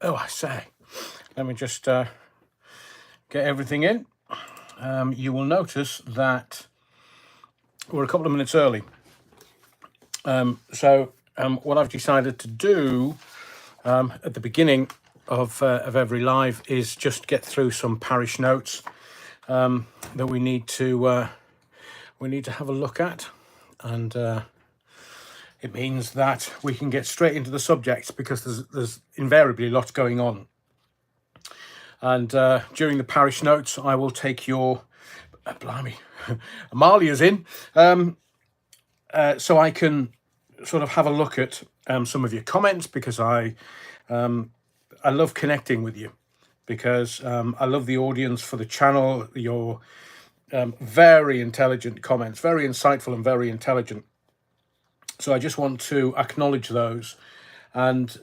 Oh, I say, let me just get everything in. You will notice that we're a couple of minutes early. So what I've decided to do at the beginning of every live is just get through some parish notes that we need to have a look at, and it means that we can get straight into the subject because there's invariably lots going on. And during the parish notes, I will take your blimey, Amalia's in, so I can sort of have a look at some of your comments, because I love connecting with you, because I love the audience for the channel. Your very intelligent comments, very insightful and very intelligent. So I just want to acknowledge those and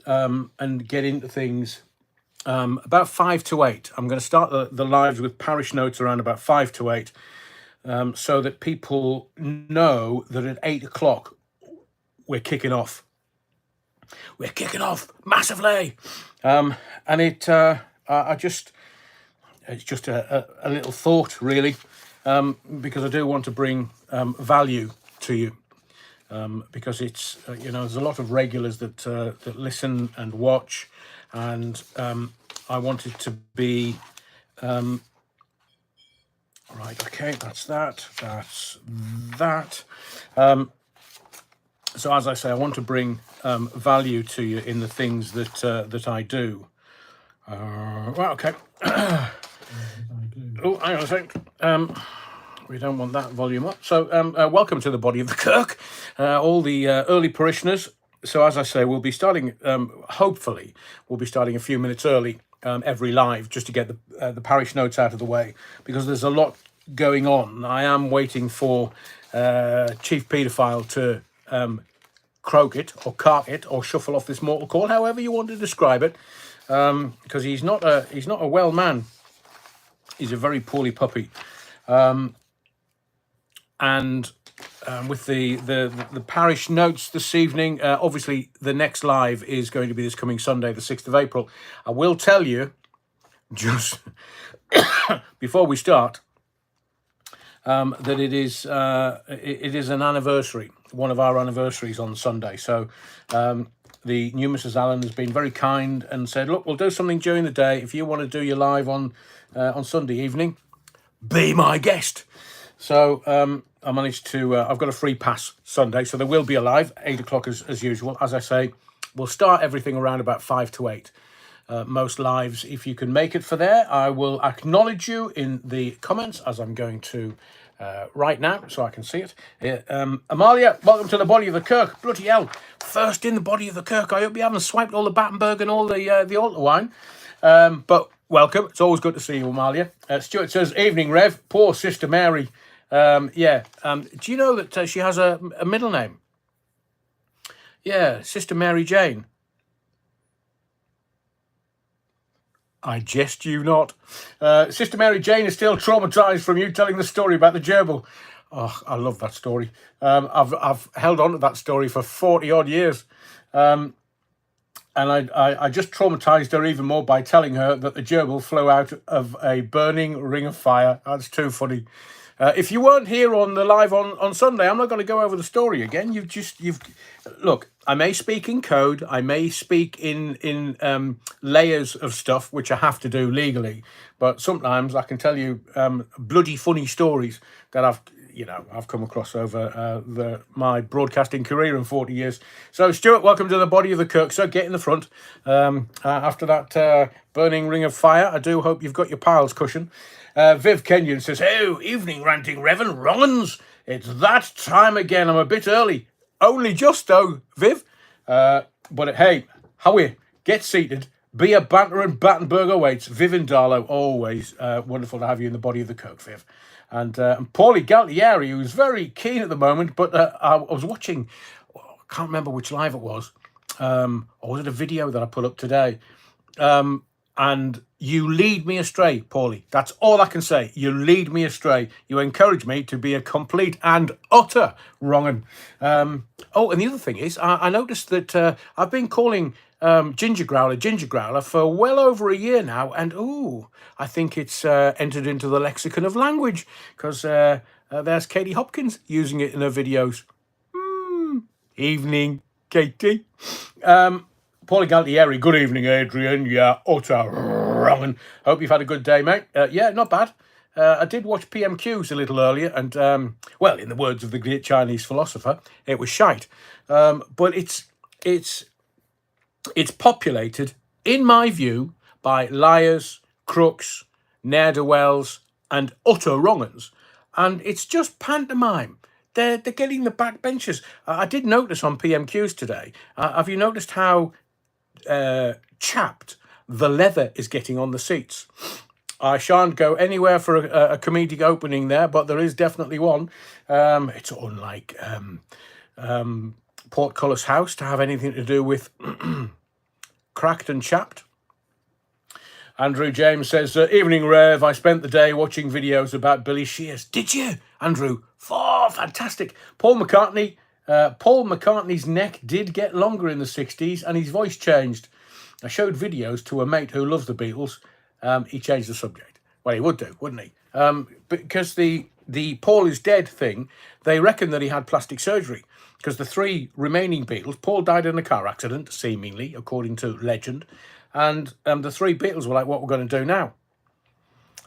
get into things. About 5 to 8. I'm going to start the lives with parish notes around about 5 to 8, so that people know that at 8 o'clock we're kicking off. We're kicking off massively, and it's just a little thought, really, because I do want to bring value to you, because it's there's a lot of regulars that listen and watch, and I want it to be right. Okay, that's that. So as I say, I want to bring value to you in the things that I do. Well, okay. Oh, hang on a second. We don't want that volume up. So welcome to the body of the Kirk, all the early parishioners. So as I say, we'll be starting, hopefully, we'll be starting a few minutes early every live, just to get the parish notes out of the way, because there's a lot going on. I am waiting for Chief Paedophile to croak it, or cark it, or shuffle off this mortal coil, however you want to describe it, because he's not a well man. He's a very poorly puppy. And with the parish notes this evening, obviously the next live is going to be this coming Sunday, the 6th of April. I will tell you, just before we start, that it is an anniversary, one of our anniversaries on Sunday. So the new Mrs. Allen has been very kind and said, look, we'll do something during the day. If you want to do your live on Sunday evening, be my guest. So I managed to, I've got a free pass Sunday, so there will be a live, 8 o'clock as usual. As I say, we'll start everything around about 5 to 8. Most lives, if you can make it for there, I will acknowledge you in the comments, as I'm going to right now, so I can see it. Amalia, welcome to the body of the Kirk. Bloody hell, first in the body of the Kirk. I hope you haven't swiped all the Battenberg and all the altar wine. But welcome. It's always good to see you, Amalia. Stuart says, evening, Rev. Poor Sister Mary. Do you know that she has a middle name? Yeah, Sister Mary Jane. I jest you not. Sister Mary Jane is still traumatized from you telling the story about the gerbil. Oh, I love that story. I've held on to that story for 40 odd years. And I just traumatized her even more by telling her that the gerbil flew out of a burning ring of fire. That's too funny. If you weren't here on the live on Sunday, I'm not going to go over the story again. You've look. I may speak in code. I may speak in layers of stuff which I have to do legally. But sometimes I can tell you bloody funny stories that I've come across over my broadcasting career in 40 years. So, Stuart, welcome to the body of the Kirk. So, get in the front. After that burning ring of fire, I do hope you've got your piles cushion. Viv Kenyon says, oh, evening ranting Reverend Rollins. It's that time again. I'm a bit early. Only just, though, Viv. But hey, Howie, get seated. Be a banter and Battenberg awaits. Viv and Darlow, always wonderful to have you in the body of the Kirk, Viv. And Paulie Galtieri, who's very keen at the moment, but I was watching, I can't remember which live it was, or was it a video that I put up today? And you lead me astray, Paulie. That's all I can say. You lead me astray. You encourage me to be a complete and utter wrong'un. Oh, and the other thing is, I noticed that I've been calling ginger growler for well over a year now, and I think it's entered into the lexicon of language because there's Katie Hopkins using it in her videos. Evening, Katie. Paulie Galtieri, good evening, Adrian. Yeah, utter wrong. And hope you've had a good day, mate. Yeah, not bad. I did watch PMQs a little earlier, and well, in the words of the great Chinese philosopher, it was shite. But it's populated, in my view, by liars, crooks, ne'er-do-wells, and utter wrong-uns. And it's just pantomime. They're getting the backbenchers. I did notice on PMQs today, have you noticed how chapped the leather is getting on the seats? I shan't go anywhere for a comedic opening there, but there is definitely one. It's unlike Portcullis House to have anything to do with cracked and chapped. Andrew James says, evening, Rev. I spent the day watching videos about Billy Shears. Did you, Andrew? Oh, fantastic. Paul McCartney's neck did get longer in the 60s and his voice changed. I showed videos to a mate who loves the Beatles. He changed the subject. Well, he would do, wouldn't he? Because the Paul is dead thing, they reckon that he had plastic surgery. Because the three remaining Beatles, Paul died in a car accident, seemingly, according to legend. And the three Beatles were like, what we're going to do now?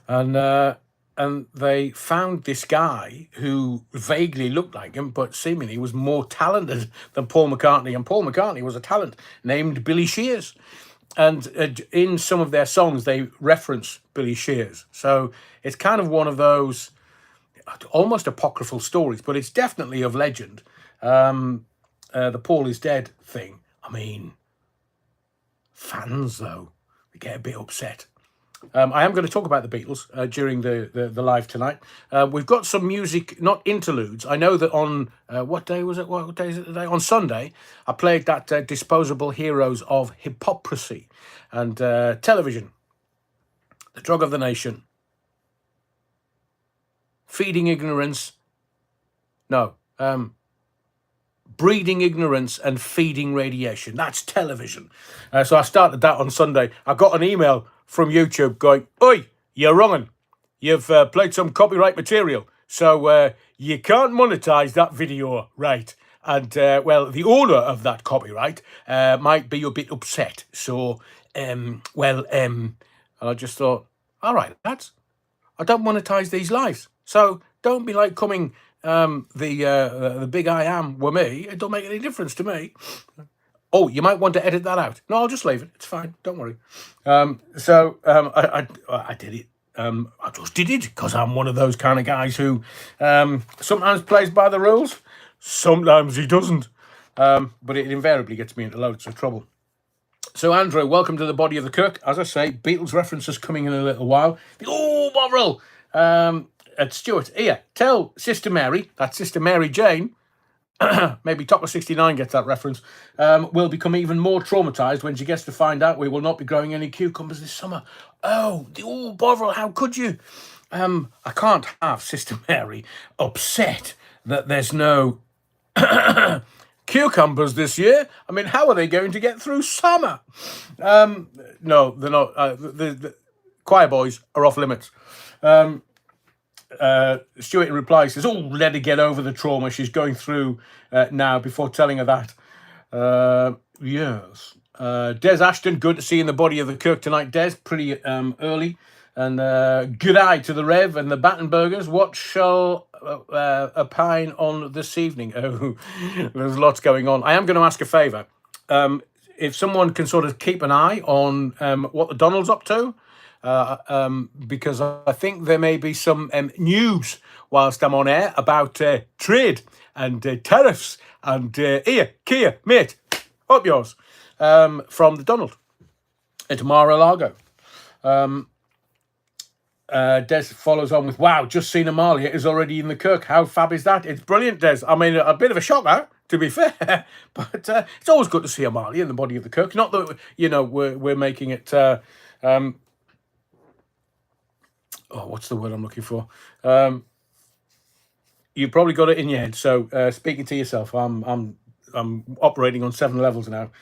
And they found this guy who vaguely looked like him, but seemingly was more talented than Paul McCartney. And Paul McCartney was a talent named Billy Shears. And in some of their songs, they reference Billy Shears. So it's kind of one of those almost apocryphal stories, but it's definitely of legend. The Paul is dead thing. I mean, fans, though, they get a bit upset. I am going to talk about the Beatles during the live tonight. We've got some music, not interludes. I know that on, what day was it? What day is it today? On Sunday, I played that Disposable Heroes of Hypocrisy and television, the drug of the nation, feeding ignorance, breeding ignorance and feeding radiation. That's television. So I started that on Sunday. I got an email from YouTube going, oi, you're wrong. You've played some copyright material. So you can't monetize that video, right? And, well, the owner of that copyright might be a bit upset. So, and I just thought, all right, lads, I don't monetize these lives. So don't be like coming the big I am with me. It don't make any difference to me. Oh, you might want to edit that out. No, I'll just leave it. It's fine. Don't worry. I did it. I just did it because I'm one of those kind of guys who sometimes plays by the rules. Sometimes he doesn't. But it invariably gets me into loads of trouble. So, Andrew, welcome to the Body of the Cook. As I say, Beatles references coming in a little while. Oh, Bovril! And Stuart, here, tell Sister Mary, that's Sister Mary Jane, maybe Top of 69 gets that reference, will become even more traumatised when she gets to find out we will not be growing any cucumbers this summer. Oh, Bovril, how could you? I can't have Sister Mary upset that there's no cucumbers this year. I mean, how are they going to get through summer? No, they're not. The choir boys are off limits. Stuart in reply says, oh, let her get over the trauma she's going through now before telling her that. Yes. Des Ashton, good to see you in the Body of the Cook tonight, Des. Pretty early. And good eye to the Rev and the Battenbergers. What shall opine on this evening? Oh, there's lots going on. I am going to ask a favour. If someone can sort of keep an eye on what the Donald's up to, because I think there may be some news whilst I'm on air about trade and tariffs and here, Kia, mate, up yours, from the Donald at Mar-a-Lago. Des follows on with, wow, just seen Amalia is already in the Kirk. How fab is that? It's brilliant, Des. I mean, a bit of a shocker, to be fair, but it's always good to see Amalia in the Body of the Kirk. Not that, we're making it... what's the word I'm looking for? You've probably got it in your head. So speaking to yourself, I'm operating on 7 levels now.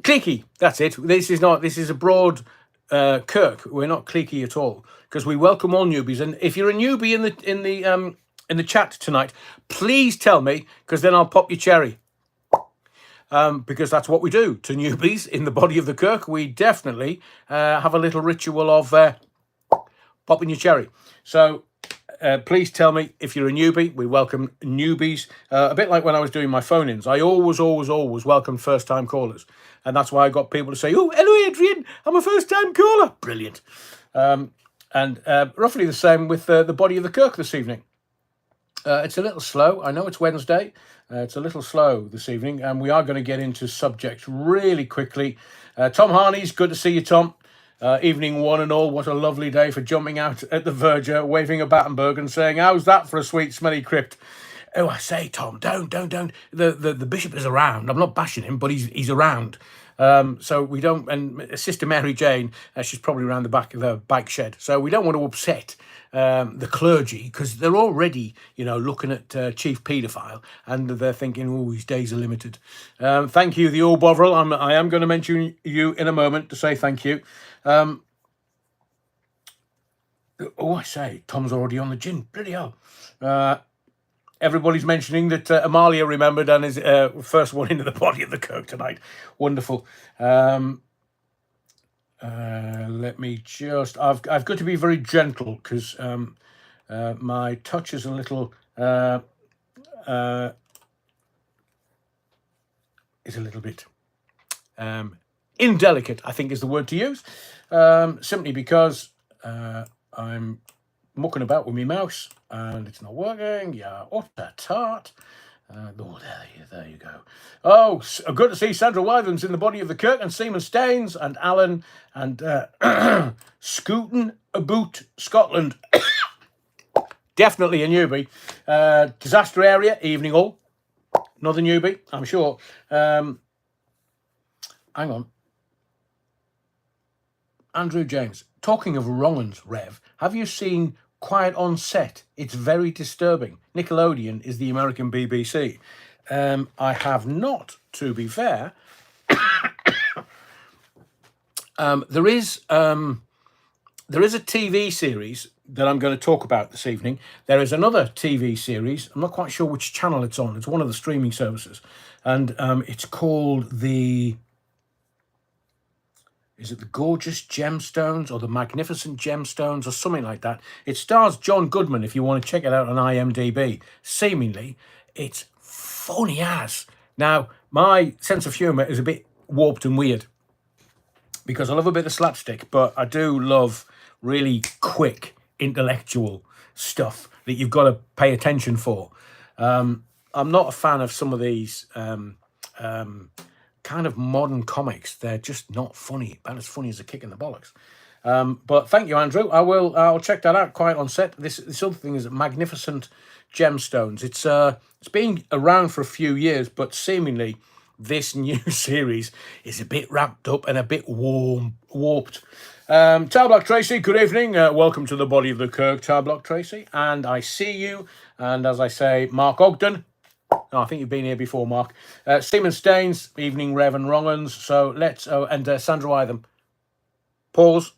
cliquey. That's it. This is a broad kirk. We're not cliquey at all because we welcome all newbies. And if you're a newbie in the chat tonight, please tell me, because then I'll pop your cherry. Because that's what we do to newbies in the body of the kirk. We definitely have a little ritual of popping your cherry. So please tell me if you're a newbie. We welcome newbies. A bit like when I was doing my phone-ins. I always welcome first-time callers. And that's why I got people to say, oh, hello, Adrian. I'm a first-time caller. Brilliant. And roughly the same with the body of the kirk this evening. It's a little slow. I know it's Wednesday. It's a little slow this evening. And we are going to get into subjects really quickly. Tom Harney's, good to see you, Tom. Evening one and all, what a lovely day for jumping out at the verger, waving a Battenberg and saying, how's that for a sweet, smelly crypt? Oh, I say, Tom, don't. The bishop is around. I'm not bashing him, but he's around. So we don't, and Sister Mary Jane, she's probably around the back of the bike shed. So we don't want to upset the clergy because they're already, looking at chief paedophile and they're thinking, oh, his days are limited. Thank you, the old Bovril. I am going to mention you in a moment to say thank you. I say, Tom's already on the gin. Bloody hell. Everybody's mentioning that Amalia remembered and is first one into the body of the kirk tonight. Wonderful. Let me just... I've got to be very gentle because my touch is a little... is a little bit... indelicate, I think is the word to use. Simply because I'm mucking about with my mouse and it's not working. Yeah, utter tart. There you go. Oh, good to see Sandra Wyvern's in the body of the kirk, and Seaman Staines and Alan and Scooten Aboot Scotland. Definitely a newbie. Disaster area, evening all. Another newbie, I'm sure. Hang on. Andrew James, talking of wrong-uns, Rev, have you seen Quiet on Set? It's very disturbing. Nickelodeon is the American BBC. I have not, to be fair. There is a TV series that I'm going to talk about this evening. There is another TV series. I'm not quite sure which channel it's on. It's one of the streaming services. And it's called the... Is it the Gorgeous Gemstones or the Magnificent Gemstones or something like that? It stars John Goodman, if you want to check it out on IMDb. Seemingly, it's funny as. Now, my sense of humour is a bit warped and weird because I love a bit of slapstick, but I do love really quick intellectual stuff that you've got to pay attention for. I'm not a fan of some of these... kind of modern comics. They're just not funny. About as funny as a kick in the bollocks. But thank you, Andrew. I'll check that out. Quiet on Set. This other thing is Magnificent Gemstones. It's been around for a few years, but seemingly this new series is a bit wrapped up and a bit warped. Tarblock Tracy, good evening. Welcome to the body of the kirk, Tarblock Tracy. And I see you. And as I say, Mark Ogden. Oh, I think you've been here before, Mark. Seaman Staines, evening, Rev and Wrong-uns. So let's... and Sandra Wytham. Pause.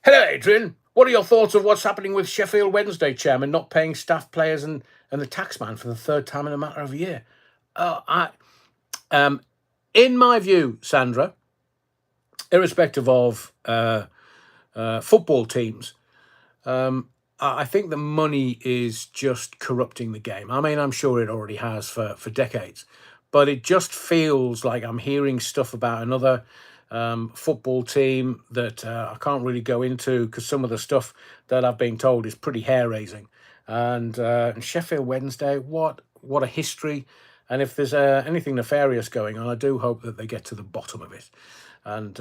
Hello, Adrian. What are your thoughts of what's happening with Sheffield Wednesday chairman not paying staff, players and the taxman for the third time in a matter of a year? In my view, Sandra, irrespective of football teams, I think the money is just corrupting the game. I mean, I'm sure it already has for decades, but it just feels like I'm hearing stuff about another football team that I can't really go into because some of the stuff that I've been told is pretty hair-raising. And Sheffield Wednesday, what a history. And if there's anything nefarious going on, I do hope that they get to the bottom of it. And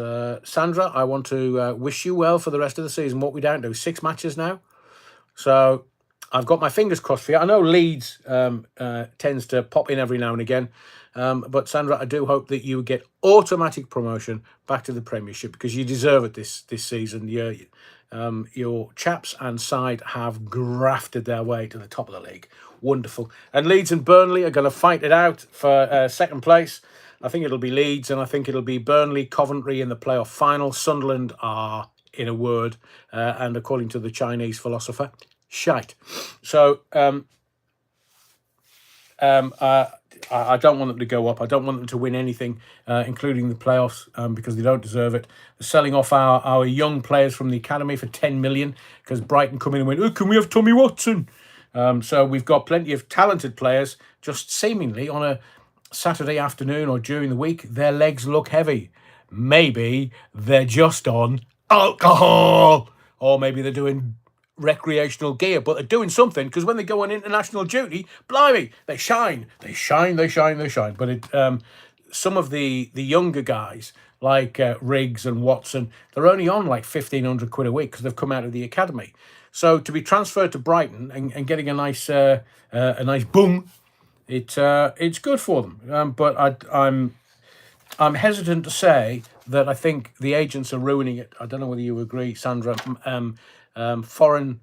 Sandra, I want to wish you well for the rest of the season. What we don't do, 6 matches now. So I've got my fingers crossed for you. I know Leeds tends to pop in every now and again. But Sandra, I do hope that you get automatic promotion back to the Premiership because you deserve it this season. Your chaps and side have grafted their way to the top of the league. wonderful. And Leeds and Burnley are going to fight it out for second place. I think it'll be Leeds, and I think it'll be Burnley, Coventry in the playoff final. Sunderland are, in a word, and according to the Chinese philosopher, shite. So I don't want them to go up. I don't want them to win anything, including the playoffs, because they don't deserve it. They're selling off our young players from the academy for 10 million because Brighton come in and went, oh, can we have Tommy Watson? So we've got plenty of talented players, just seemingly on a Saturday afternoon or during the week, their legs look heavy. Maybe they're just on alcohol, or maybe they're doing recreational gear, but they're doing something, because when they go on international duty, blimey, they shine. But some of the younger guys, like Riggs and Watson, they're only on like 1,500 quid a week because they've come out of the academy. So to be transferred to Brighton and getting a nice boom, it's good for them. But I'm hesitant to say that I think the agents are ruining it. I don't know whether you agree, Sandra. Foreign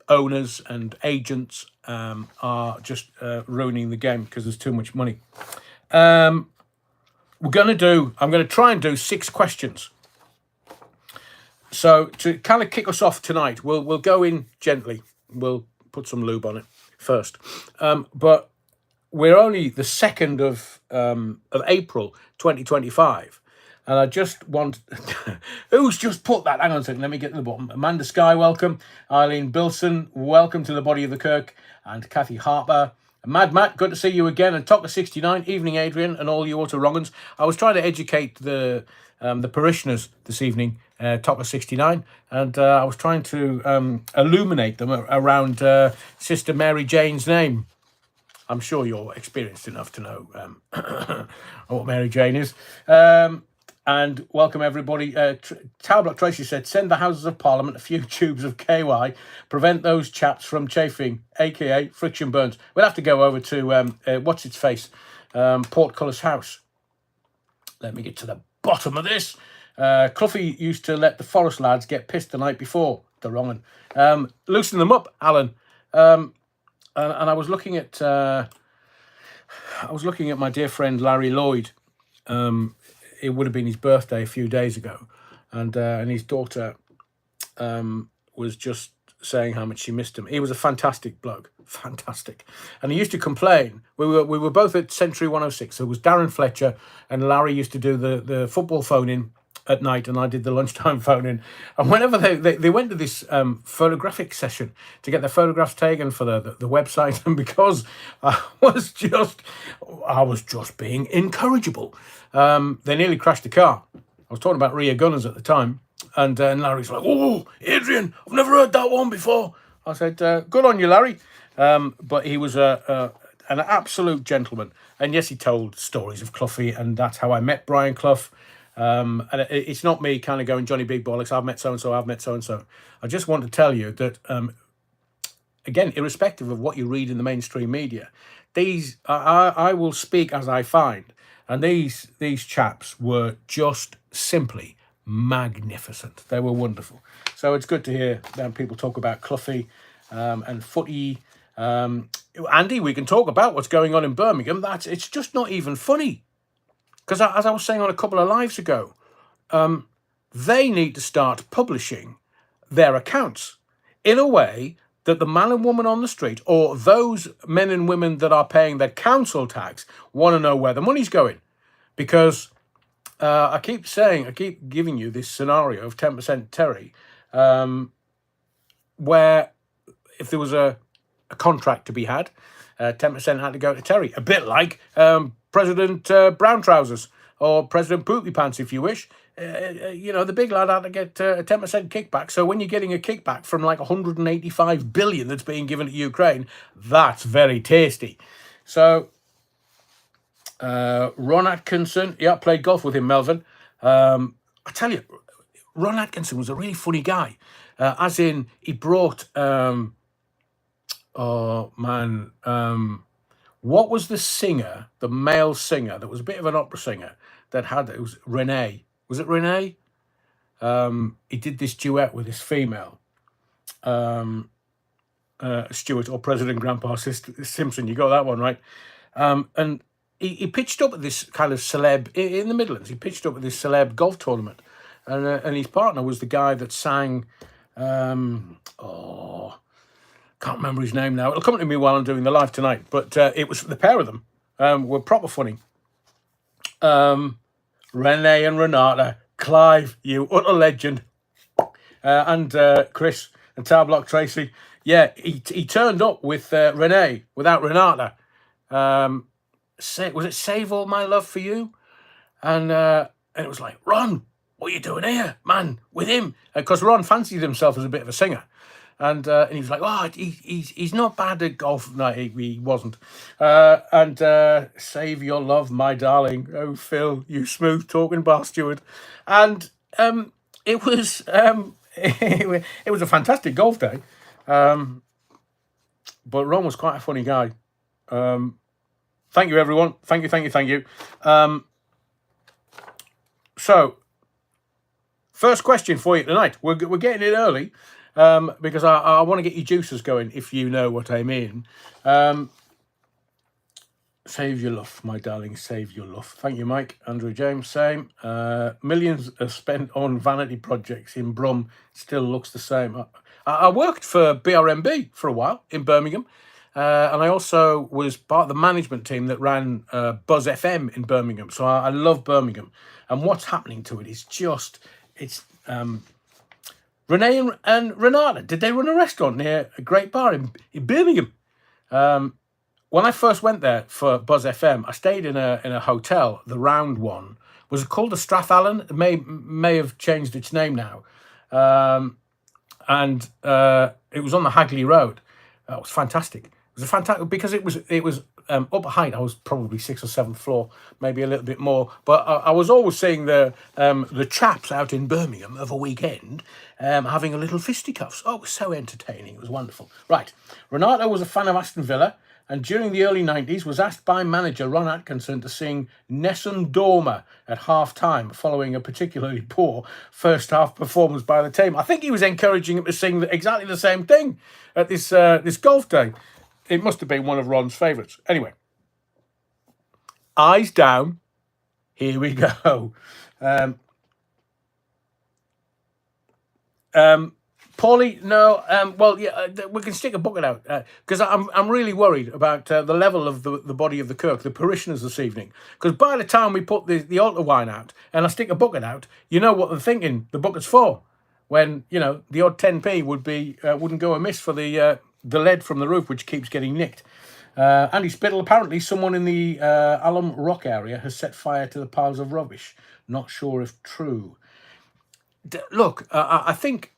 owners and agents are just ruining the game because there's too much money. I'm going to try and do 6 questions. So to kind of kick us off tonight, we'll go in gently. We'll put some lube on it first. But we're only the 2nd of April 2025. And I just want... Who's just put that? Hang on a second, let me get to the bottom. Amanda Sky, welcome. Eileen Bilson, welcome to the Body of the Kirk. And Kathy Harper. Mad Matt, good to see you again. And Tocker69, evening Adrian and all you Autorongans. I was trying to educate the parishioners this evening, Tocker69. And I was trying to illuminate them around Sister Mary Jane's name. I'm sure you're experienced enough to know what Mary Jane is. And welcome everybody. Towerblock Tracy said, send the Houses of Parliament a few tubes of KY, prevent those chaps from chafing, aka friction burns. We'll have to go over to what's its face, Portcullis House. Let me get to the bottom of this. Cluffy used to let the Forest lads get pissed the night before. The wrong one. Loosen them up, Alan. And I was looking at my dear friend Larry Lloyd. It would have been his birthday a few days ago, and his daughter was just saying how much she missed him. He was a fantastic bloke, fantastic. And he used to complain. We were both at Century 106. So it was Darren Fletcher and Larry used to do the football phone-in at night, and I did the lunchtime phone-in. And whenever they went to this photographic session to get their photographs taken for the website, and because I was just being incorrigible, they nearly crashed the car. I was talking about rear gunners at the time, and Larry's like, "Oh, Adrian, I've never heard that one before." I said, "Good on you, Larry." But he was an absolute gentleman, and yes, he told stories of Cloughie, and that's how I met Brian Clough. And it's not me kind of going, Johnny Big Bollocks, I've met so-and-so, I've met so-and-so. I just want to tell you that, again, irrespective of what you read in the mainstream media, these I will speak as I find. And these chaps were just simply magnificent. They were wonderful. So it's good to hear people talk about Cloughie and footy. Andy, we can talk about what's going on in Birmingham. It's just not even funny. Because as I was saying on a couple of lives ago, they need to start publishing their accounts in a way that the man and woman on the street, or those men and women that are paying their council tax, want to know where the money's going. Because I keep giving you this scenario of 10% Terry, where if there was a contract to be had, 10% had to go to Terry. A bit like President Brown Trousers or President Poopy Pants, if you wish. The big lad had to get a 10% kickback. So when you're getting a kickback from like 185 billion that's being given to Ukraine, that's very tasty. So Ron Atkinson, played golf with him, Melvin. I tell you, Ron Atkinson was a really funny guy. As in, he brought... what was the singer, the male singer, that was a bit of an opera singer, it was Renee. Was it Renee? He did this duet with this female. Stewart or President Grandpa Simpson. You got that one right. And he pitched up at this kind of celeb in the Midlands. He pitched up at this celeb golf tournament, and his partner was the guy that sang. Can't remember his name now. It'll come to me while I'm doing the live tonight. But it was the pair of them were proper funny. Renee and Renata, Clive, you utter legend, and Chris and Tower Block Tracy. Yeah, he turned up with Renee without Renata. Was it Save All My Love for You? And it was like, Ron, what are you doing here, man, with him? Because Ron fancied himself as a bit of a singer. And he was like, oh, he's not bad at golf. No, he wasn't. And Save Your Love, My Darling. Oh, Phil, you smooth talking bar steward. And it was it was a fantastic golf day. But Ron was quite a funny guy. Thank you, everyone. Thank you. So, first question for you tonight. We're getting it early. Because I want to get your juices going, if you know what I mean. Save your love, my darling, save your love. Thank you, Mike. Andrew James, same. Millions are spent on vanity projects in Brum, still looks the same. I worked for BRMB for a while in Birmingham, and I also was part of the management team that ran Buzz FM in Birmingham. So I love Birmingham. And what's happening to it is it's... Renee and Renata, did they run a restaurant near a great bar in Birmingham? When I first went there for Buzz FM, I stayed in a hotel, the round one. Was it called the Strathallan? It may have changed its name now. And it was on the Hagley Road. It was fantastic. It was fantastic because it was up height. I was probably 6th or 7th floor, maybe a little bit more. But I was always seeing the chaps out in Birmingham of a weekend having a little fisticuffs. Oh, it was so entertaining. It was wonderful. Right. Renata was a fan of Aston Villa, and during the early 90s was asked by manager Ron Atkinson to sing Nessun Dorma at half-time following a particularly poor first-half performance by the team. I think he was encouraging him to sing exactly the same thing at this golf day. It must have been one of Ron's favourites. Anyway, eyes down. Here we go. Paulie, no. Well, yeah, we can stick a bucket out because I'm really worried about the level of the body of the kirk, the parishioners this evening. Because by the time we put the altar wine out and I stick a bucket out, you know what they're thinking the bucket's for. When the odd 10p wouldn't go amiss for the lead from the roof, which keeps getting nicked. Andy Spittle, apparently someone in the Alum Rock area has set fire to the piles of rubbish. Not sure if true. Look, I think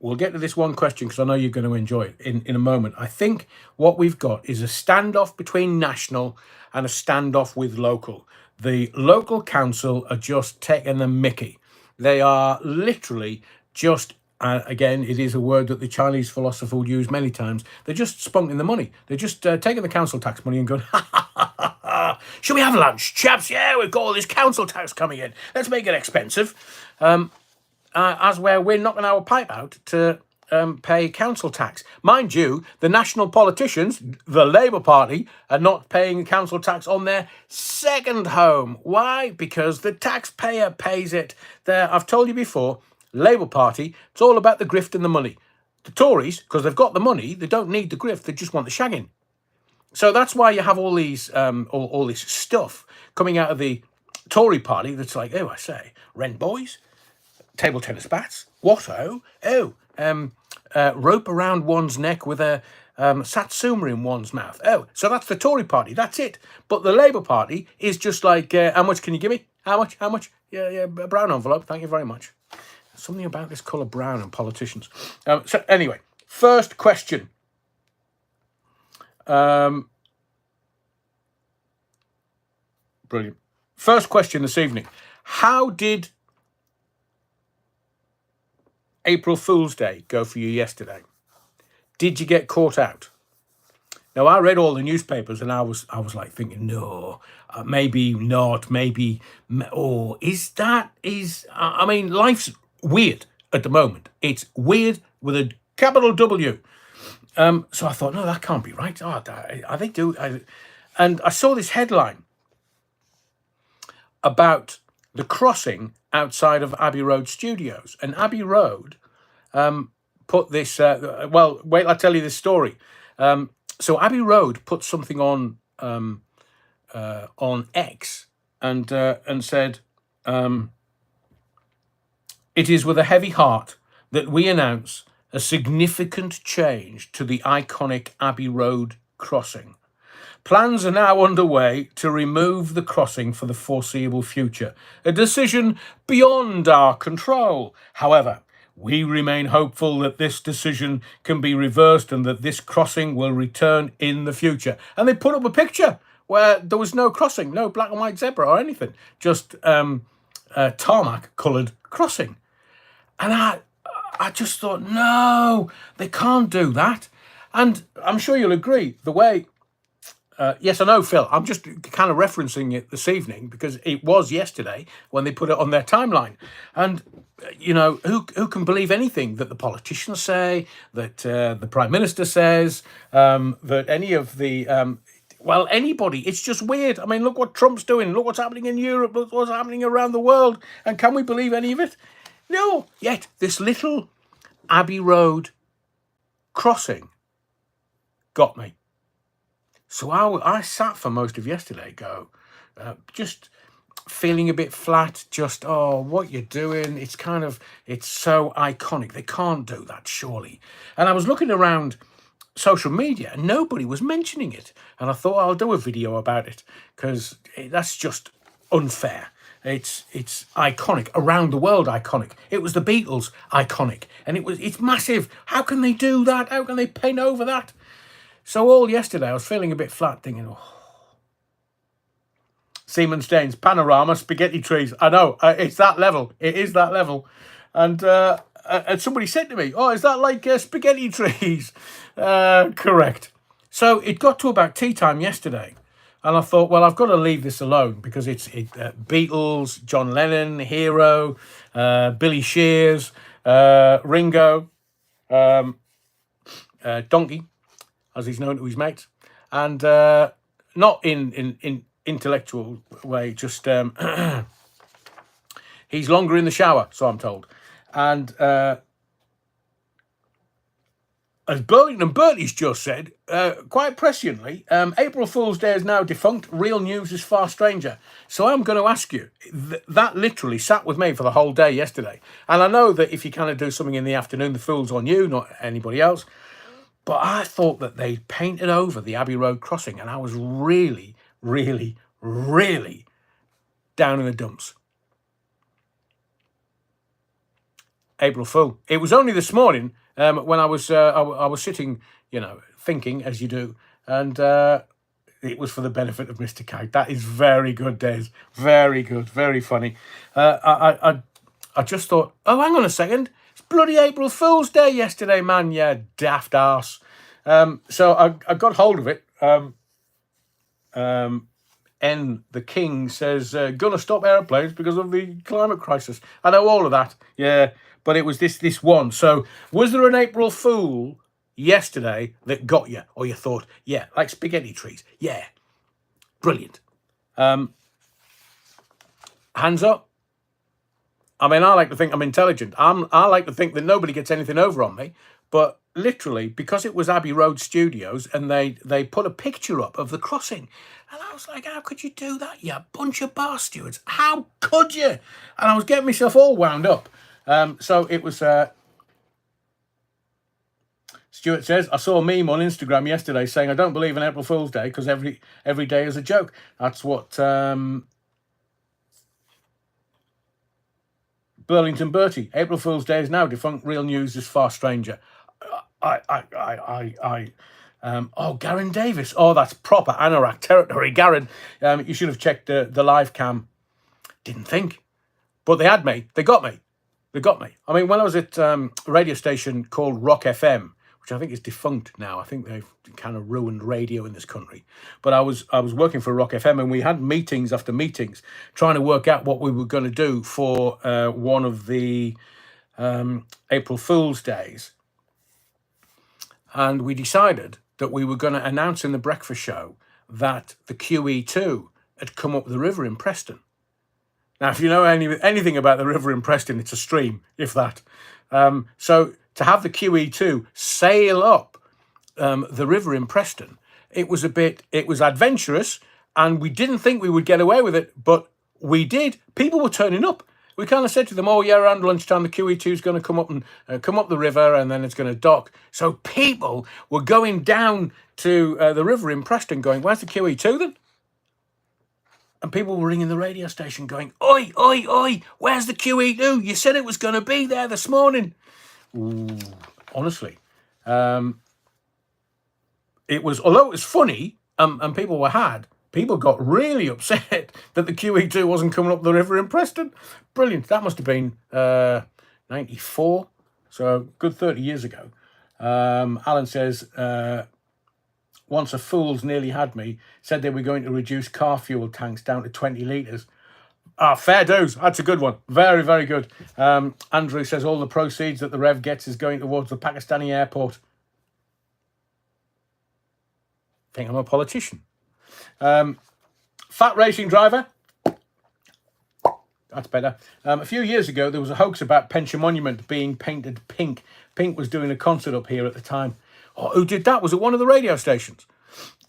we'll get to this one question because I know you're going to enjoy it in a moment. I think what we've got is a standoff between national and a standoff with local. The local council are just taking the mickey. They are literally just... again, it is a word that the Chinese philosopher would use many times. They're just spunking the money. They're just taking the council tax money and going, ha, ha, ha, ha, ha. Should we have lunch, chaps? Yeah, we've got all this council tax coming in. Let's make it expensive. As we're knocking our pipe out to pay council tax. Mind you, the national politicians, the Labour Party, are not paying council tax on their second home. Why? Because the taxpayer pays it. I've told you before, Labour Party, it's all about the grift and the money. The Tories, because they've got the money, they don't need the grift, they just want the shagging. So that's why you have all these all this stuff coming out of the Tory party that's like, oh, I say, rent boys, table tennis bats, what rope around one's neck with a satsuma in one's mouth. Oh, so that's the Tory party, that's it. But the Labour Party is just like, how much can you give me? How much? Yeah, a brown envelope, thank you very much. Something about this colour brown and politicians. So anyway, first question. Brilliant. First question this evening. How did April Fool's Day go for you yesterday? Did you get caught out? Now, I read all the newspapers and I was like thinking, no, maybe not, maybe, or I mean, life's weird at the moment. It's weird with a capital W. So I thought, no, that can't be right. Oh, are they doing? And I saw this headline about the crossing outside of Abbey Road Studios, and Abbey Road put this. Well, wait till I tell you this story. So Abbey Road put something on X and said, "It is with a heavy heart that we announce a significant change to the iconic Abbey Road crossing. Plans are now underway to remove the crossing for the foreseeable future, a decision beyond our control. However, we remain hopeful that this decision can be reversed and that this crossing will return in the future." And they put up a picture where there was no crossing, no black and white zebra or anything, just tarmac coloured crossing. And I just thought, no, they can't do that. And I'm sure you'll agree, the way... yes, I know, Phil. I'm just kind of referencing it this evening because it was yesterday when they put it on their timeline. And, you know, who can believe anything that the politicians say, that the Prime Minister says, that any of the... well, anybody. It's just weird. I mean, look what Trump's doing. Look what's happening in Europe. Look what's happening around the world. And can we believe any of it? No. Yet this little Abbey Road crossing got me. So I sat for most of yesterday, just feeling a bit flat, just, oh, what you're doing, it's so iconic. They can't do that, surely. And I was looking around social media and nobody was mentioning it. And I thought I'll do a video about it because that's just unfair. It's iconic, around the world iconic. It was the Beatles iconic. And it's massive. How can they do that? How can they paint over that? So all yesterday, I was feeling a bit flat, thinking, oh. Seaman Staines, panorama, spaghetti trees. I know, it's that level. It is that level. And somebody said to me, oh, is that like spaghetti trees? Correct. So it got to about tea time yesterday. And I thought, well, I've got to leave this alone because it's Beatles, John Lennon, Hero, Billy Shears, Ringo, Donkey, as he's known to his mates, and not in intellectual way, just he's longer in the shower, so I'm told. And as Burlington Bertie's just said, quite presciently, April Fool's Day is now defunct. Real news is far stranger. So I'm going to ask you, that literally sat with me for the whole day yesterday. And I know that if you kind of do something in the afternoon, the fool's on you, not anybody else. But I thought that they painted over the Abbey Road crossing, and I was really, really, really down in the dumps. April Fool. It was only this morning when I was sitting, thinking as you do, and it was for the benefit of Mr. Kite. That is very good, Des. Very good, very funny. I just thought, oh, hang on a second. Bloody April Fool's Day yesterday, man, you daft arse. So I got hold of it. N, the King, says, gonna stop airplanes because of the climate crisis. I know all of that, yeah, but it was this one. So was there an April Fool yesterday that got you? Or you thought, yeah, like spaghetti trees? Yeah, brilliant. Hands up. I mean, I like to think I'm intelligent. I like to think that nobody gets anything over on me. But literally, because it was Abbey Road Studios and they put a picture up of the crossing. And I was like, how could you do that, you bunch of bar stewards? How could you? And I was getting myself all wound up. So it was... Stuart says, I saw a meme on Instagram yesterday saying, I don't believe in April Fool's Day because every day is a joke. That's what... Burlington Bertie, April Fool's Day is now defunct. Real news is far stranger. Garen Davis. Oh, that's proper anorak territory. Garen, you should have checked the live cam. Didn't think, but they had me. They got me. I mean, when I was at a radio station called Rock FM, which I think is defunct now. I think they've kind of ruined radio in this country. But I was working for Rock FM, and we had meetings after meetings trying to work out what we were going to do for one of the April Fool's Days. and we decided that we were going to announce in the breakfast show that the QE2 had come up the river in Preston. Now, if you know anything about the river in Preston, it's a stream, if that. So to have the QE2 sail up the river in Preston, it was adventurous, and we didn't think we would get away with it, but we did. People were turning up. We kind of said to them, oh yeah, around lunchtime, the QE2 is going to come up and come up the river, and then it's going to dock. So people were going down to the river in Preston going, where's the QE2 then? And people were ringing the radio station going, oi, oi, oi, where's the QE2? You said it was going to be there this morning. Ooh, honestly. It was, although it was funny and people were had, people got really upset that the QE2 wasn't coming up the river in Preston. Brilliant. That must have been 94, so good 30 years ago. Alan says, once a fool's nearly had me, said they were going to reduce car fuel tanks down to 20 litres. Fair dues. That's a good one. Very, very good. Andrew says all the proceeds that the Rev gets is going towards the Pakistani airport. I think I'm a politician. Fat racing driver. That's better. A few years ago, there was a hoax about Pension Monument being painted pink. Pink was doing a concert up here at the time. Oh, who did that? Was it one of the radio stations?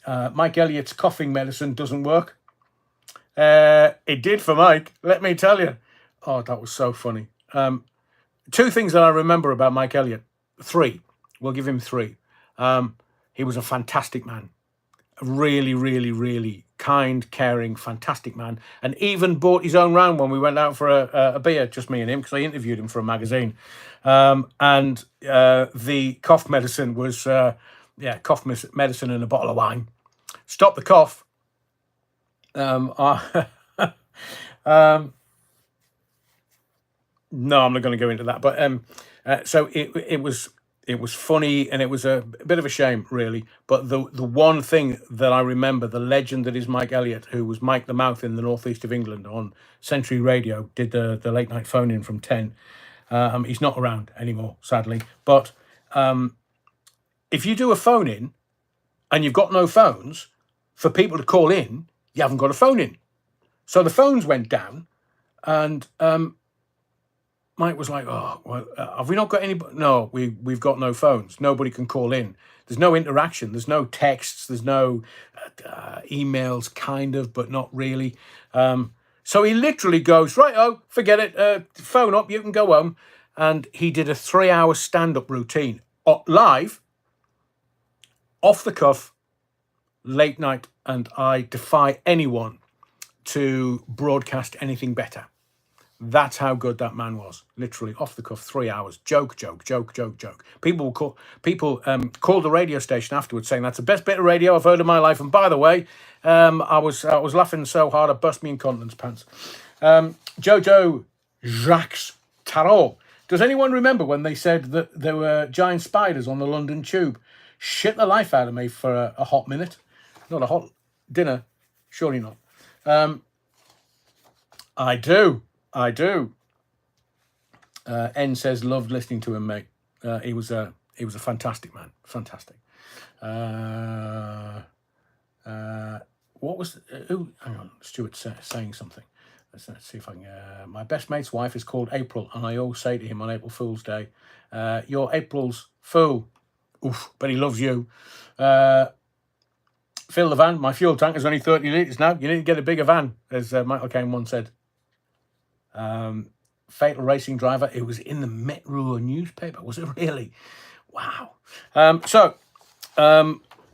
Mike Elliott's coughing medicine doesn't work. It did for Mike, let me tell you. Oh, that was so funny. Two things that I remember about Mike Elliott. Three. We'll give him three. He was a fantastic man. A really, really, really kind, caring, fantastic man. And even bought his own round when we went out for a beer, just me and him, because I interviewed him for a magazine. And the cough medicine was, cough medicine and a bottle of wine. Stop the cough. No, I'm not going to go into that. But so it was funny, and it was a bit of a shame, really. But the one thing that I remember, the legend that is Mike Elliott, who was Mike the Mouth in the northeast of England on Century Radio, did the late night phone in from 10. He's not around anymore, sadly. But if you do a phone in and you've got no phones for people to call in, you haven't got a phone in. So the phones went down, and Mike was like, oh, well, have we not got any? No, we've got no phones. Nobody can call in. There's no interaction. There's no texts. There's no emails, kind of, but not really. So he literally goes, right, oh, forget it. Phone up, you can go home. And he did a 3-hour stand-up routine, live, off the cuff, late night. And I defy anyone to broadcast anything better. That's how good that man was. Literally off the cuff, 3 hours. Joke. People called the radio station afterwards saying that's the best bit of radio I've heard in my life. And by the way, I was laughing so hard I burst me incontinence pants. Jojo Jacques Tarot. Does anyone remember when they said that there were giant spiders on the London Tube? Shit the life out of me for a hot minute. Not a hot dinner. Surely not. I do. N says, loved listening to him, mate. He was a fantastic man. Fantastic. What was... hang on. Stuart's saying something. Let's see if I can... my best mate's wife is called April, and I always say to him on April Fool's Day, you're April's fool. Oof, but he loves you. Fill the van. My fuel tank is only 30 litres now. You need to get a bigger van, as Michael Caine once said. Fatal racing driver. It was in the Metro newspaper. Was it really? Wow. So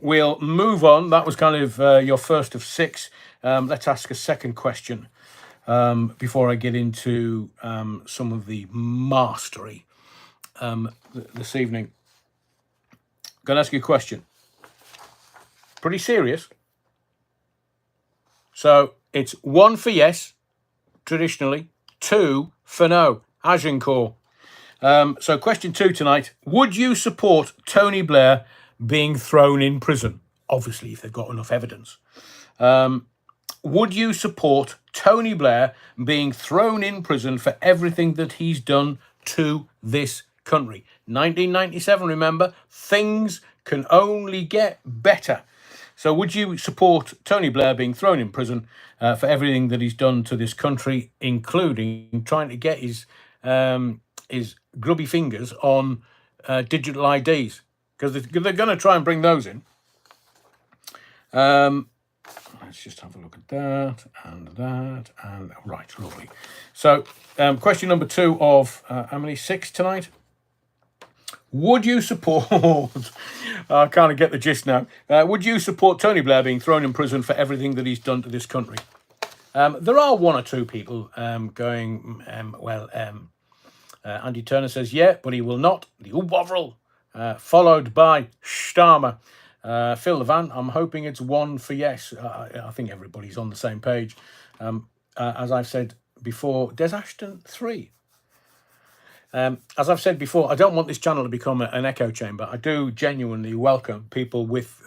we'll move on. That was kind of your first of 6. Let's ask a second question before I get into some of the mastery this evening. I'm going to ask you a question. Pretty serious. So it's 1 for yes, traditionally, 2 for no, Agincourt. So question 2 tonight. Would you support Tony Blair being thrown in prison? Obviously, if they've got enough evidence. Would you support Tony Blair being thrown in prison for everything that he's done to this country? 1997, remember, things can only get better. So would you support Tony Blair being thrown in prison for everything that he's done to this country, including trying to get his grubby fingers on digital IDs? Because they're going to try and bring those in. Let's just have a look at that, and right, lovely. So question number 2 of how many? 6 tonight? Would you support, I kind of get the gist now, would you support Tony Blair being thrown in prison for everything that he's done to this country? There are 1 or 2 people going, Andy Turner says, yeah, but he will not. The Bovril, followed by Starmer. Phil Levan, I'm hoping it's 1 for yes. I think everybody's on the same page. As I've said before, Des Ashton, 3. As I've said before, I don't want this channel to become an echo chamber. I do genuinely welcome people with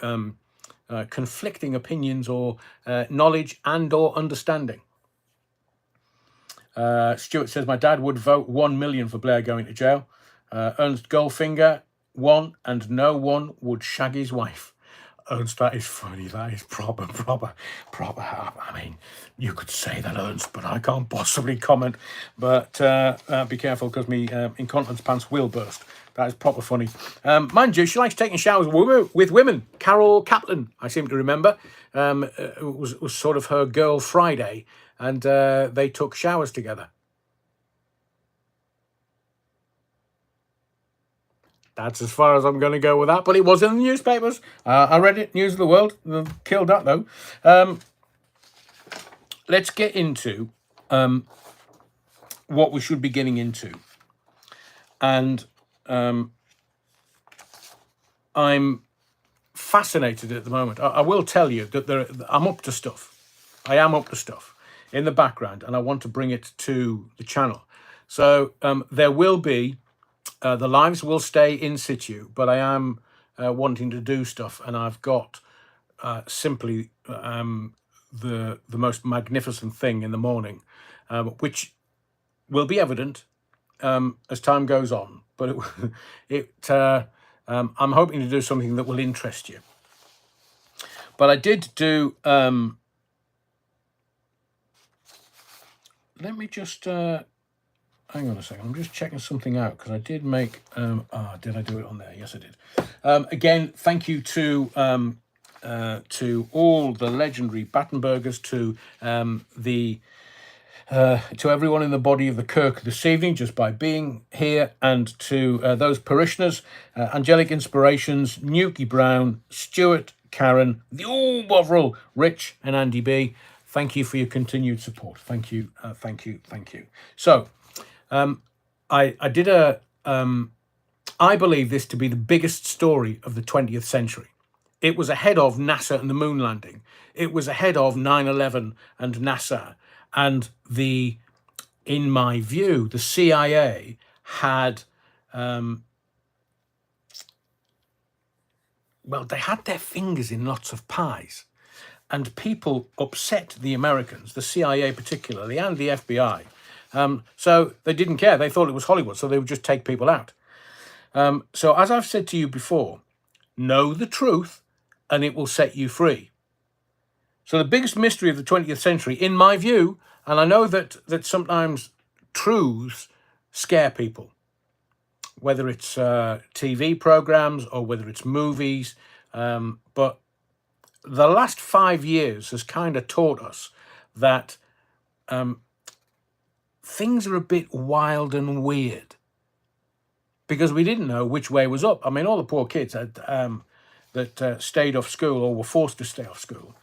conflicting opinions or knowledge and or understanding. Stuart says, my dad would vote 1 million for Blair going to jail. Ernst Goldfinger, 1, and no one would shag his wife. Ernst, that is funny. That is proper. I mean, you could say that, Ernst, but I can't possibly comment. But be careful, because me incontinence pants will burst. That is proper funny. Mind you, she likes taking showers with women. Carol Kaplan, I seem to remember, was sort of her girl Friday, and they took showers together. That's as far as I'm going to go with that. But it was in the newspapers. I read it, News of the World. Killed that, though. Let's get into what we should be getting into. And I'm fascinated at the moment. I will tell you that I'm up to stuff. I am up to stuff in the background, and I want to bring it to the channel. So there will be... the lives will stay in situ, but I am wanting to do stuff, and I've got simply the most magnificent thing in the morning, which will be evident as time goes on. But I'm hoping to do something that will interest you. But I did do. Let me just. Hang on a second, I'm just checking something out, because I did make... did I do it on there? Yes, I did. Again, thank you to all the legendary Battenbergers, to everyone in the body of the Kirk this evening, just by being here, and to those parishioners, Angelic Inspirations, Newkie Brown, Stuart, Karen, the Bovril, Rich, and Andy B. Thank you for your continued support. Thank you. So... I did I believe this to be the biggest story of the 20th century. It was ahead of NASA and the moon landing. It was ahead of 9/11 and NASA. And in my view, the CIA had, they had their fingers in lots of pies. And people upset the Americans, the CIA particularly, and the FBI. So they didn't care. They thought it was Hollywood, so they would just take people out. So as I've said to you before, know the truth and it will set you free. So the biggest mystery of the 20th century, in my view, and I know that sometimes truths scare people, whether it's TV programs or whether it's movies, but the last 5 years has kind of taught us that things are a bit wild and weird, because we didn't know which way was up. I mean, all the poor kids had, that stayed off school or were forced to stay off school.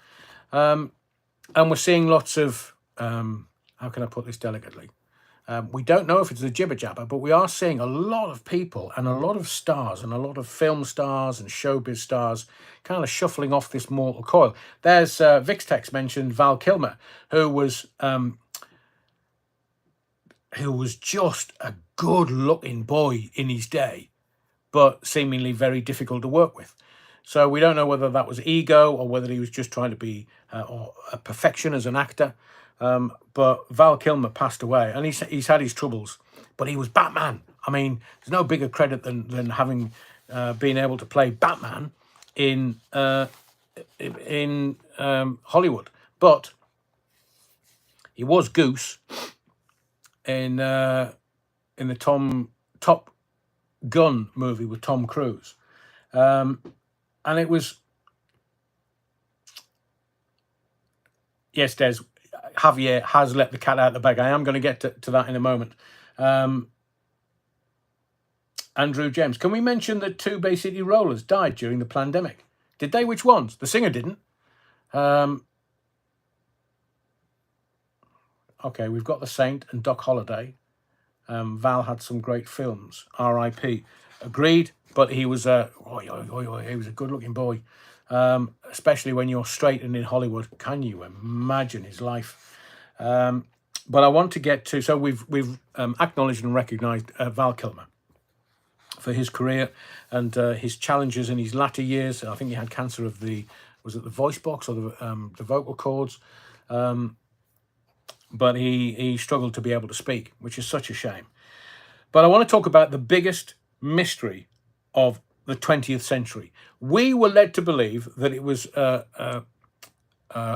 And we're seeing lots of, how can I put this delicately? We don't know if it's a jibber jabber, but we are seeing a lot of people and a lot of stars and a lot of film stars and showbiz stars kind of shuffling off this mortal coil. There's Vixtex mentioned Val Kilmer, who was just a good-looking boy in his day, but seemingly very difficult to work with. So we don't know whether that was ego or whether he was just trying to be a perfection as an actor. But Val Kilmer passed away, and he's had his troubles, but he was Batman. I mean, there's no bigger credit than having being able to play Batman in Hollywood. But he was Goose in the Top Gun movie with Tom Cruise, and it was, yes, Des, Javier has let the cat out of the bag. I am going to get to that in a moment. Andrew James, can we mention that 2 Bay City Rollers died during the pandemic? Did they? Which ones? The singer didn't. Okay, we've got The Saint and Doc Holliday. Val had some great films. R.I.P. Agreed, but he was he was a good-looking boy, especially when you're straight and in Hollywood. Can you imagine his life? But I want to get to, so we've acknowledged and recognised Val Kilmer for his career and his challenges in his latter years. I think he had cancer of the voice box or the vocal cords. But he struggled to be able to speak, which is such a shame. But I want to talk about the biggest mystery of the 20th century. We were led to believe that it was a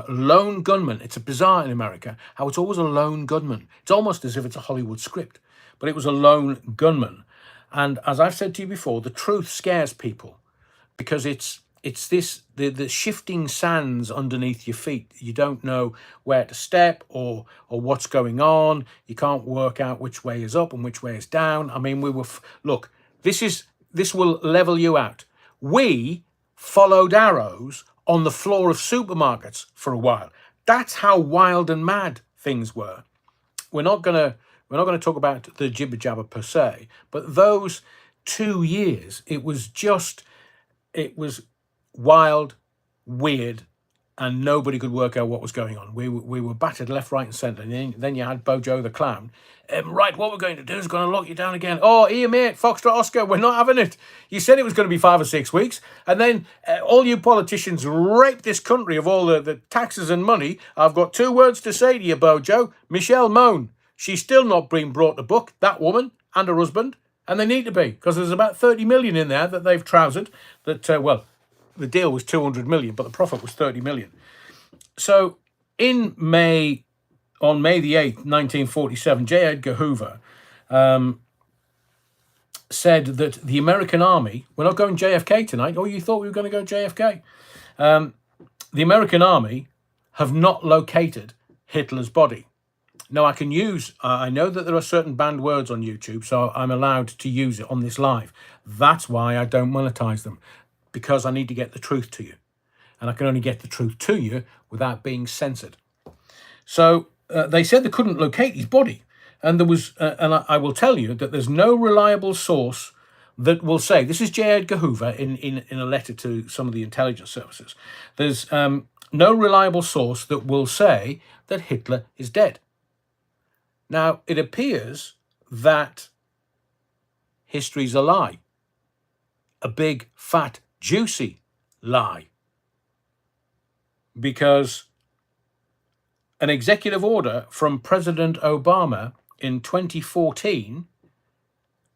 lone gunman. It's bizarre in America how it's always a lone gunman. It's almost as if it's a Hollywood script, but it was a lone gunman. And as I've said to you before, the truth scares people because it's the shifting sands underneath your feet. You don't know where to step or what's going on. You can't work out which way is up and which way is down. I mean, look, this will level you out. We followed arrows on the floor of supermarkets for a while. That's how wild and mad things were. We're not going to talk about the jibber jabber per se, but those 2 years, it was wild, weird, and nobody could work out what was going on. We were battered left, right, and centre. And then you had Bojo the clown. Right, what we're going to do is going to lock you down again. Oh, here, mate, Foxtrot Oscar, we're not having it. You said it was going to be 5 or 6 weeks, and then all you politicians raped this country of all the taxes and money. I've got 2 words to say to you, Bojo. Michelle Moan. She's still not been brought to book, that woman and her husband, and they need to be, because there's about 30 million in there that they've trousered. The deal was 200 million, but the profit was 30 million. So on May the 8th, 1947, J. Edgar Hoover said that the American army, we're not going JFK tonight. Oh, you thought we were going to go JFK? The American army have not located Hitler's body. Now, I know that there are certain banned words on YouTube, so I'm allowed to use it on this live. That's why I don't monetize them, because I need to get the truth to you. And I can only get the truth to you without being censored. So they said they couldn't locate his body. And there was, I will tell you that there's no reliable source that will say, this is J. Edgar Hoover in a letter to some of the intelligence services. There's no reliable source that will say that Hitler is dead. Now, it appears that history's a lie. A big, fat, juicy lie. Because an executive order from President Obama in 2014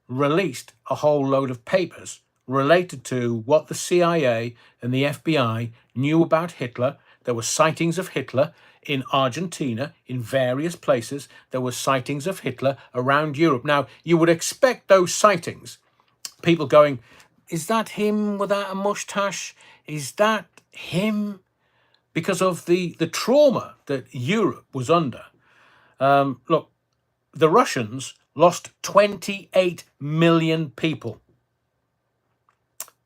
released a whole load of papers related to what the CIA and the FBI knew about Hitler. There were sightings of Hitler in Argentina, in various places. There were sightings of Hitler around Europe. Now, you would expect those sightings, people going, is that him without a mustache? Is that him? Because of the trauma that Europe was under. Look, the Russians lost 28 million people.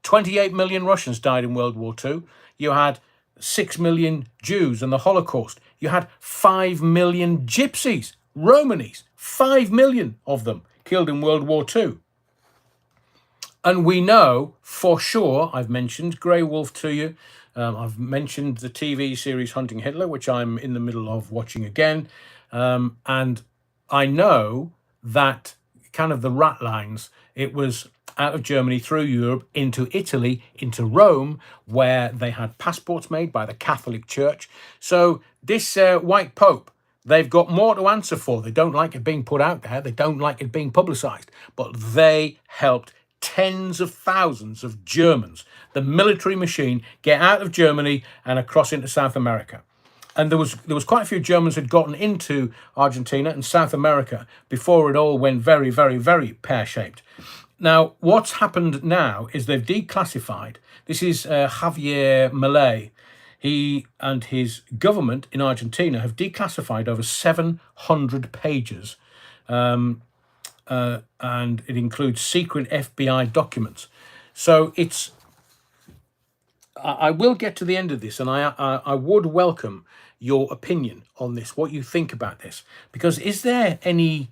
28 million Russians died in World War II. You had 6 million Jews in the Holocaust. You had 5 million gypsies, Romanis, 5 million of them killed in World War II. And we know for sure, I've mentioned Grey Wolf to you. I've mentioned the TV series Hunting Hitler, which I'm in the middle of watching again. And I know that kind of the rat lines, it was out of Germany through Europe into Italy, into Rome, where they had passports made by the Catholic Church. So this white Pope, they've got more to answer for. They don't like it being put out there. They don't like it being publicized. But they helped tens of thousands of Germans, the military machine, get out of Germany and across into South America. And there was quite a few Germans had gotten into Argentina and South America before it all went very, very, very pear-shaped. Now, what's happened now is they've declassified. This is Javier Milei. He and his government in Argentina have declassified over 700 pages, and it includes secret FBI documents. So it's. I will get to the end of this, and I would welcome your opinion on this, what you think about this, because is there any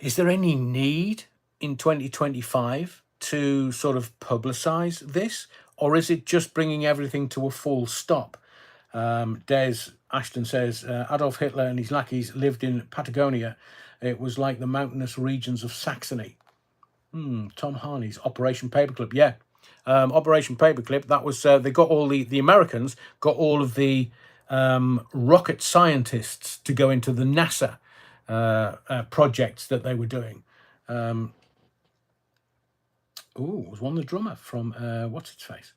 need in 2025 to sort of publicize this, or is it just bringing everything to a full stop? Des Ashton says Adolf Hitler and his lackeys lived in Patagonia. It was like the mountainous regions of Saxony. Tom Harney's Operation Paperclip, yeah. Operation Paperclip, that was they got all the Americans got all of the rocket scientists to go into the NASA projects that they were doing. Was one the drummer from what's its face?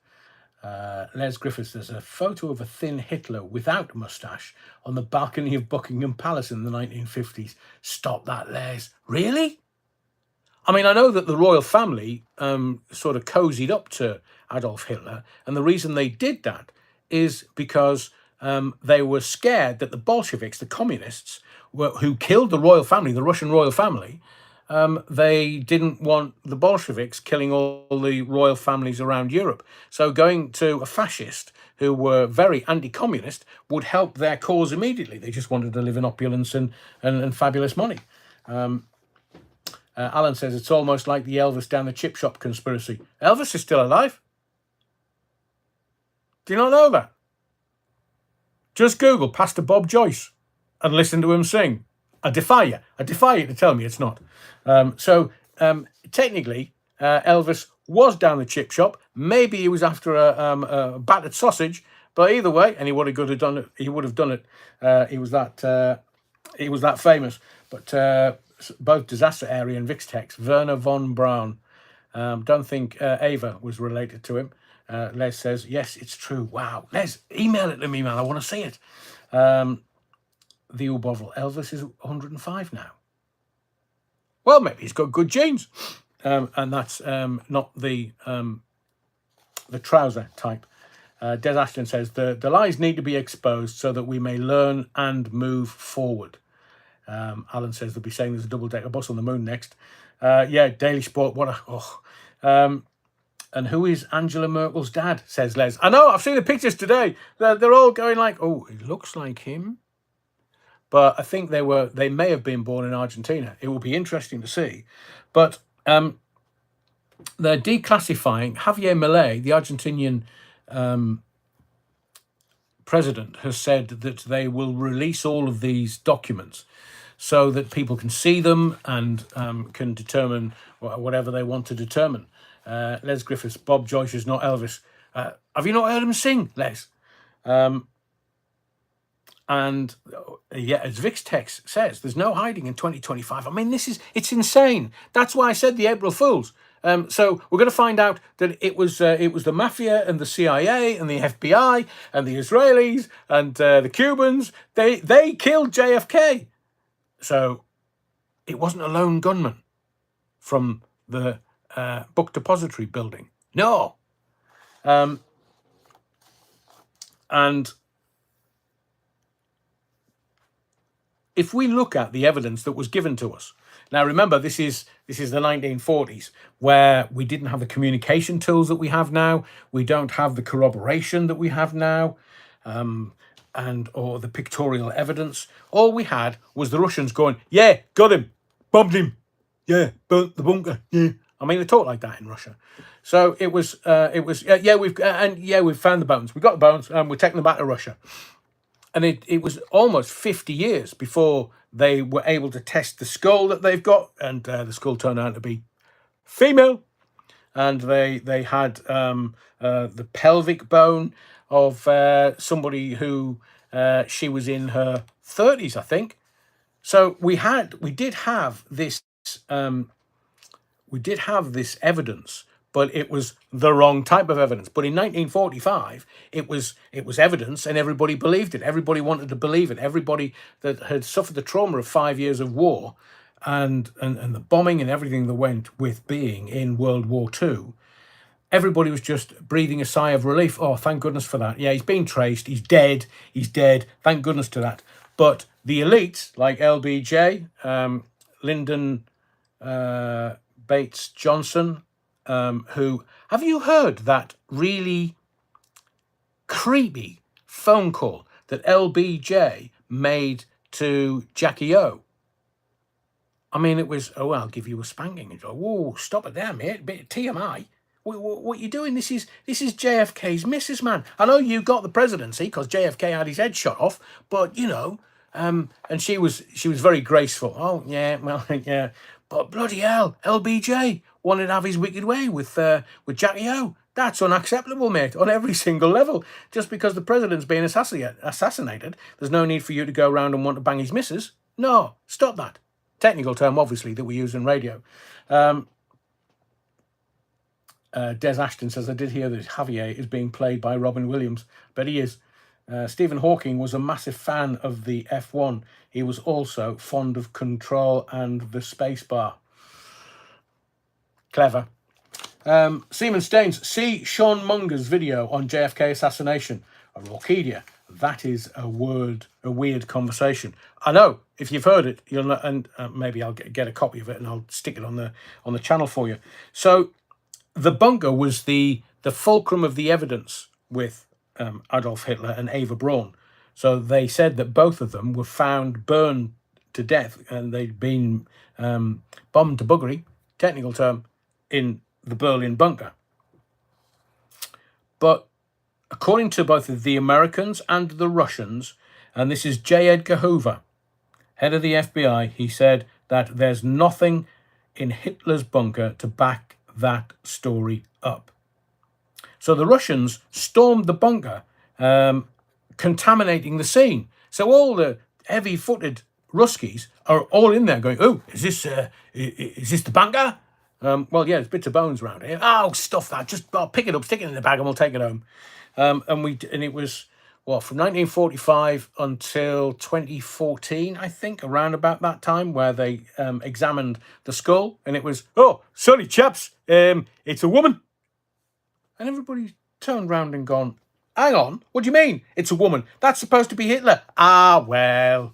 Les Griffiths. There's a photo of a thin Hitler without moustache on the balcony of Buckingham Palace in the 1950s. Stop that, Les. Really? I mean, I know that the royal family sort of cozied up to Adolf Hitler, and the reason they did that is because they were scared that the Bolsheviks, the communists, who killed the royal family, the Russian royal family, they didn't want the Bolsheviks killing all the royal families around Europe. So going to a fascist who were very anti-communist would help their cause immediately. They just wanted to live in opulence and fabulous money. Alan says it's almost like the Elvis down the chip shop conspiracy. Elvis is still alive. Do you not know that? Just Google Pastor Bob Joyce and listen to him sing. I defy you to tell me it's not. Technically, Elvis was down the chip shop. Maybe he was after a battered sausage, but either way, and he would have done it. He would have done it. He was that famous. But both Disaster Area and Vixtex, Werner von Braun. Don't think Ava was related to him. Les says, yes, it's true. Wow. Les, email it to me, man. I want to see it. The Bovril. Elvis is 105 now. Well, maybe he's got good genes. And that's not the trouser type. Des Ashton says, the lies need to be exposed so that we may learn and move forward. Alan says they'll be saying there's a double-decker bus on the moon next. Yeah, Daily Sport. And who is Angela Merkel's dad? Says Les. I know. I've seen the pictures today. They're all going like, oh, it looks like him. But I think they may have been born in Argentina. It will be interesting to see. But they're declassifying. Javier Milei, the Argentinian president, has said that they will release all of these documents so that people can see them and can determine whatever they want to determine. Les Griffiths, Bob Joyce is not Elvis. Have you not heard him sing, Les? And yeah, as Vixtex says, there's no hiding in 2025. I mean, it's insane. That's why I said the April Fools. So we're going to find out that it was the mafia and the CIA and the FBI and the Israelis and the Cubans. They killed JFK. So it wasn't a lone gunman from the book depository building. No. And if we look at the evidence that was given to us, now remember this is the 1940s, where we didn't have the communication tools that we have now. We don't have the corroboration that we have now, or the pictorial evidence. All we had was the Russians going, "Yeah, got him, bombed him, yeah, burnt the bunker." Yeah, I mean they talk like that in Russia. So we've found the bones. We got the bones, and we're taking them back to Russia. And it was almost 50 years before they were able to test the skull that they've got, and the skull turned out to be female. And they had the pelvic bone of somebody who she was in her 30s, I think. So we did have this we did have this evidence, but it was the wrong type of evidence. But in 1945, it was evidence, and everybody believed it. Everybody wanted to believe it. Everybody that had suffered the trauma of 5 years of war, and the bombing and everything that went with being in World War II, everybody was just breathing a sigh of relief. Oh, thank goodness for that. Yeah, he's been traced. He's dead. He's dead. Thank goodness to that. But the elites, like LBJ, Lyndon Bates Johnson, who, have you heard that really creepy phone call that LBJ made to Jackie O? I mean, it was, oh, I'll give you a spanking. And go, whoa, stop it there, mate. Bit of TMI. What are you doing? This is JFK's missus, man. I know you got the presidency because JFK had his head shot off, but you know, and she was very graceful. Oh yeah, well yeah, but bloody hell, LBJ wanted to have his wicked way with Jackie O. That's unacceptable, mate, on every single level. Just because the president's being assassinated, there's no need for you to go around and want to bang his missus. No, stop that. Technical term, obviously, that we use in radio. Des Ashton says, I did hear that Javier is being played by Robin Williams. Bet he is. Stephen Hawking was a massive fan of the F1. He was also fond of Control and the Spacebar. Clever. Seaman Staines, see Sean Munger's video on JFK assassination. A Rockedia. That is a weird conversation. I know, if you've heard it, you'll know, and maybe I'll get a copy of it and I'll stick it on the channel for you. So the bunker was the fulcrum of the evidence with Adolf Hitler and Eva Braun. So they said that both of them were found burned to death, and they'd been bombed to buggery, technical term, in the Berlin bunker. But according to both the Americans and the Russians, and this is J. Edgar Hoover, head of the FBI, he said that there's nothing in Hitler's bunker to back that story up. So the Russians stormed the bunker, contaminating the scene. So all the heavy-footed Ruskies are all in there going, oh, is this the bunker? Well, yeah, there's bits of bones around here. Oh, stuff that. Just pick it up, stick it in the bag, and we'll take it home. And it was, well, from 1945 until 2014, I think, around about that time, where they examined the skull, and it was, oh, sorry, chaps, it's a woman. And everybody turned round and gone, hang on, what do you mean it's a woman? That's supposed to be Hitler. Ah, well.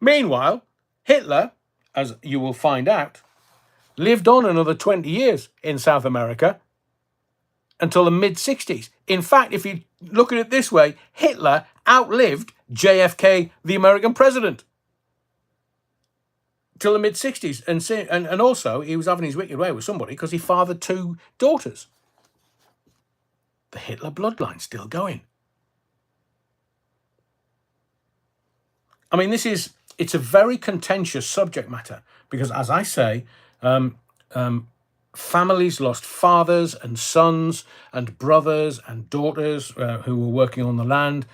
Meanwhile, Hitler, as you will find out, lived on another 20 years in South America until the mid-60s. In fact, if you look at it this way, Hitler outlived JFK, the American president, till the mid-60s. And also, he was having his wicked way with somebody because he fathered 2 daughters. The Hitler bloodline's still going. I mean, it's a very contentious subject matter because, as I say, families lost fathers and sons and brothers and daughters who were working on the land.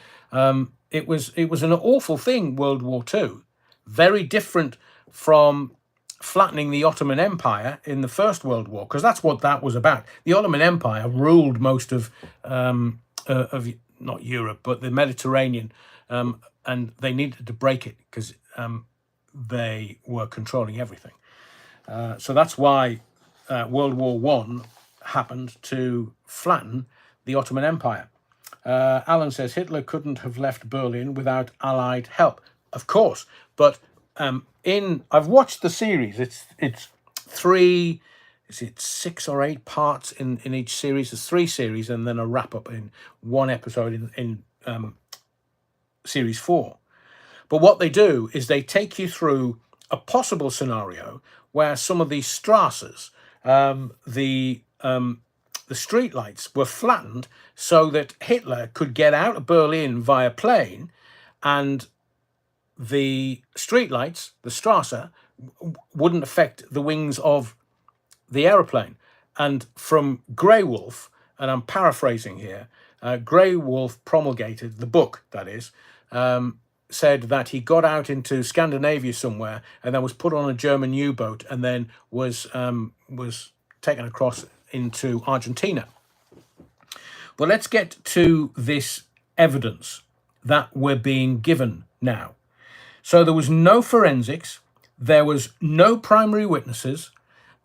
It was an awful thing, World War II. Very different from flattening the Ottoman Empire in the First World War, because that's what that was about. The Ottoman Empire ruled most of not Europe, but the Mediterranean, and they needed to break it because they were controlling everything. So that's why World War I happened, to flatten the Ottoman Empire. Alan says Hitler couldn't have left Berlin without Allied help. Of course, but I've watched the series. It's 3, is it 6 or 8 parts in each series? There's 3 series and then a wrap up in 1 episode in series 4. But what they do is they take you through a possible scenario where some of these Strasses, the streetlights, were flattened so that Hitler could get out of Berlin via plane, and the streetlights, the Strasse, wouldn't affect the wings of the aeroplane. And from Grey Wolf, and I'm paraphrasing here, Grey Wolf promulgated, the book that is, said that he got out into Scandinavia somewhere and then was put on a German U-boat and then was taken across into Argentina. Well, let's get to this evidence that we're being given now. So there was no forensics, there was no primary witnesses,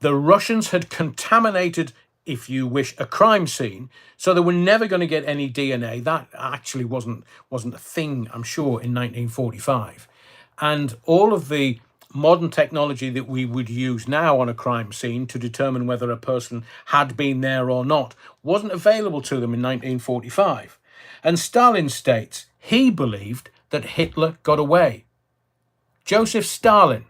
the Russians had contaminated, if you wish, a crime scene, so they were never going to get any DNA. That actually wasn't a thing, I'm sure, in 1945. And all of the modern technology that we would use now on a crime scene to determine whether a person had been there or not wasn't available to them in 1945. And Stalin states he believed that Hitler got away. Joseph Stalin.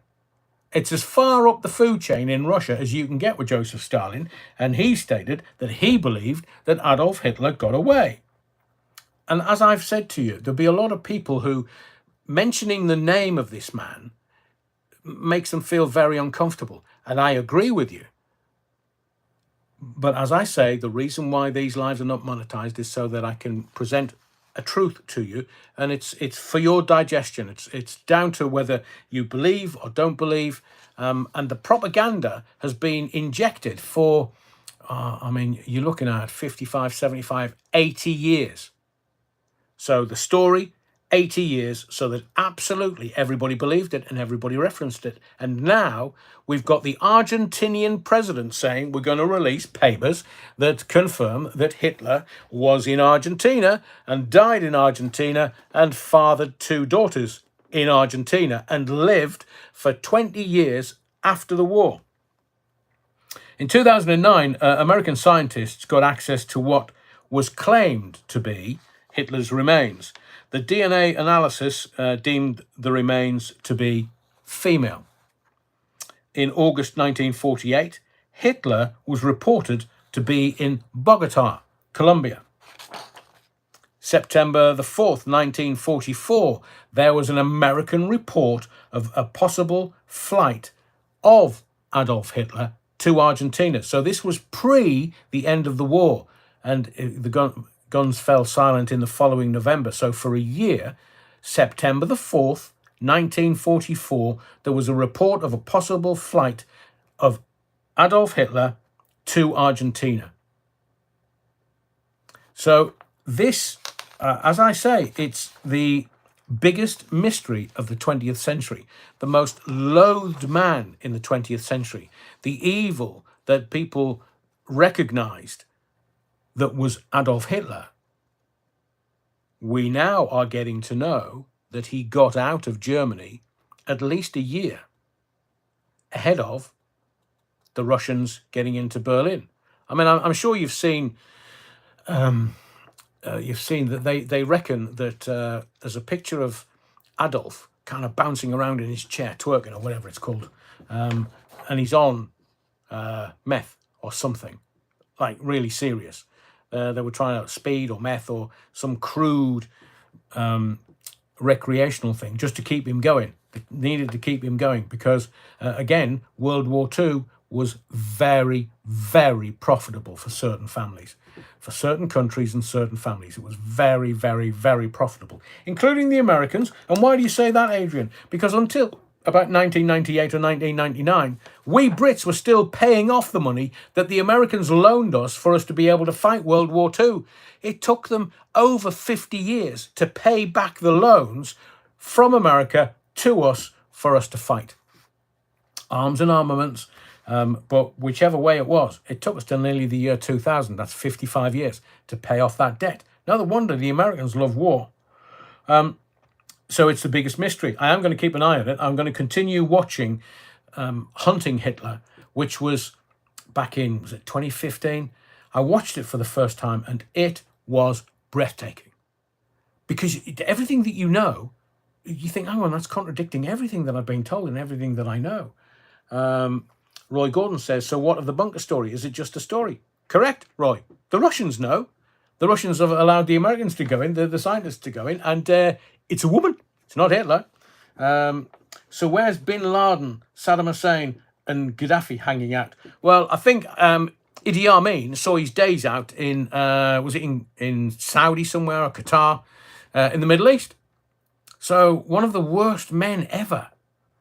It's as far up the food chain in Russia as you can get with Joseph Stalin, and he stated that he believed that Adolf Hitler got away. And as I've said to you, there'll be a lot of people who mentioning the name of this man makes them feel very uncomfortable, and I agree with you. But as I say, the reason why these lives are not monetized is so that I can present a truth to you, and it's for your digestion. It's down to whether you believe or don't believe, and the propaganda has been injected for I mean, you're looking at 55, 75, 80 years. So the story, 80 years, so that absolutely everybody believed it and everybody referenced it. And now we've got the Argentinian president saying we're going to release papers that confirm that Hitler was in Argentina and died in Argentina and fathered 2 daughters in Argentina and lived for 20 years after the war. In 2009, American scientists got access to what was claimed to be Hitler's remains. The DNA analysis deemed the remains to be female. In August 1948, Hitler was reported to be in Bogota, Colombia. September the 4th, 1944, there was an American report of a possible flight of Adolf Hitler to Argentina. So this was pre the end of the war, and the guns fell silent in the following November. So for a year, September the 4th, 1944, there was a report of a possible flight of Adolf Hitler to Argentina. So this, as I say, it's the biggest mystery of the 20th century, the most loathed man in the 20th century, the evil that people recognized that was Adolf Hitler. We now are getting to know that he got out of Germany at least a year ahead of the Russians getting into Berlin. I mean, I'm sure you've seen that they reckon that there's a picture of Adolf kind of bouncing around in his chair, twerking or whatever it's called, and he's on meth or something, like really serious. They were trying out speed or meth or some crude recreational thing just to keep him going. They needed to keep him going because, again, World War II was very, very profitable for certain families, for certain countries and certain families. It was very, very, very profitable, including the Americans. And why do you say that, Adrian? Because until about 1998 or 1999, we Brits were still paying off the money that the Americans loaned us for us to be able to fight World War II. It took them over 50 years to pay back the loans from America to us for us to fight. Arms and armaments, but whichever way it was, it took us till nearly the year 2000, that's 55 years, to pay off that debt. No wonder the Americans love war. So it's the biggest mystery. I am going to keep an eye on it. I'm going to continue watching Hunting Hitler, which was back in, was it 2015? I watched it for the first time and it was breathtaking. Because everything that you know, you think, hang on, that's contradicting everything that I've been told and everything that I know. Roy Gordon says, so what of the bunker story? Is it just a story? Correct, Roy. The Russians know. The Russians have allowed the Americans to go in, the scientists to go in, and it's a woman. It's not Hitler. So where's Bin Laden, Saddam Hussein, and Gaddafi hanging out? Well, I think Idi Amin saw his days out in, was it in Saudi somewhere or Qatar, in the Middle East. So one of the worst men ever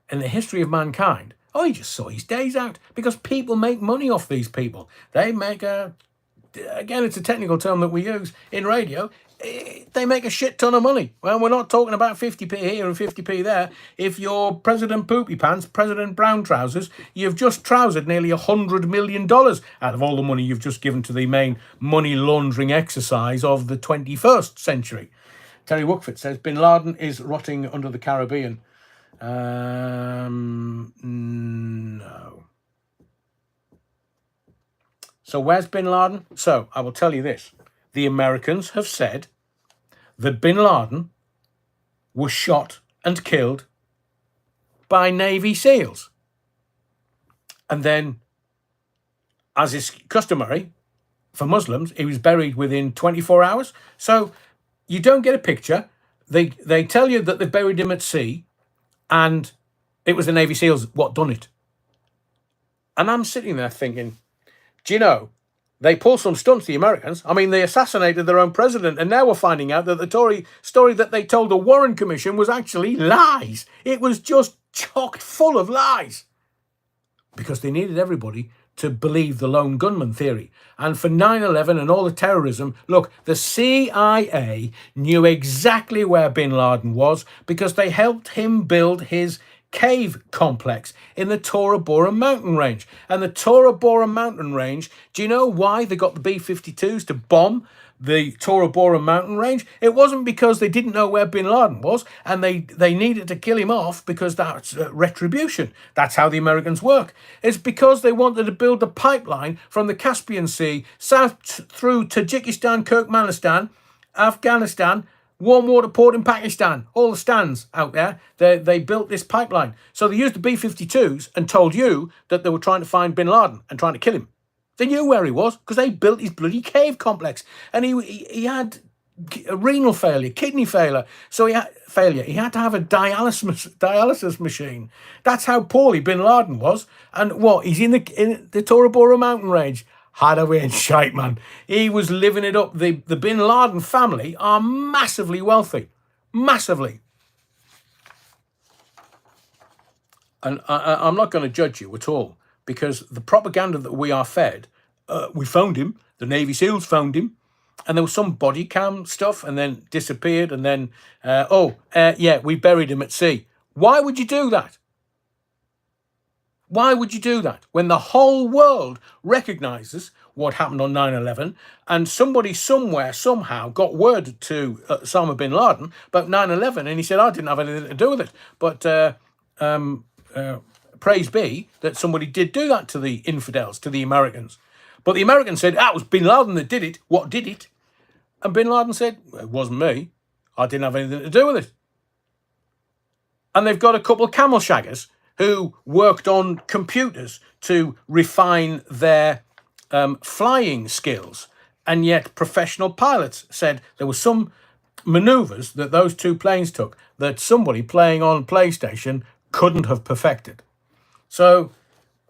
in the history of mankind, oh, he just saw his days out because people make money off these people. They make again, it's a technical term that we use in radio. They make a shit ton of money. Well, we're not talking about 50p here and 50p there. If you're President Poopy Pants, President Brown Trousers, you've just trousered nearly $100 million out of all the money you've just given to the main money laundering exercise of the 21st century. Terry Wookford says, Bin Laden is rotting under the Caribbean. No. So where's Bin Laden? So I will tell you this. The Americans have said that Bin Laden was shot and killed by Navy SEALs. And then, as is customary for Muslims, he was buried within 24 hours. So you don't get a picture. They tell you that they buried him at sea and it was the Navy SEALs what done it. And I'm sitting there thinking, do you know, they pull some stunts, the Americans. I mean, they assassinated their own president, and now we're finding out that the Tory story that they told the Warren Commission was actually lies. It was just chocked full of lies. Because they needed everybody to believe the lone gunman theory. And for 9/11 and all the terrorism, look, the CIA knew exactly where Bin Laden was because they helped him build his cave complex in the Tora Bora mountain range. And the Tora Bora mountain range, do you know why they got the B-52s to bomb the Tora Bora mountain range? It wasn't because they didn't know where Bin Laden was and they needed to kill him off because that's retribution. That's how the Americans work. It's because they wanted to build a pipeline from the Caspian Sea south through Tajikistan, Turkmenistan, Afghanistan, warm water port in Pakistan, all the stands out there, they built this pipeline. So they used the B-52s and told you that they were trying to find Bin Laden and trying to kill him. They knew where he was because they built his bloody cave complex. And he had renal failure, kidney failure. So he had to have a dialysis machine. That's how poorly Bin Laden was. And what? He's in the Tora Bora mountain range. Had away in shite, man. He was living it up. The Bin Laden family are massively wealthy. Massively. And I'm not going to judge you at all because the propaganda that we are fed, we found him, the Navy SEALs found him, and there was some body cam stuff and then disappeared and then, yeah, we buried him at sea. Why would you do that? Why would you do that when the whole world recognises what happened on 9/11 and somebody somewhere somehow got word to Osama bin Laden about 9/11 and he said, I didn't have anything to do with it. But praise be that somebody did do that to the infidels, to the Americans. But the Americans said, it was bin Laden that did it. What did it? And bin Laden said, it wasn't me. I didn't have anything to do with it. And they've got a couple of camel shaggers who worked on computers to refine their flying skills. And yet professional pilots said there were some maneuvers that those two planes took that somebody playing on PlayStation couldn't have perfected. So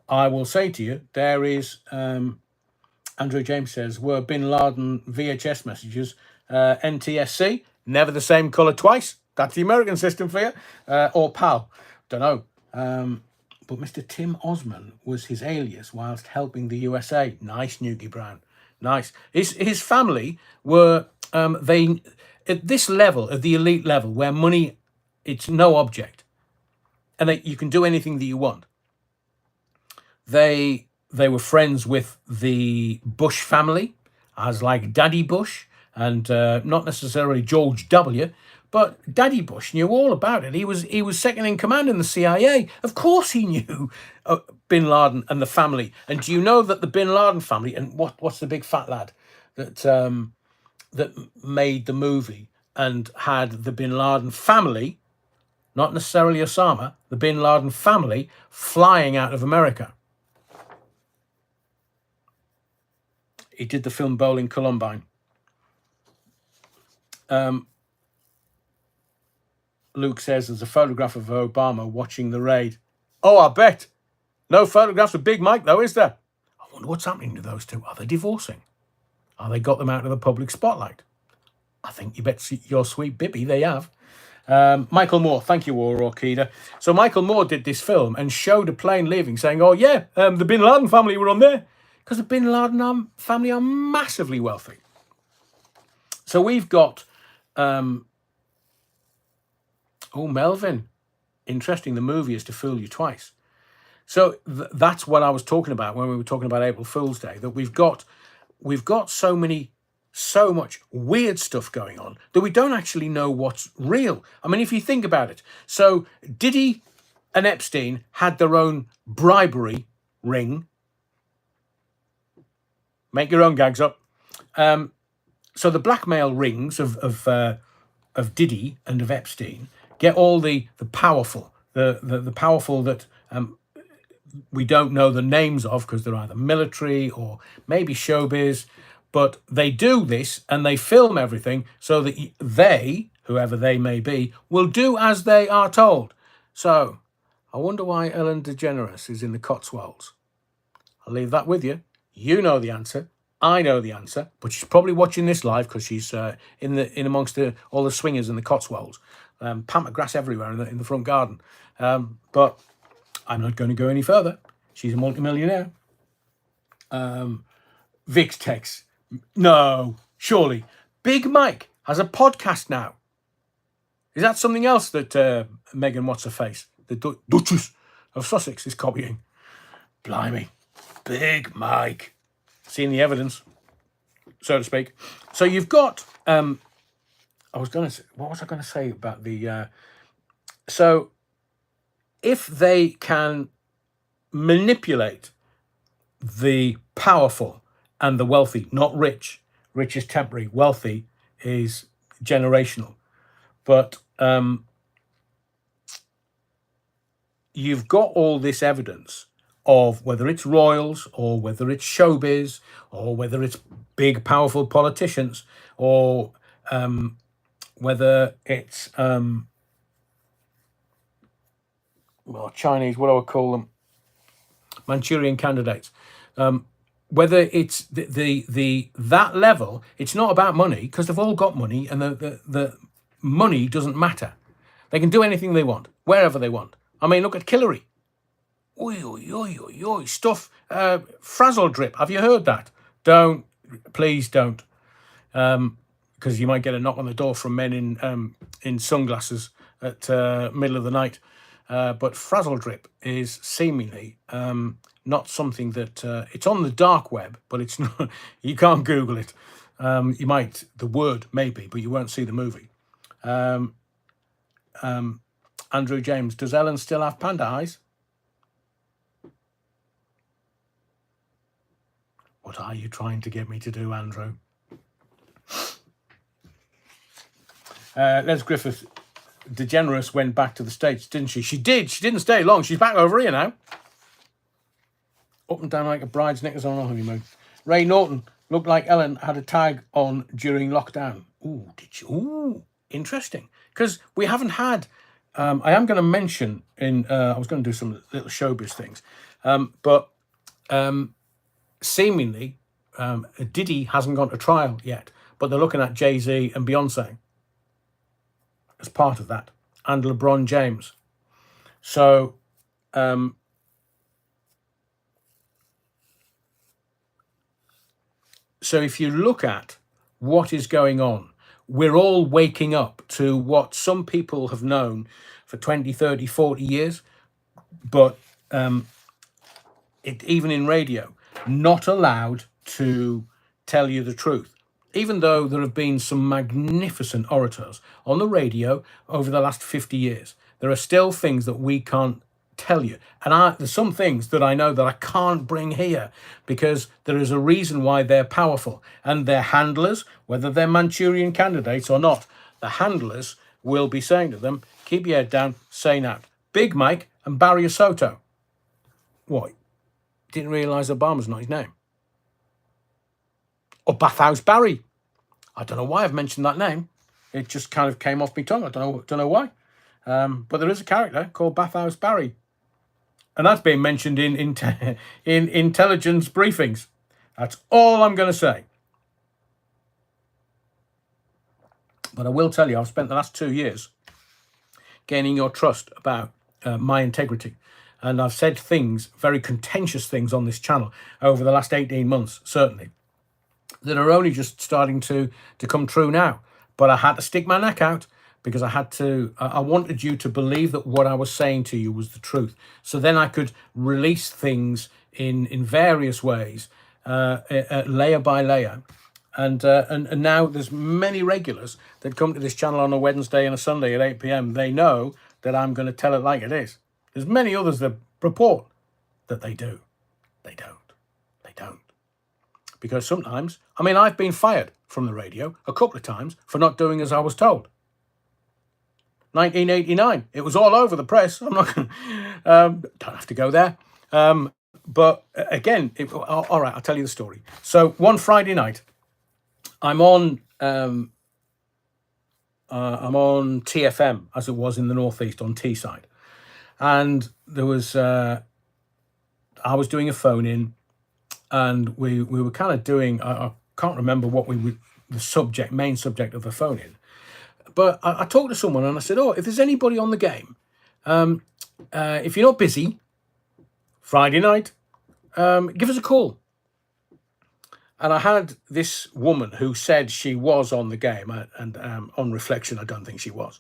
I will say to you, there is, Andrew James says, were Bin Laden VHS messages NTSC, never the same colour twice. That's the American system for you. Or PAL, don't know. But Mr. Tim Osman was his alias whilst helping the USA. Nice, Nugie Brown. Nice. His family were, they at this level, at the elite level, where money, it's no object. And you can do anything that you want. They were friends with the Bush family, as like Daddy Bush, and not necessarily George W., but Daddy Bush knew all about it. He was second in command in the CIA. Of course he knew Bin Laden and the family. And do you know that the Bin Laden family, and what's the big fat lad that made the movie and had the Bin Laden family, not necessarily Osama, the Bin Laden family flying out of America? He did the film Bowling Columbine. Luke says there's a photograph of Obama watching the raid. Oh, I bet. No photographs of Big Mike, though, is there? I wonder what's happening to those two. Are they divorcing? Are they got them out of the public spotlight? I think you bet your sweet Bibby they have. Michael Moore, thank you, Orkida. So Michael Moore did this film and showed a plane leaving, saying, "Oh yeah, the Bin Laden family were on there," because the Bin Laden family are massively wealthy. So we've got, Melvin, interesting. The movie is To Fool You Twice. So that's what I was talking about when we were talking about April Fool's Day. That we've got so much weird stuff going on that we don't actually know what's real. I mean, if you think about it, so Diddy and Epstein had their own bribery ring. Make your own gags up. So the blackmail rings of Diddy and of Epstein get all the powerful, the powerful that we don't know the names of because they're either military or maybe showbiz, but they do this and they film everything so that they, whoever they may be, will do as they are told. So I wonder why Ellen DeGeneres is in the Cotswolds. I'll leave that with you. You know the answer. I know the answer, but she's probably watching this live because she's in amongst all the swingers in the Cotswolds. Pamper grass everywhere in the front garden. But I'm not going to go any further. She's a multimillionaire. Vix text. No, surely. Big Mike has a podcast now. Is that something else that Megan What's-Her-Face, the Duchess of Sussex, is copying? Blimey. Big Mike. Seeing the evidence, so to speak. So you've got... what was I going to say about the... So if they can manipulate the powerful and the wealthy, not rich. Rich is temporary. Wealthy is generational. But you've got all this evidence of whether it's royals or whether it's showbiz or whether it's big, powerful politicians or whether it's Chinese, what do I call them? Manchurian candidates. Whether it's the that level, it's not about money because they've all got money and the money doesn't matter. They can do anything they want, wherever they want. I mean, look at Hillary. Stuff. Frazzle drip. Have you heard that? Please don't. Because you might get a knock on the door from men in sunglasses at middle of the night. But frazzle drip is seemingly not something that it's on the dark web, but it's not. You can't Google it. You might the word maybe, but you won't see the movie. Andrew James, does Ellen still have panda eyes? What are you trying to get me to do, Andrew? Les Griffith, DeGeneres went back to the States, didn't she? She did. She didn't stay long. She's back over here now. Up and down like a bride's knickers on a honeymoon. Ray Norton looked like Ellen had a tag on during lockdown. Ooh, did you? Ooh, interesting. Because we haven't had... I am going to mention I was going to do some little showbiz things. But seemingly, Diddy hasn't gone to trial yet. But they're looking at Jay-Z and Beyonce as part of that. And LeBron James. So... So if you look at what is going on, we're all waking up to what some people have known for 20, 30, 40 years, but even in radio, not allowed to tell you the truth. Even though there have been some magnificent orators on the radio over the last 50 years, there are still things that we can't tell you. And there's some things that I know that I can't bring here because there is a reason why they're powerful. And their handlers, whether they're Manchurian candidates or not, the handlers will be saying to them, keep your head down, say now. Big Mike and Barry Soto. What? Didn't realise Obama's not his name. Or Bathhouse Barry. I don't know why I've mentioned that name. It just kind of came off my tongue. I don't know why. But there is a character called Bathhouse Barry. And that's being mentioned in intelligence briefings. That's all I'm going to say. But I will tell you, I've spent the last 2 years gaining your trust about my integrity. And I've said things, very contentious things on this channel over the last 18 months, certainly, that are only just starting to come true now. But I had to stick my neck out because I wanted you to believe that what I was saying to you was the truth. So then I could release things in various ways, layer by layer. And now there's many regulars that come to this channel on a Wednesday and a Sunday at 8 p.m. They know that I'm going to tell it like it is. There's many others that report that they do. They don't. They don't. Because sometimes, I've been fired from the radio a couple of times for not doing as I was told. 1989, it was all over the press. I'm not going don't have to go there. But again, all right, I'll tell you the story. So one Friday night, I'm on TFM, as it was in the Northeast, on Teesside. And there was, I was doing a phone in, and we were kind of doing, I can't remember what the main subject of the phone in. But I talked to someone and I said, if there's anybody on the game, if you're not busy, Friday night, give us a call. And I had this woman who said she was on the game, and on reflection, I don't think she was.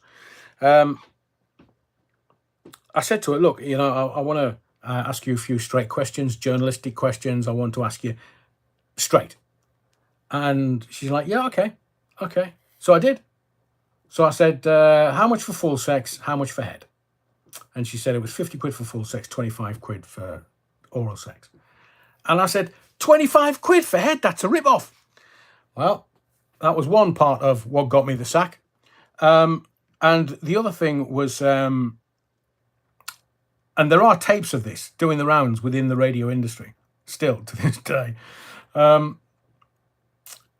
I said to her, look, I want to ask you a few straight questions, journalistic questions. I want to ask you straight. And she's like, yeah, okay. So I did. So I said, how much for full sex? How much for head? And she said it was 50 quid for full sex, 25 quid for oral sex. And I said, 25 quid for head? That's a rip-off. Well, that was one part of what got me the sack. And the other thing was, and there are tapes of this doing the rounds within the radio industry, still to this day.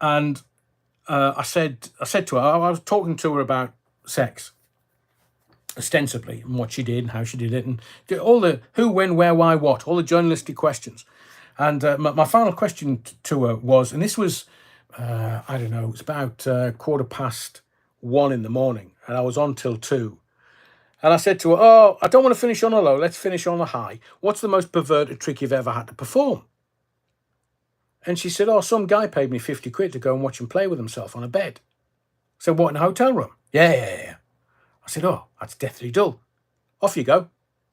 And I said to her, I was talking to her about sex, ostensibly, and what she did and how she did it, and all the who, when, where, why, what, all the journalistic questions. And my final question to her was, and this was, I don't know, it was about 1:15 in the morning, and I was on till 2. And I said to her, I don't want to finish on a low, let's finish on a high. What's the most perverted trick you've ever had to perform? And she said, some guy paid me 50 quid to go and watch him play with himself on a bed. I said, what, in a hotel room? Yeah. I said, that's deathly dull. Off you go.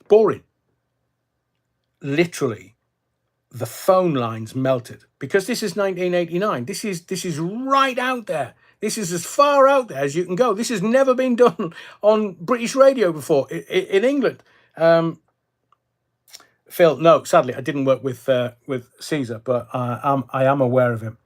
Boring. Literally, the phone lines melted. Because this is 1989. This is right out there. This is as far out there as you can go. This has never been done on British radio before in England. Phil, no, sadly, I didn't work with Caesar, but I am aware of him.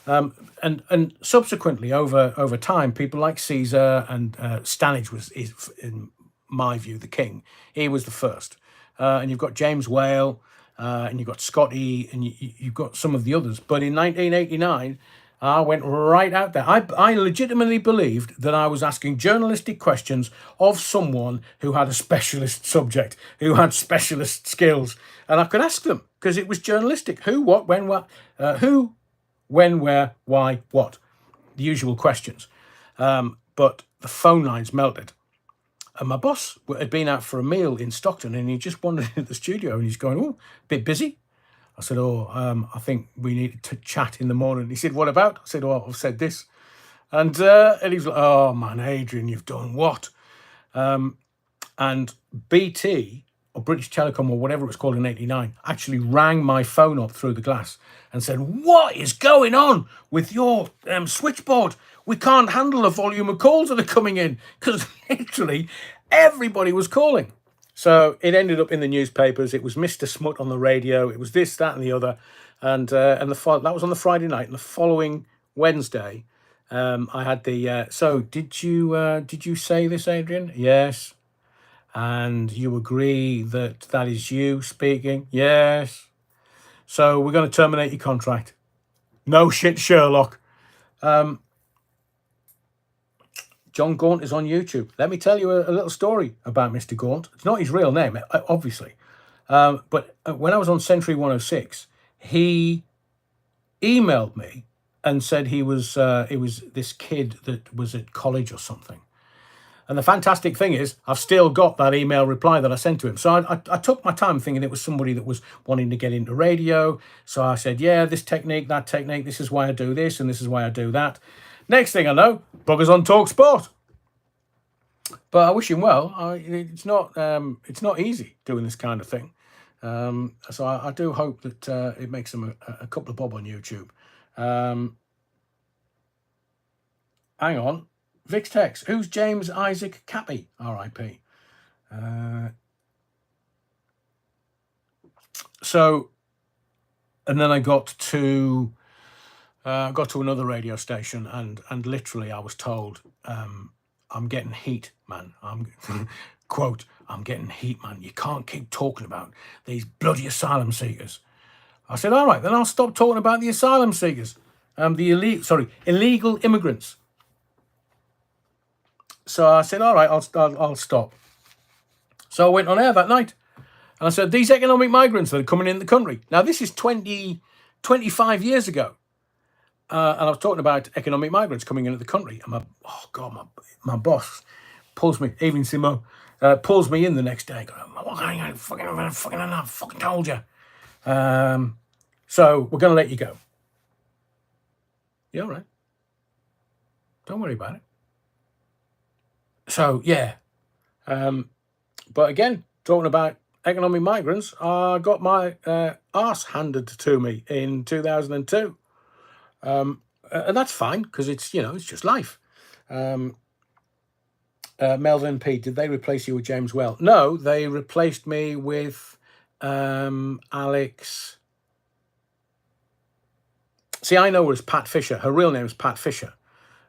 And subsequently, over time, people like Caesar and Stanage is, in my view, the king. He was the first. And you've got James Whale, and you've got Scotty, and you've got some of the others. But in 1989, I went right out there. I legitimately believed that I was asking journalistic questions of someone who had a specialist subject, who had specialist skills, and I could ask them because it was journalistic. Who, what, when, what, who, when, where, why, what, the usual questions. But the phone lines melted. And my boss had been out for a meal in Stockton, and he just wandered into the studio, and he's going, a bit busy. I said, I think we need to chat in the morning. He said, what about? I said, I've said this. And he was like, oh, man, Adrian, you've done what? And BT, or British Telecom, or whatever it was called in 89, actually rang my phone up through the glass and said, what is going on with your switchboard? We can't handle the volume of calls that are coming in, because literally everybody was calling. So it ended up in the newspapers. It was Mr. Smut on the radio. It was this, that, and the other. And that was on the Friday night. And the following Wednesday, I had the. So did you say this, Adrian? Yes. And you agree that is you speaking? Yes. So we're going to terminate your contract. No shit, Sherlock. John Gaunt is on YouTube. Let me tell you a little story about Mr. Gaunt. It's not his real name, obviously. But when I was on Century 106, he emailed me and said he was this kid that was at college or something. And the fantastic thing is, I've still got that email reply that I sent to him. So I took my time thinking it was somebody that was wanting to get into radio. So I said, yeah, this technique, that technique, this is why I do this and this is why I do that. Next thing I know, bugger's on Talk Sport. But I wish him well. It's not easy doing this kind of thing. So I do hope that it makes him a couple of bob on YouTube. Hang on. Vix text. Who's James Isaac Cappy? R.I.P. So, and then I got to another radio station, and literally I was told, I'm getting heat, man. I'm quote, I'm getting heat, man. You can't keep talking about these bloody asylum seekers. I said, all right, then I'll stop talking about the asylum seekers, illegal immigrants. So I said, all right, I'll stop. So I went on air that night, and I said, these economic migrants that are coming in the country. Now, this is 25 years ago. And I was talking about economic migrants coming into the country. And my boss pulls me, even Simo, pulls me in the next day. I fucking told you. So we're going to let you go. Yeah, all right. Don't worry about it. So, yeah. But again, talking about economic migrants, I got my arse handed to me in 2002. And that's fine, because it's just life. Melvin P, did they replace you with James Well? No, they replaced me with Alex. See, I know her as Pat Fisher. Her real name is Pat Fisher.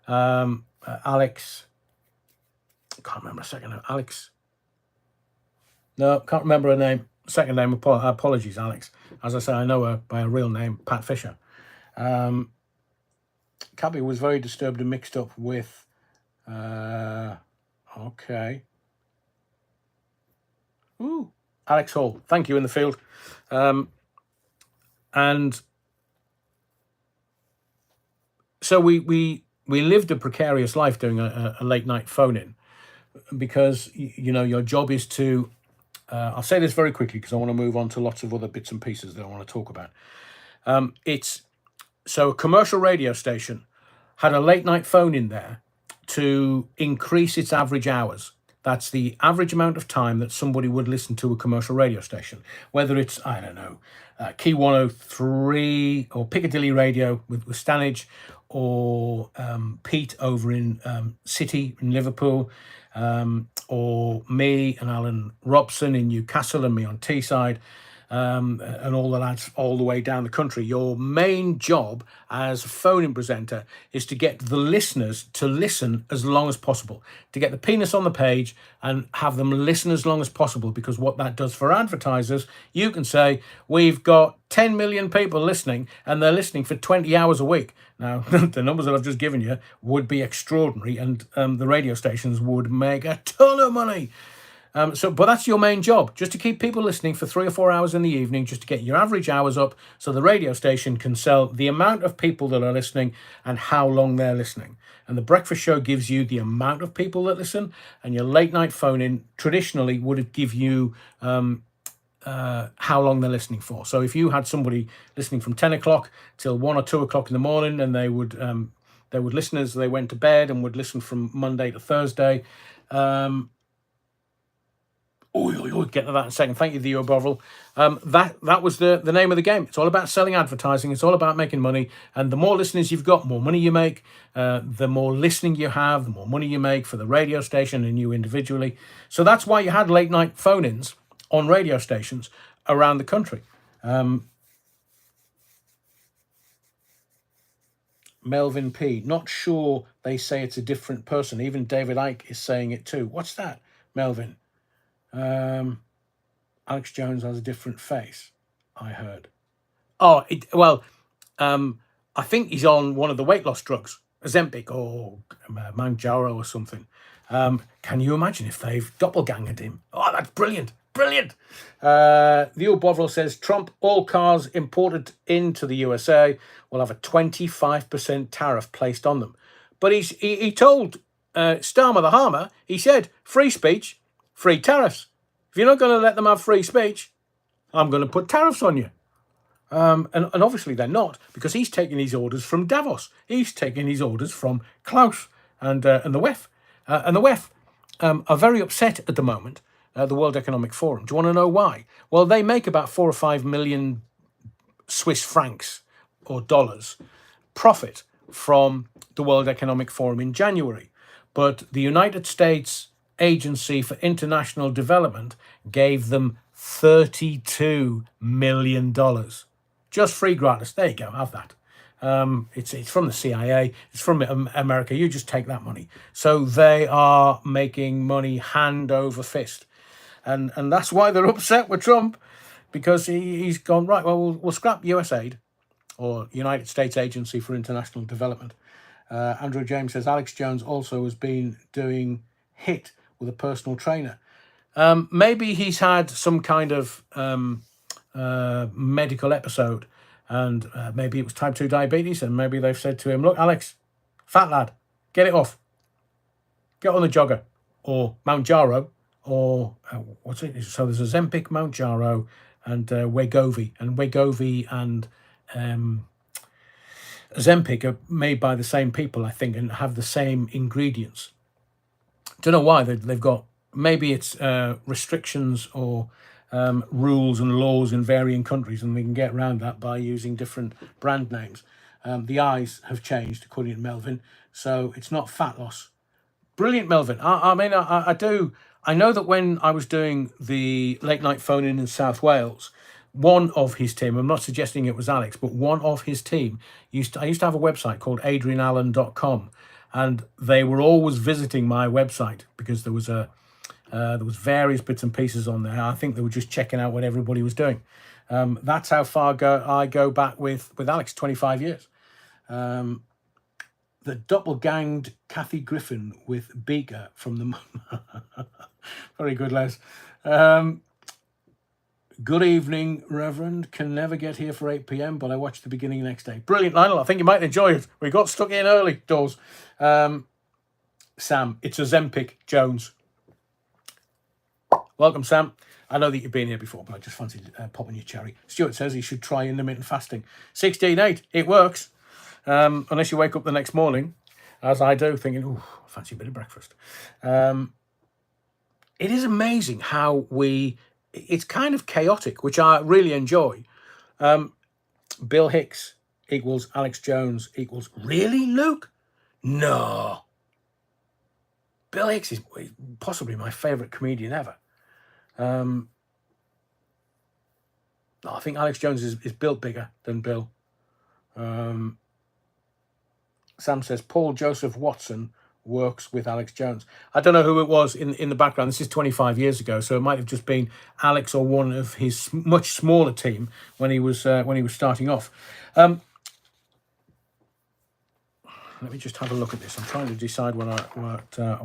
Alex. I can't remember a second name. Alex. No, can't remember her name. Second name. Apologies, Alex. As I say, I know her by her real name, Pat Fisher. Cabby was very disturbed and mixed up with. Okay. Ooh, Alex Hall. Thank you in the field. And so we lived a precarious life doing a late night phone in, because your job is to. I'll say this very quickly because I want to move on to lots of other bits and pieces that I want to talk about. So a commercial radio station had a late night phone in there to increase its average hours. That's the average amount of time that somebody would listen to a commercial radio station, whether it's, I don't know, Key 103 or Piccadilly Radio with Stanage, or Pete over in City in Liverpool, or me and Alan Robson in Newcastle, and me on Teesside, and all the lads all the way down the country. Your main job as a phone-in presenter is to get the listeners to listen as long as possible, to get the penis on the page and have them listen as long as possible, because what that does for advertisers, you can say, we've got 10 million people listening and they're listening for 20 hours a week. Now, the numbers that I've just given you would be extraordinary, and the radio stations would make a ton of money. But that's your main job, just to keep people listening for 3 or 4 hours in the evening, just to get your average hours up so the radio station can sell the amount of people that are listening and how long they're listening. And the breakfast show gives you the amount of people that listen, and your late night phone in traditionally would give you how long they're listening for. So if you had somebody listening from 10 o'clock till 1 or 2 o'clock in the morning, and they would listen as they went to bed and would listen from Monday to Thursday. We'll get to that in a second. Thank you, Theo Bovril. That was the name of the game. It's all about selling advertising. It's all about making money. And the more listeners you've got, more money you make. The more listening you have, the more money you make for the radio station and you individually. So that's why you had late night phone-ins on radio stations around the country. Melvin P. Not sure they say it's a different person. Even David Icke is saying it too. What's that, Melvin? Alex Jones has a different face, I heard. I think he's on one of the weight loss drugs, Ozempic or Manjaro or something. Can you imagine if they've doppelgangered him? Oh, that's brilliant. Brilliant. The old Bovril says, Trump, all cars imported into the USA will have a 25% tariff placed on them. But he told Starmer the Harmer, he said, free speech, free tariffs. If you're not going to let them have free speech, I'm going to put tariffs on you. And obviously they're not, because he's taking his orders from Davos. He's taking his orders from Klaus and the WEF. And the WEF are very upset at the moment, the World Economic Forum. Do you want to know why? Well, they make about 4 or 5 million Swiss francs or dollars profit from the World Economic Forum in January. But the United States Agency for International Development gave them $32 million. Just free gratis. There you go, have that. It's from the CIA, it's from America. You just take that money. So they are making money hand over fist. And that's why they're upset with Trump, because he's gone, right, well, we'll scrap USAID, or United States Agency for International Development. Andrew James says, Alex Jones also has been doing HIIT with a personal trainer. Maybe he's had some kind of medical episode, and maybe it was type 2 diabetes, and maybe they've said to him, look, Alex, fat lad, get it off. Get on the jogger, or Mount Jaro, or what's it? So there's a Ozempic, Mount Jaro, and Wegovy. And Wegovy and Ozempic are made by the same people, I think, and have the same ingredients. Don't know why they've got, maybe it's restrictions or rules and laws in varying countries, and they can get around that by using different brand names. The eyes have changed, according to Melvin, so it's not fat loss. Brilliant, Melvin. I know that when I was doing the late night phone-in South Wales, one of his team, I'm not suggesting it was Alex, but one of his team, I used to have a website called adrianallen.com, and they were always visiting my website because there was various bits and pieces on there. I think they were just checking out what everybody was doing. That's how far I go back with Alex, 25 years. The doppelganged Kathy Griffin with Beaker from the... Very good, Les. Good evening, Reverend. Can never get here for 8 p.m, but I watch the beginning next day. Brilliant, Lionel. I think you might enjoy it. We got stuck in early, doors. Sam, it's Ozempic Jones. Welcome, Sam. I know that you've been here before, but I just fancied popping your cherry. Stuart says he should try intermittent fasting. 16-8, it works. Unless you wake up the next morning, as I do, thinking, oh, fancy a bit of breakfast. It is amazing how it's kind of chaotic, which I really enjoy. Bill Hicks equals Alex Jones equals, really, Luke? No. Bill Hicks is possibly my favourite comedian ever. I think Alex Jones is built bigger than Bill. Sam says Paul Joseph Watson works with Alex Jones. I don't know who it was in the background. This is 25 years ago, so it might have just been Alex or one of his much smaller team when he was starting off. Let me just have a look at this. I'm trying to decide what I want to. I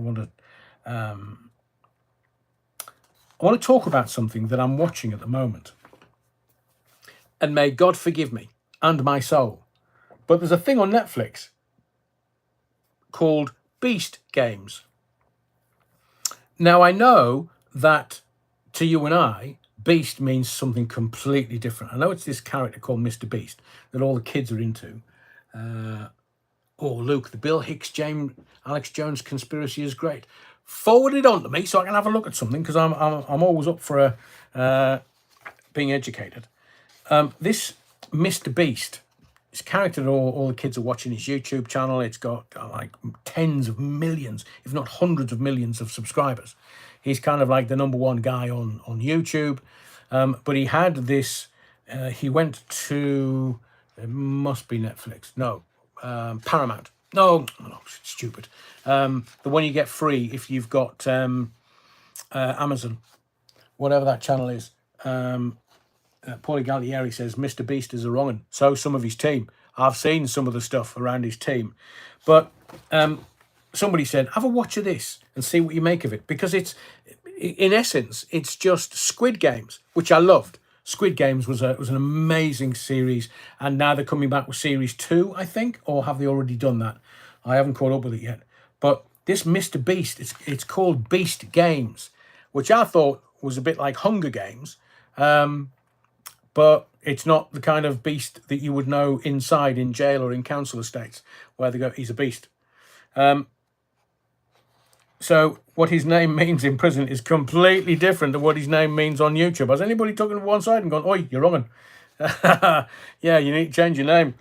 want to talk about something that I'm watching at the moment, and may God forgive me and my soul, but there's a thing on Netflix called Beast Games. Now, I know that to you and I, Beast means something completely different. I know it's this character called Mr. Beast that all the kids are into. Luke, the Bill Hicks, Alex Jones conspiracy is great. Forward it on to me so I can have a look at something, because I'm always up for being educated. This Mr. Beast, his character that all the kids are watching, his YouTube channel, it's got like tens of millions, if not hundreds of millions of subscribers. He's kind of like the number one guy on YouTube. But he had this, he went to, it must be Netflix, no, Paramount. No, stupid. The one you get free if you've got Amazon, whatever that channel is. Paulie Galtieri says Mr. Beast is a wrong un. So some of his team. I've seen some of the stuff around his team. But somebody said, have a watch of this and see what you make of it. Because it's, in essence, it's just Squid Games, which I loved. Squid Games was an amazing series. And now they're coming back with series 2, I think. Or have they already done that? I haven't caught up with it yet. But this Mr. Beast, it's called Beast Games, which I thought was a bit like Hunger Games, but it's not the kind of beast that you would know inside in jail or in council estates where they go, he's a beast. So what his name means in prison is completely different to what his name means on YouTube. Has anybody taken to one side and gone, oi, you're wrong? Yeah, you need to change your name.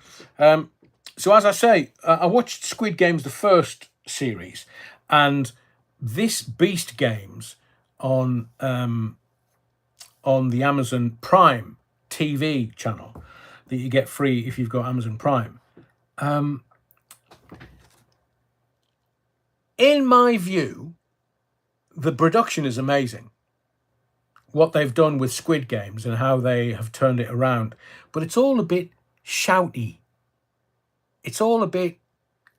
So as I say, I watched Squid Games, the first series, and this Beast Games on the Amazon Prime TV channel that you get free if you've got Amazon Prime. In my view, the production is amazing. What they've done with Squid Games and how they have turned it around. But it's all a bit shouty. It's all a bit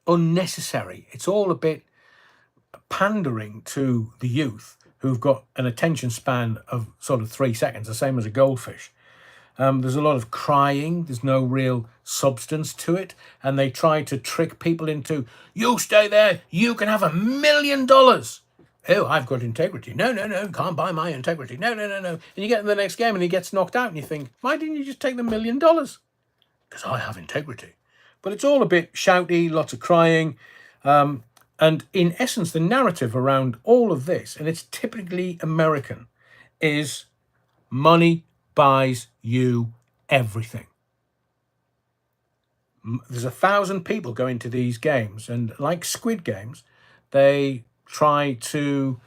unnecessary. It's all a bit pandering to the youth who've got an attention span of sort of 3 seconds, the same as a goldfish. There's a lot of crying. There's no real substance to it. And they try to trick people into, you stay there, you can have $1 million. Oh, I've got integrity. No, can't buy my integrity. No. And you get in the next game and he gets knocked out and you think, why didn't you just take the $1 million? Because I have integrity. But it's all a bit shouty, lots of crying. And in essence, the narrative around all of this, and it's typically American, is money buys you everything. There's 1,000 people going to these games, and like Squid Games, they try to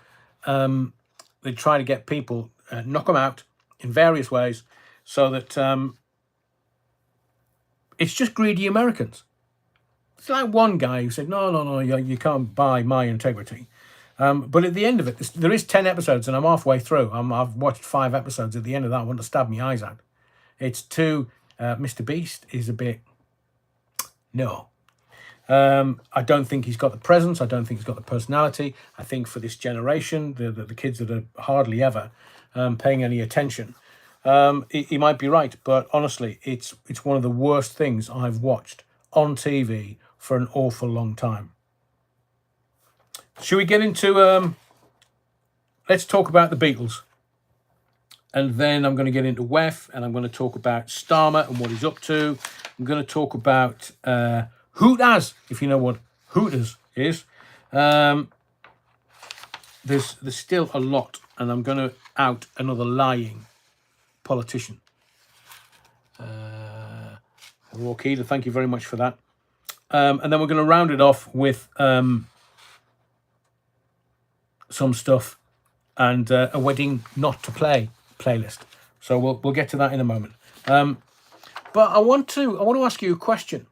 get people, knock them out in various ways, so that it's just greedy Americans. It's like one guy who said, no, you can't buy my integrity. But at the end of it, there is 10 episodes and I'm halfway through. I've watched 5 episodes. At the end of that, I want to stab my eyes out. It's too, Mr. Beast is a bit, no. I don't think he's got the presence. I don't think he's got the personality. I think for this generation, the kids that are hardly ever paying any attention, he might be right. But honestly, it's one of the worst things I've watched on TV for an awful long time. Should we get into, let's talk about the Beatles. And then I'm going to get into WEF, and I'm going to talk about Starmer and what he's up to. I'm going to talk about Hooters, if you know what Hooters is. There's still a lot, and I'm going to out another lying politician. Walkeeda, thank you very much for that. And then we're going to round it off with some stuff and a wedding not to play playlist. So we'll get to that in a moment. But I want to ask you a question.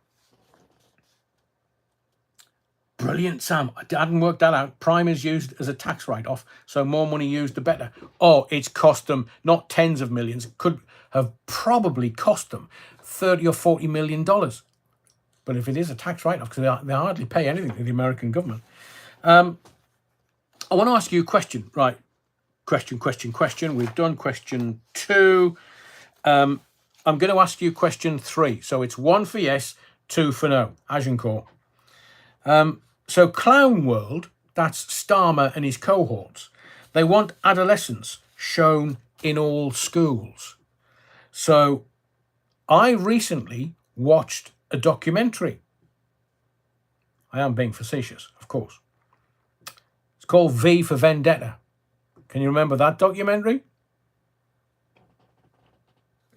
Brilliant, Sam. I hadn't worked that out. Prime is used as a tax write-off, so more money used, the better. Oh, it's cost them not tens of millions. It could have probably cost them $30 or $40 million. But if it is a tax write-off, because they hardly pay anything to the American government. I want to ask you a question. Right. Question. We've done question 2. I'm going to ask you question 3. So it's 1 for yes, 2 for no. Agincourt. So Clown World, that's Starmer and his cohorts, they want adolescence shown in all schools. So I recently watched a documentary. I am being facetious, of course. It's called V for Vendetta. Can you remember that documentary?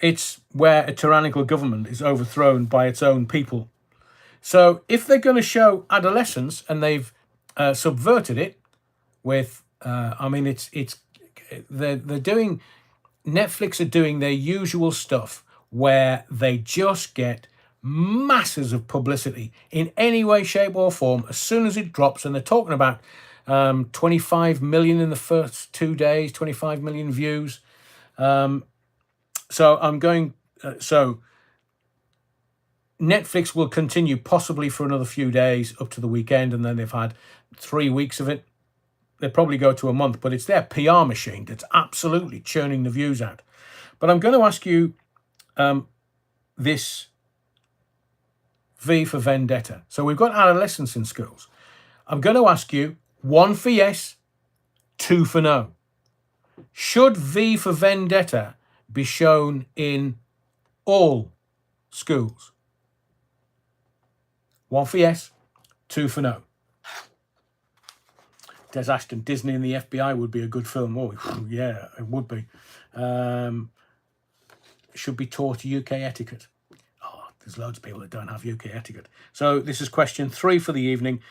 It's where a tyrannical government is overthrown by its own people. So if they're going to show adolescence and they've subverted it with, they're doing, Netflix are doing their usual stuff where they just get masses of publicity in any way, shape or form as soon as it drops. And they're talking about 25 million in the first 2 days, 25 million views. So Netflix will continue possibly for another few days up to the weekend, and then they've had 3 weeks of it. They'll probably go to a month, but it's their PR machine that's absolutely churning the views out. But I'm going to ask you this V for Vendetta. So we've got adolescents in schools. I'm going to ask you, 1 for yes, 2 for no. Should V for Vendetta be shown in all schools? 1 for yes, 2 for no. Des Ashton, Disney and the FBI would be a good film. Oh, yeah, it would be. Should be taught UK etiquette. Oh, there's loads of people that don't have UK etiquette. So this is question 3 for the evening.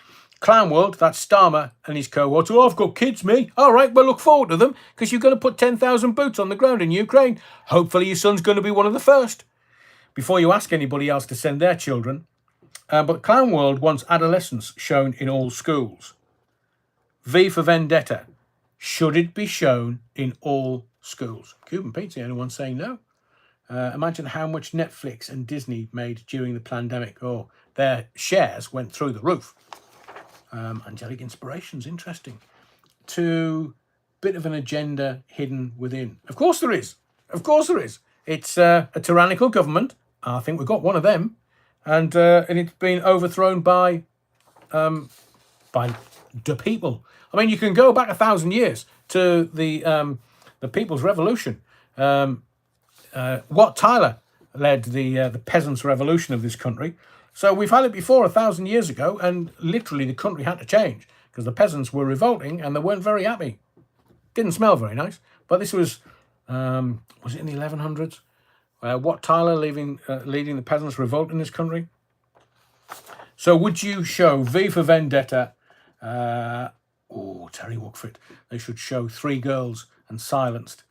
Clown World, that's Starmer and his cohorts. Oh, I've got kids, me. All right, well, look forward to them because you're going to put 10,000 boots on the ground in Ukraine. Hopefully your son's going to be one of the first before you ask anybody else to send their children. But Clown World wants adolescence shown in all schools. V for Vendetta, should it be shown in all schools? Cuban Pizza, anyone saying no? Imagine how much Netflix and Disney made during the pandemic. Oh, their shares went through the roof. Angelic Inspirations, interesting. Too bit of an agenda hidden within. Of course there is. Of course there is. It's a tyrannical government. I think we've got one of them. And it's been overthrown by the people. I mean, you can go back 1,000 years to the People's Revolution. Wat Tyler led the peasants' revolution of this country. So we've had it before 1,000 years ago, and literally the country had to change because the peasants were revolting and they weren't very happy. Didn't smell very nice. But this was it in the 1100s? Wat Tyler leading the peasants' revolt in this country. So would you show V for Vendetta? Terry Wookford. They should show 3 girls and Silenced.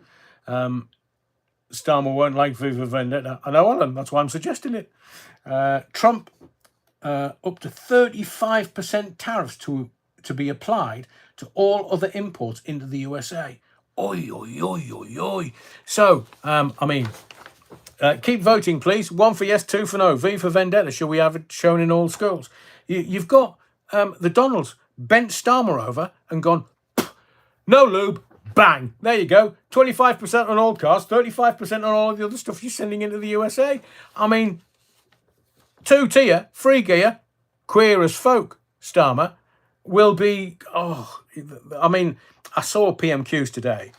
Starmer won't like V for Vendetta. I know, Alan. That's why I'm suggesting it. Trump up to 35% tariffs to be applied to all other imports into the USA. Oi, oi, oi, oi, oi. So, keep voting, please. 1 for yes, 2 for no. V for Vendetta. Shall we have it shown in all schools? You've got the Donalds bent Starmer over and gone, no lube, bang. There you go. 25% on all cars, 35% on all the other stuff you're sending into the USA. I mean, 2-tier, free gear, queer as folk, Starmer, will be, I saw PMQs today,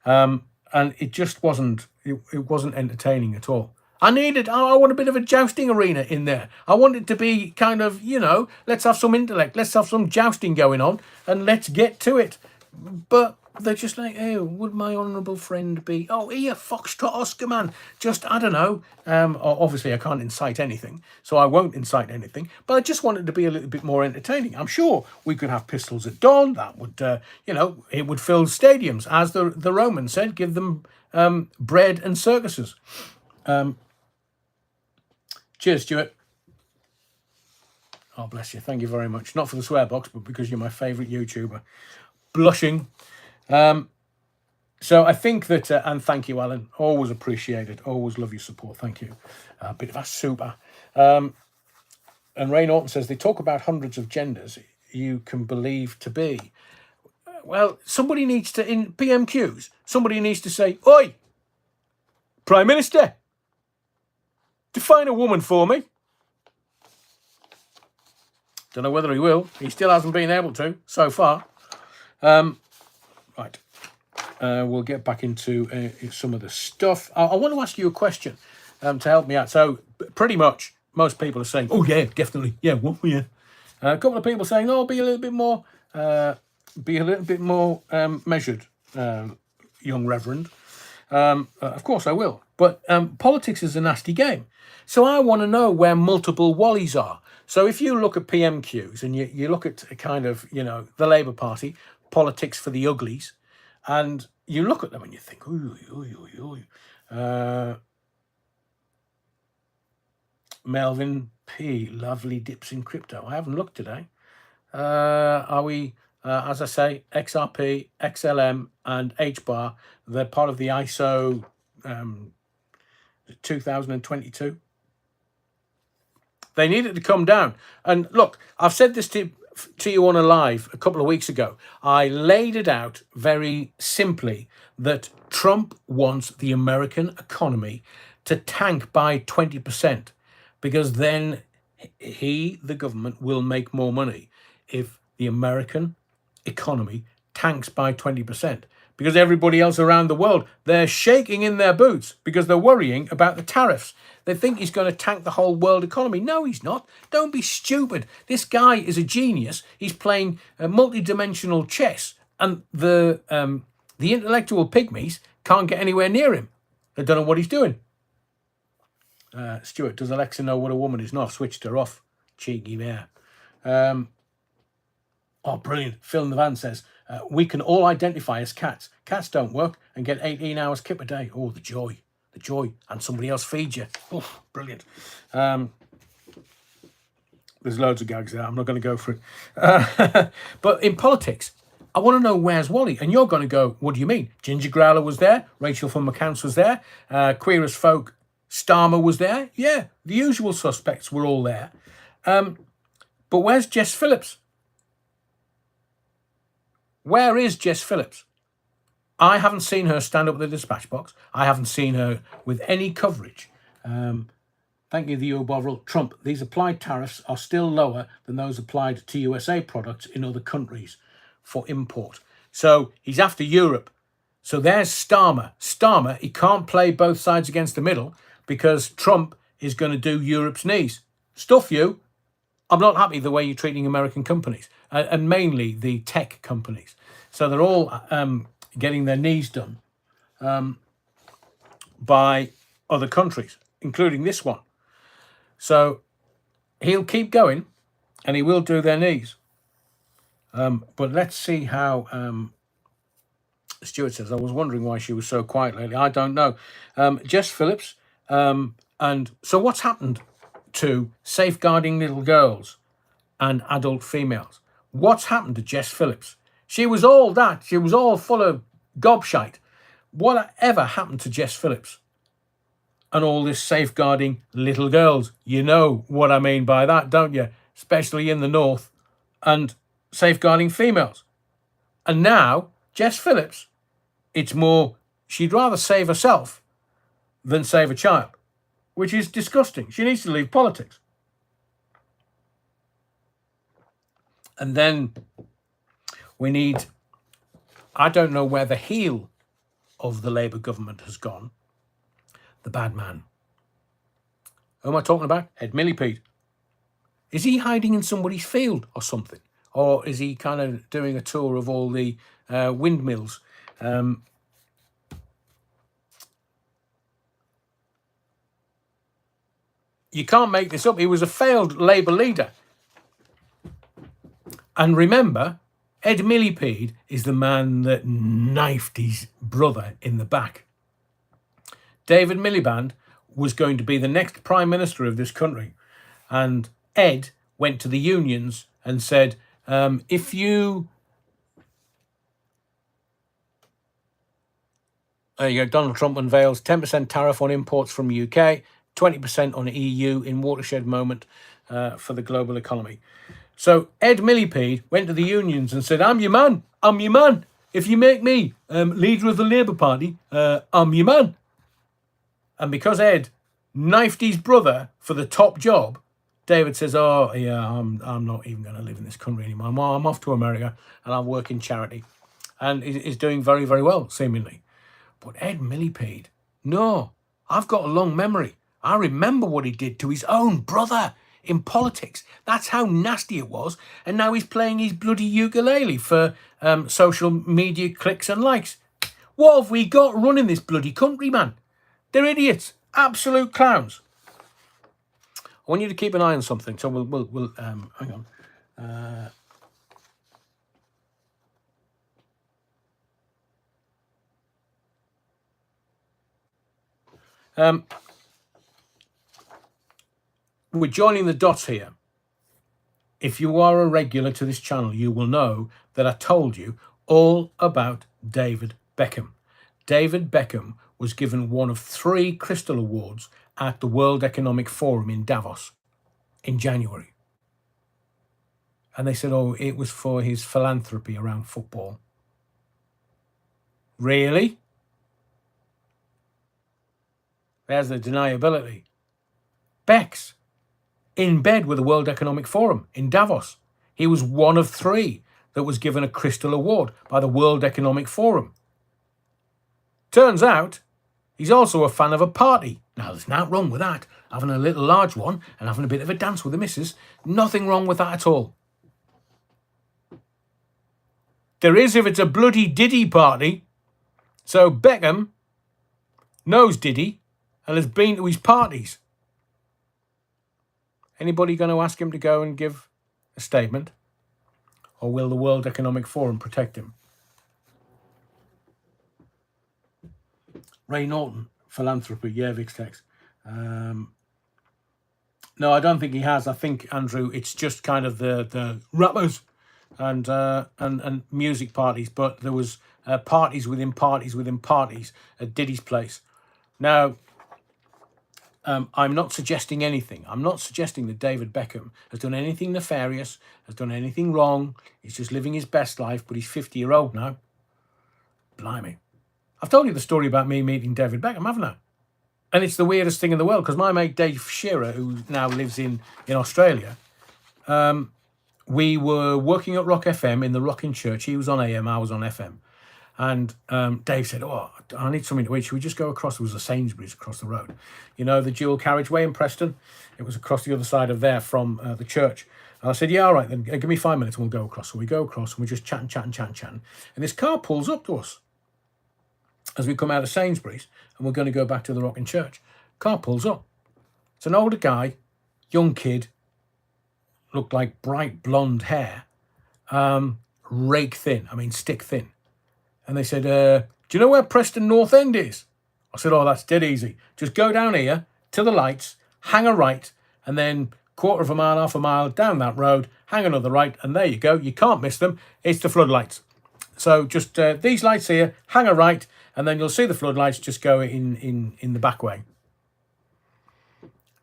and it just wasn't, it wasn't entertaining at all. I want a bit of a jousting arena in there. I want it to be kind of, let's have some intellect, let's have some jousting going on, and let's get to it. But they're just like, oh, would my honourable friend be, here, Foxtrot Oscar, man. Just, I don't know. Obviously, I can't incite anything, so I won't incite anything. But I just want it to be a little bit more entertaining. I'm sure we could have pistols at dawn. That would, it would fill stadiums. As the Romans said, give them bread and circuses. Cheers, Stuart. Oh, bless you. Thank you very much. Not for the swear box, but because you're my favourite YouTuber. Blushing. So I think that, and thank you, Alan. Always appreciate it. Always love your support. Thank you. A bit of a super. And Ray Norton says, they talk about hundreds of genders you can believe to be. Well, somebody needs to, in PMQs, somebody needs to say, oi, Prime Minister, define a woman for me. Don't know whether he will. He still hasn't been able to so far. Right. We'll get back into some of the stuff. I want to ask you a question to help me out. So pretty much most people are saying, oh, yeah, definitely. Yeah, well, yeah. A couple of people saying, oh, be a little bit more measured, young reverend. Of course I will. But politics is a nasty game. So I want to know where multiple Wallies are. So if you look at PMQs and you look at kind of, the Labour Party, politics for the uglies, and you look at them and you think, Melvin P, lovely dips in crypto. I haven't looked today. Are we, as I say, XRP, XLM, and HBAR, they're part of the ISO 2022. They needed to come down. And look, I've said this to you on a live a couple of weeks ago. I laid it out very simply that Trump wants the American economy to tank by 20% because then the government, will make more money if the American economy tanks by 20%, because everybody else around the world, they're shaking in their boots because they're worrying about the tariffs. They think he's going to tank the whole world economy. No, he's not. Don't be stupid. This guy is a genius. He's playing multi-dimensional chess, and the intellectual pygmies can't get anywhere near him. They don't know what he's doing. Stuart, does Alexa know what a woman is? No, I've switched her off. Cheeky bear. Oh, brilliant. Phil in the van says, we can all identify as cats. Cats don't work and get 18 hours kip a day. Oh, the joy. The joy. And somebody else feeds you. Oh, brilliant. There's loads of gags there. I'm not going to go for it. But in politics, I want to know where's Wally. And you're going to go, what do you mean? Ginger Growler was there. Rachel from McCants was there. Queer as Folk, Starmer was there. Yeah, the usual suspects were all there. But where's Jess Phillips? Where is Jess Phillips? I haven't seen her stand up at the dispatch box. I haven't seen her with any coverage. Thank you, the EU Bovril. Trump, these applied tariffs are still lower than those applied to USA products in other countries for import. So he's after Europe. So there's Starmer. Starmer, he can't play both sides against the middle because Trump is going to do Europe's knees. Stuff you. I'm not happy the way you're treating American companies, and mainly the tech companies. So they're all getting their knees done by other countries, including this one. So he'll keep going, and he will do their knees. But let's see how Stuart says, I was wondering why she was so quiet lately. I don't know. Jess Phillips. And so what's happened to safeguarding little girls and adult females? What's happened to Jess Phillips? She was all that. She was all full of gobshite. Whatever happened to Jess Phillips? And all this safeguarding little girls. You know what I mean by that, don't you? Especially in the north. And safeguarding females. And now, Jess Phillips, it's more, she'd rather save herself than save a child, which is disgusting. She needs to leave politics. And then we need, I don't know where the heel of the Labour government has gone. The bad man. Who am I talking about? Ed Millipede. Is he hiding in somebody's field or something? Or is he kind of doing a tour of all the windmills? You can't make this up. He was a failed Labour leader. And remember, Ed Millipede is the man that knifed his brother in the back. David Miliband was going to be the next Prime Minister of this country. And Ed went to the unions and said, if you... There you go, Donald Trump unveils 10% tariff on imports from the UK, 20% on EU in watershed moment for the global economy. So Ed Millipede went to the unions and said, I'm your man. I'm your man. If you make me leader of the Labour Party, I'm your man. And because Ed knifed his brother for the top job, David says, oh, yeah, I'm not even going to live in this country anymore. I'm off to America and I'll work in charity. And he's doing very, very well, seemingly. But Ed Millipede, no, I've got a long memory. I remember what he did to his own brother in politics. That's how nasty it was. And now he's playing his bloody ukulele for social media clicks and likes. What have we got running this bloody country, man? They're idiots. Absolute clowns. I want you to keep an eye on something. So we'll hang on. We're joining the dots here. If you are a regular to this channel, you will know that I told you all about David Beckham. David Beckham was given one of 3 Crystal Awards at the World Economic Forum in Davos in January. And they said, oh, it was for his philanthropy around football. Really? There's the deniability. Bex, in bed with the World Economic Forum in Davos. He was one of 3. that was given a Crystal Award by the World Economic Forum. Turns out he's also a fan of a party. Now, there's nothing wrong with that. Having a little large one and having a bit of a dance with the missus, nothing wrong with that at all. There is if it's a bloody Diddy party. So Beckham knows Diddy and has been to his parties. Anybody going to ask him to go and give a statement? Or will the World Economic Forum protect him? Ray Norton, philanthropy, yeah, Vic's text. No, I don't think he has. I think, Andrew, it's just kind of the rappers and music parties, but there was parties within parties within parties at Diddy's place. Now, I'm not suggesting anything. I'm not suggesting that David Beckham has done anything nefarious, has done anything wrong. He's just living his best life, but he's 50-year-old now. Blimey. I've told you the story about me meeting David Beckham, haven't I? And it's the weirdest thing in the world, because my mate Dave Shearer, who now lives in Australia, we were working at Rock FM in the Rocking Church. He was on AM, I was on FM. And Dave said, oh, I need something to eat. Should we just go across? There was a Sainsbury's across the road. You know, the dual carriageway in Preston? It was across the other side of there from the church. And I said, yeah, all right, then give me 5 minutes and we'll go across. So we go across and we're just chatting. And this car pulls up to us as we come out of Sainsbury's and we're going to go back to the Rocking Church. Car pulls up. It's an older guy, young kid, looked like bright blonde hair, rake thin, stick thin. And they said, do you know where Preston North End is? I said, oh, that's dead easy. Just go down here to the lights, hang a right, and then quarter of a mile, half a mile down that road, hang another right, and there you go. You can't miss them. It's the floodlights. So just these lights here, hang a right, and then you'll see the floodlights just go in the back way.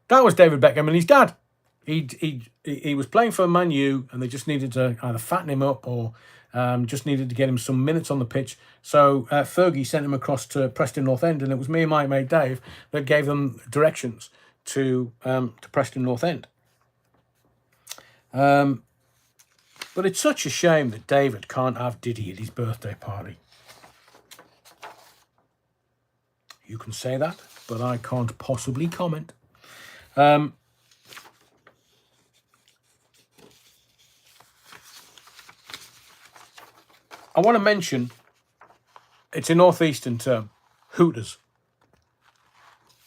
That was David Beckham and his dad. He was playing for Man U, and they just needed to either fatten him up or just needed to get him some minutes on the pitch. So Fergie sent him across to Preston North End, and it was me and my mate Dave that gave them directions to Preston North End. But it's such a shame that David can't have Diddy at his birthday party. You can say that, but I can't possibly comment. I want to mention, it's a northeastern term, Hooters.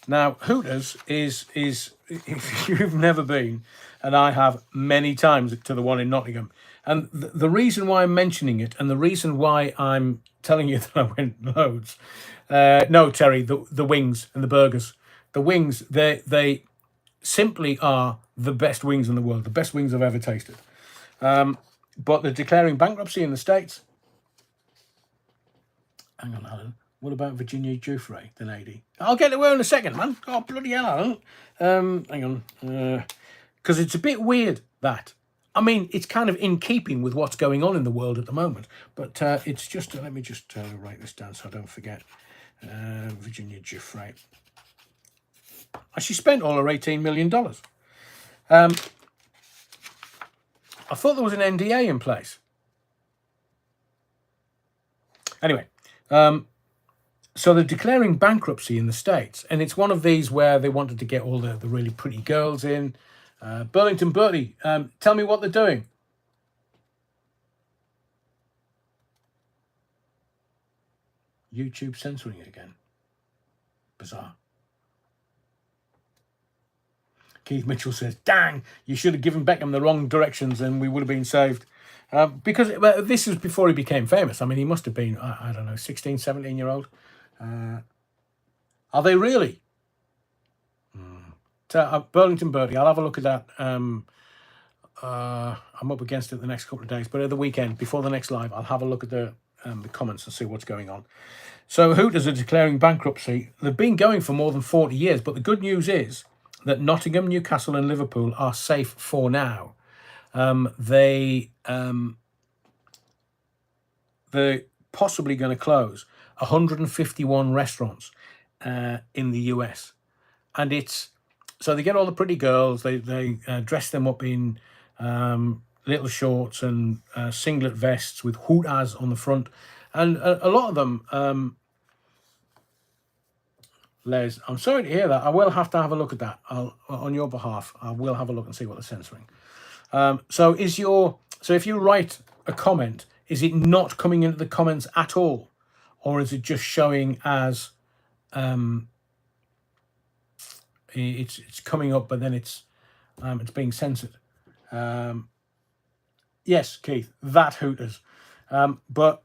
Now, Hooters is if you've never been, and I have many times to the one in Nottingham, and the reason why I'm mentioning it, and the reason why I'm telling you that I went loads, no, Terry, the wings and the burgers. The wings, they simply are the best wings in the world, the best wings I've ever tasted. But they're declaring bankruptcy in the States. Hang on, Alan. What about Virginia Giuffre, the lady? I'll get to her in a second, man. Oh, bloody hell, Alan. Hang on. Because it's a bit weird, that. It's kind of in keeping with what's going on in the world at the moment. But it's just... let me just write this down so I don't forget. Virginia Giuffre. She spent all her $18 million. I thought there was an NDA in place. Anyway... so they're declaring bankruptcy in the States, and it's one of these where they wanted to get all the really pretty girls in. Burlington Bertie, tell me what they're doing. YouTube censoring it again. Bizarre. Keith Mitchell says, dang, you should have given Beckham the wrong directions and we would have been saved. Because this is before he became famous. He must have been, I don't know, 16, 17-year-old. Are they really? Burlington Bertie, I'll have a look at that. I'm up against it the next couple of days, but at the weekend, before the next live, I'll have a look at the comments and see what's going on. So Hooters are declaring bankruptcy. They've been going for more than 40 years, but the good news is that Nottingham, Newcastle and Liverpool are safe for now. They're possibly going to close 151 restaurants in the US, and so they get all the pretty girls. They dress them up in little shorts and singlet vests with hootahs on the front. And a lot of them, Les, I'm sorry to hear that. I will have to have a look at that. On your behalf, I will have a look and see what they're censoring. So if you write a comment, is it not coming into the comments at all? Or is it just showing as it's coming up, but then it's being censored? Yes, Keith, that hooters. But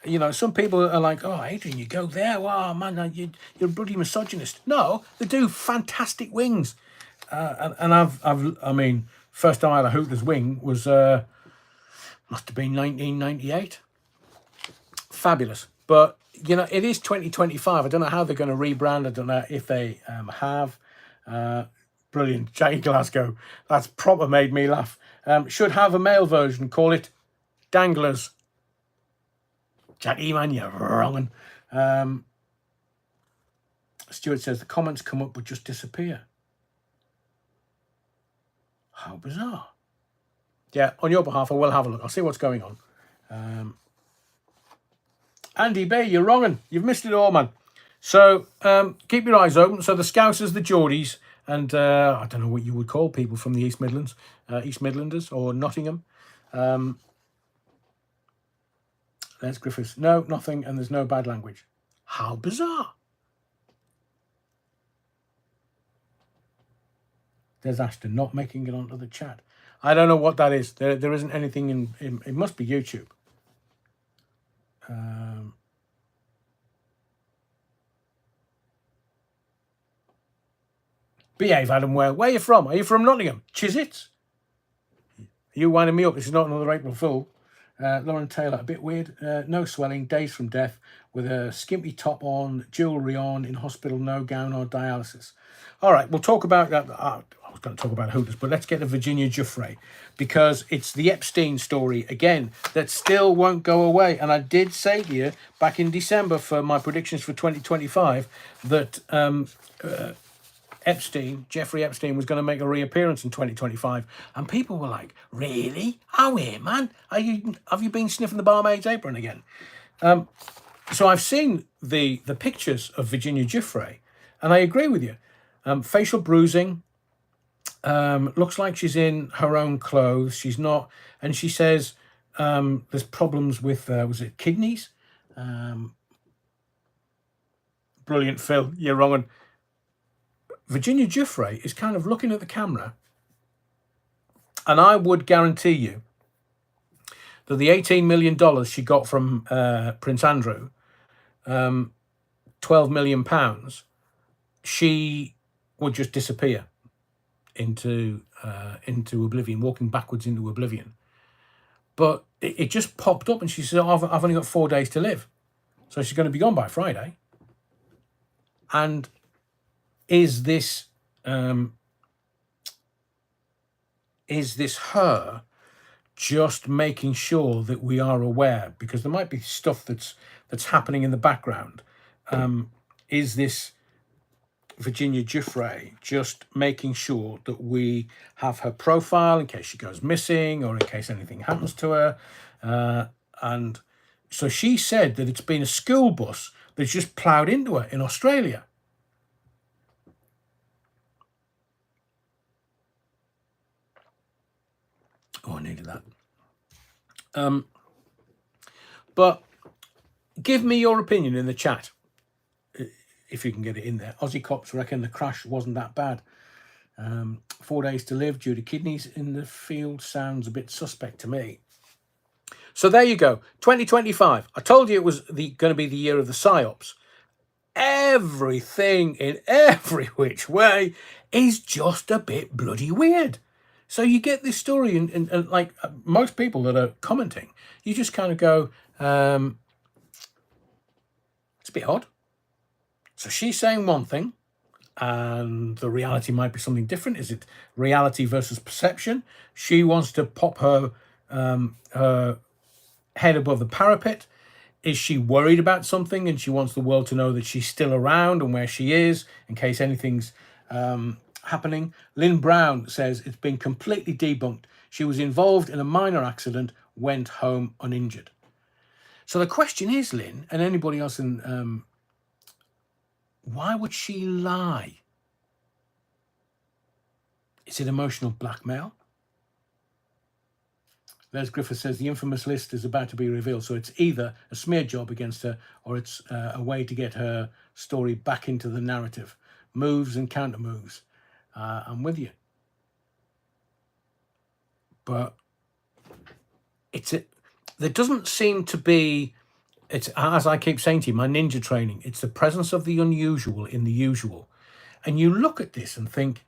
you know, some people are like, "Oh, Adrian, you go there? Wow, man, you're a bloody misogynist." No, they do fantastic wings, and I mean, first time I had a hooters wing was must have been 1998. Fabulous, but you know, it is 2025. I don't know how they're going to rebrand. I don't know if they have. Brilliant, Jackie Glasgow. That's proper made me laugh. Should have a male version. Call it Danglers. Jackie, man, you're wrong. Stuart says the comments come up but just disappear. How bizarre. Yeah, on your behalf, I will have a look. I'll see what's going on. Andy B, you're wrong. You've missed it all, man. So keep your eyes open. So the Scousers, the Geordies, and I don't know what you would call people from the East Midlands, East Midlanders or Nottingham. There's Griffiths. No, nothing, and there's no bad language. How bizarre. There's Ashton not making it onto the chat. I don't know what that is. There isn't anything in it must be YouTube. Behave, Adam Ware. Where are you from? Are you from Nottingham? Chiswick? Are you winding me up? This is not another April Fool. Lauren Taylor, a bit weird. No swelling, days from death, with a skimpy top on, jewellery on, in hospital, no gown or dialysis. All right, we'll talk about that. I was going to talk about Hooters, but let's get to Virginia Giuffre, because it's the Epstein story again that still won't go away. And I did say to you back in December for my predictions for 2025 that Jeffrey Epstein was going to make a reappearance in 2025, and people were like, "Really? Oh, here, man, have you been sniffing the barmaid's apron again?" So I've seen the pictures of Virginia Giuffre, and I agree with you. Facial bruising, looks like she's in her own clothes. She's not, and she says there's problems with was it kidneys? Brilliant, Phil. You're wrong. Virginia Giuffre is kind of looking at the camera, and I would guarantee you that the $18 million she got from Prince Andrew, £12 million, she would just disappear into oblivion, walking backwards into oblivion. But it just popped up, and she said, "Oh, I've only got 4 days to live," so she's going to be gone by Friday. And is this her just making sure that we are aware, because there might be stuff that's happening in the background? Is this Virginia Giuffre just making sure that we have her profile in case she goes missing or in case anything happens to her? And so she said that it's been a school bus that's just ploughed into her in Australia. Oh, I needed that. But give me your opinion in the chat, if you can get it in there. Aussie cops reckon the crash wasn't that bad. 4 days to live due to kidneys in the field sounds a bit suspect to me. So there you go. 2025. I told you it was going to be the year of the psyops. Everything in every which way is just a bit bloody weird. So you get this story, and like most people that are commenting, you just kind of go, it's a bit odd. So she's saying one thing, and the reality might be something different. Is it reality versus perception? She wants to pop her head above the parapet. Is she worried about something, and she wants the world to know that she's still around and where she is in case anything's happening. Lynn Brown says it's been completely debunked. She was involved in a minor accident, went home uninjured. So the question is, Lynn, and anybody else, why would she lie? Is it emotional blackmail? Les Griffith says the infamous list is about to be revealed. So it's either a smear job against her or it's a way to get her story back into the narrative. Moves and counter moves. I'm with you. But there doesn't seem to be, it's as I keep saying to you, my ninja training, it's the presence of the unusual in the usual. And you look at this and think,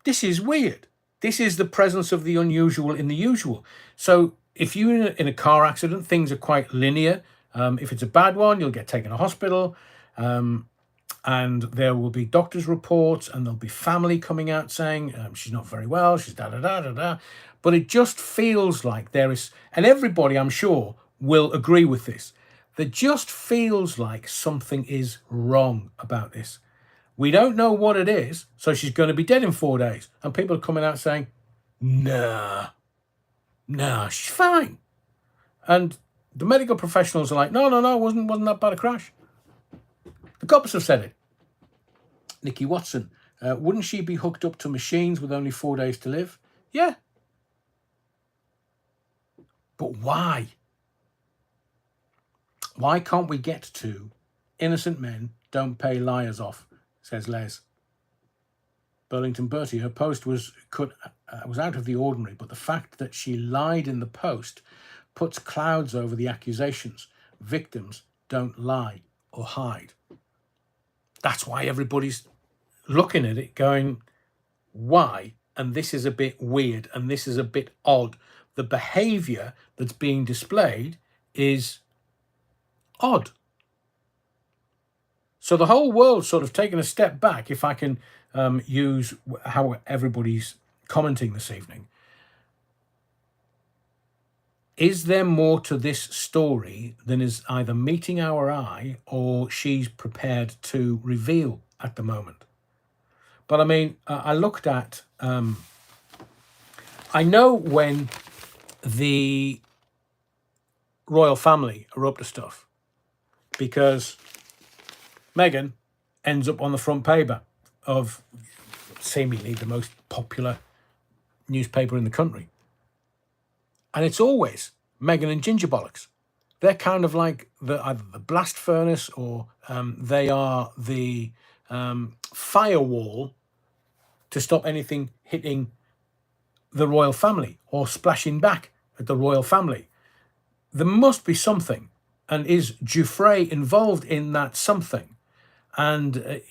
this is weird. This is the presence of the unusual in the usual. So if you're in a car accident, things are quite linear. If it's a bad one, you'll get taken to hospital. And there will be doctor's reports and there'll be family coming out saying she's not very well, she's da-da-da-da-da. But it just feels like there is, and everybody I'm sure will agree with this, there just feels like something is wrong about this. We don't know what it is, so she's going to be dead in 4 days. And people are coming out saying, nah, she's fine. And the medical professionals are like, no, wasn't that bad a crash. The cops have said it. Nikki Watson, wouldn't she be hooked up to machines with only 4 days to live? Yeah. But why? Why can't we get to innocent men don't pay liars off, says Les. Burlington Bertie, her post was out of the ordinary, but the fact that she lied in the post puts clouds over the accusations. Victims don't lie or hide. That's why everybody's looking at it going, why? And this is a bit weird and this is a bit odd. The behavior that's being displayed is odd. So the whole world's sort of taken a step back, if I can use how everybody's commenting this evening. Is there more to this story than is either meeting our eye or she's prepared to reveal at the moment? But I mean, I looked at, I know when the royal family are up to stuff, because Meghan ends up on the front paper of seemingly the most popular newspaper in the country. And it's always Meghan and Ginger Bollocks. They're kind of like either the blast furnace or they are the firewall to stop anything hitting the royal family or splashing back at the royal family. There must be something. And is Giuffre involved in that something? And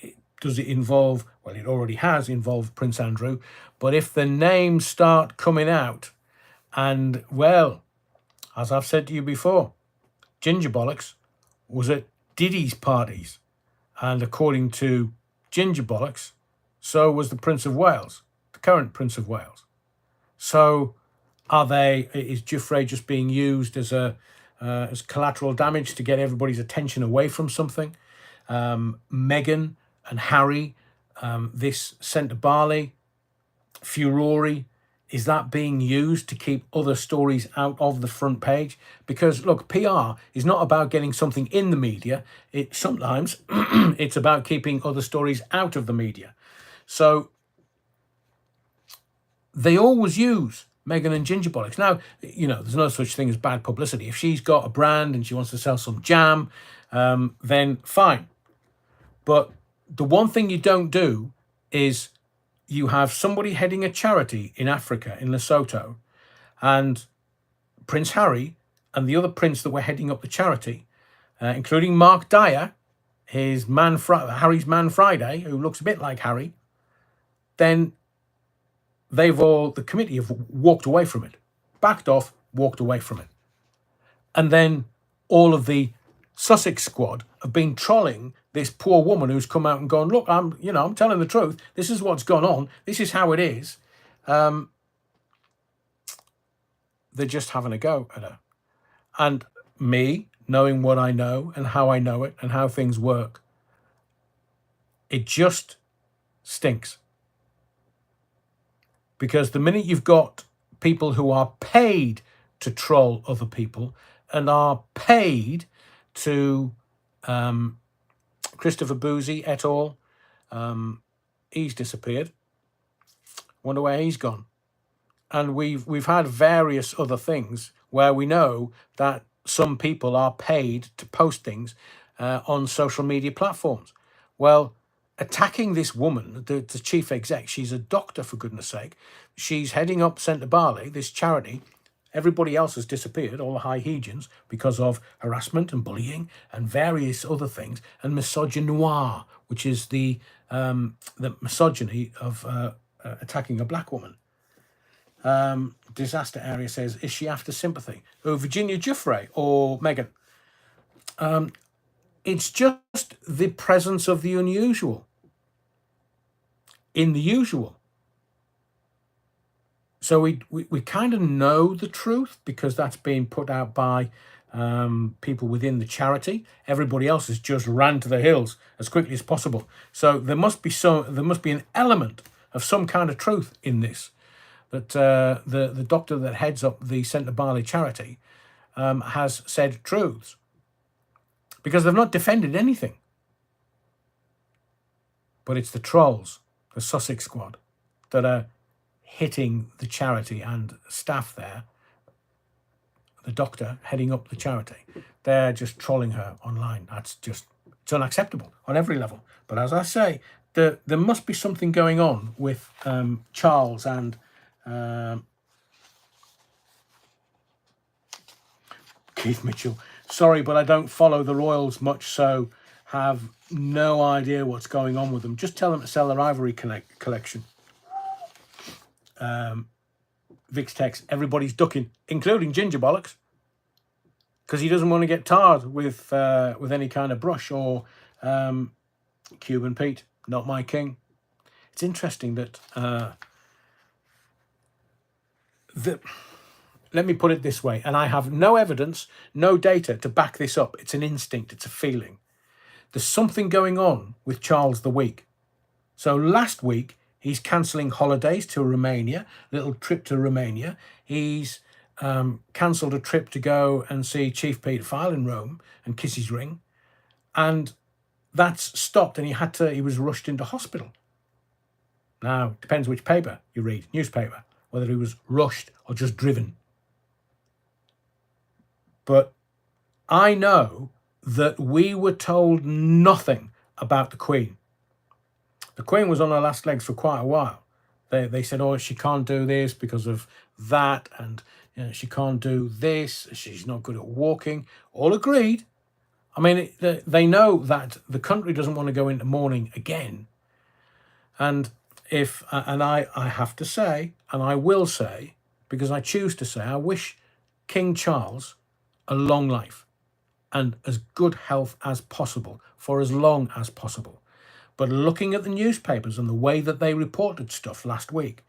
does it involve, well, it already has involved Prince Andrew, but if the names start coming out, and, well, as I've said to you before, Ginger Bollocks was at Diddy's parties, and according to Ginger Bollocks, so was the Prince of Wales, the current Prince of Wales. So is Giuffre just being used as collateral damage to get everybody's attention away from something? Meghan and Harry, this Centre Barley, furore, is that being used to keep other stories out of the front page? Because look, PR is not about getting something in the media. Sometimes it's about keeping other stories out of the media. So they always use Meghan and Ginger Bollocks. Now, there's no such thing as bad publicity. If she's got a brand and she wants to sell some jam, then fine. But the one thing you don't do is you have somebody heading a charity in Africa, in Lesotho, and Prince Harry and the other prince that were heading up the charity, including Mark Dyer, Harry's Man Friday, who looks a bit like Harry, then the committee have walked away from it, backed off, walked away from it. And then all of the Sussex squad have been trolling this poor woman who's come out and gone, look, I'm telling the truth. This is what's gone on. This is how it is. They're just having a go at her. And me, knowing what I know and how I know it and how things work, it just stinks. Because the minute you've got people who are paid to troll other people and are paid to Christopher Boozy et al. He's disappeared. Wonder where he's gone. And we've had various other things where we know that some people are paid to post things on social media platforms. Well, attacking this woman, the chief exec, she's a doctor, for goodness sake. She's heading up Centre Barley, this charity. Everybody else has disappeared, all the high Hegians, because of harassment and bullying and various other things, and misogynoir, which is the misogyny of attacking a black woman. Disaster Area says, is she after sympathy? Oh, Virginia Giuffre or Megan? It's just the presence of the unusual in the usual. So we kind of know the truth because that's being put out by people within the charity. Everybody else has just ran to the hills as quickly as possible. So there must be an element of some kind of truth in this. That the doctor that heads up the Centre Barley charity has said truths, because they've not defended anything. But it's the trolls, the Sussex squad, that are hitting the charity and staff there. The doctor heading up the charity, they're just trolling her online. It's unacceptable on every level. But as I say, there must be something going on with Charles and Keith Mitchell. Sorry, but I don't follow the Royals much, so have no idea what's going on with them. Just tell them to sell their ivory collection. Vix text, everybody's ducking, including Ginger Bollocks, because he doesn't want to get tarred with any kind of brush, or Cuban Pete, not my king. It's interesting that let me put it this way, and I have no evidence, no data to back this up. It's an instinct, it's a feeling. There's something going on with Charles the Weak. So last week, he's cancelling holidays to Romania, little trip to Romania. He's cancelled a trip to go and see Chief Paedophile in Rome and kiss his ring. And that's stopped, and he was rushed into hospital. Now, it depends which paper you read, newspaper, whether he was rushed or just driven. But I know that we were told nothing about the Queen. The Queen was on her last legs for quite a while. They said, oh, she can't do this because of that, and she can't do this, she's not good at walking. All agreed. I mean, they know that the country doesn't want to go into mourning again. And I have to say, and I will say, because I choose to say, I wish King Charles a long life and as good health as possible for as long as possible. But looking at the newspapers and the way that they reported stuff last week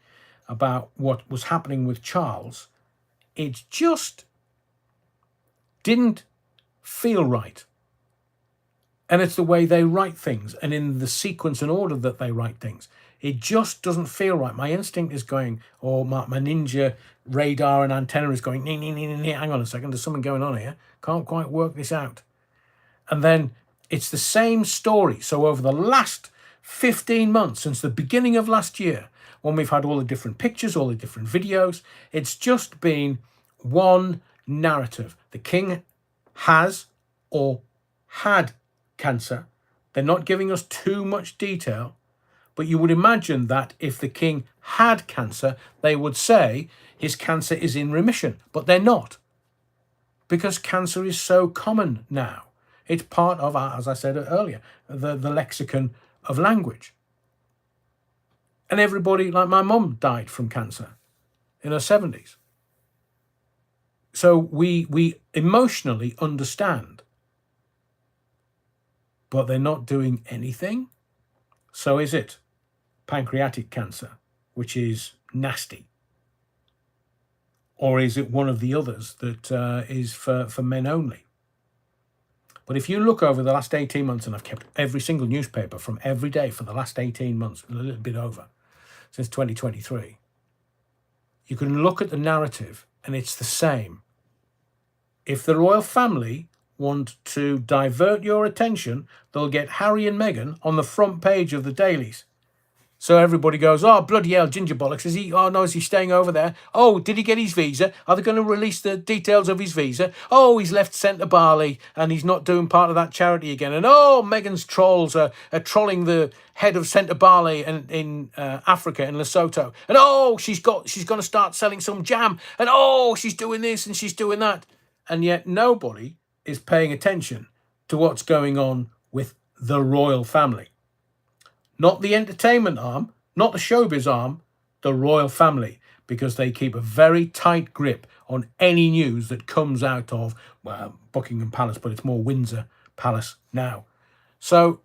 about what was happening with Charles, it just didn't feel right. And it's the way they write things and in the sequence and order that they write things. It just doesn't feel right. My instinct is going, or my ninja radar and antenna is going, hang on a second, there's something going on here. Can't quite work this out. And then it's the same story. So over the last 15 months, since the beginning of last year, when we've had all the different pictures, all the different videos, it's just been one narrative. The king has or had cancer. They're not giving us too much detail, but you would imagine that if the king had cancer, they would say his cancer is in remission, but they're not, because cancer is so common now. It's part of, as I said earlier, the lexicon of language. And everybody, like my mum, died from cancer in her 70s. So we emotionally understand, but they're not doing anything. So is it pancreatic cancer, which is nasty? Or is it one of the others that is for men only? But if you look over the last 18 months, and I've kept every single newspaper from every day for the last 18 months, a little bit over, since 2023, you can look at the narrative and it's the same. If the royal family want to divert your attention, they'll get Harry and Meghan on the front page of the dailies. So everybody goes, oh, bloody hell, Ginger Bollocks, is he? Oh, no, is he staying over there? Oh, did he get his visa? Are they going to release the details of his visa? Oh, he's left Centre Bali and he's not doing part of that charity again. And oh, Meghan's trolls are trolling the head of Centre Bali in Africa, in Lesotho. And oh, she's going to start selling some jam. And oh, she's doing this and she's doing that. And yet nobody is paying attention to what's going on with the royal family. Not the entertainment arm, not the showbiz arm, the royal family, because they keep a very tight grip on any news that comes out of Buckingham Palace, but it's more Windsor Palace now. So,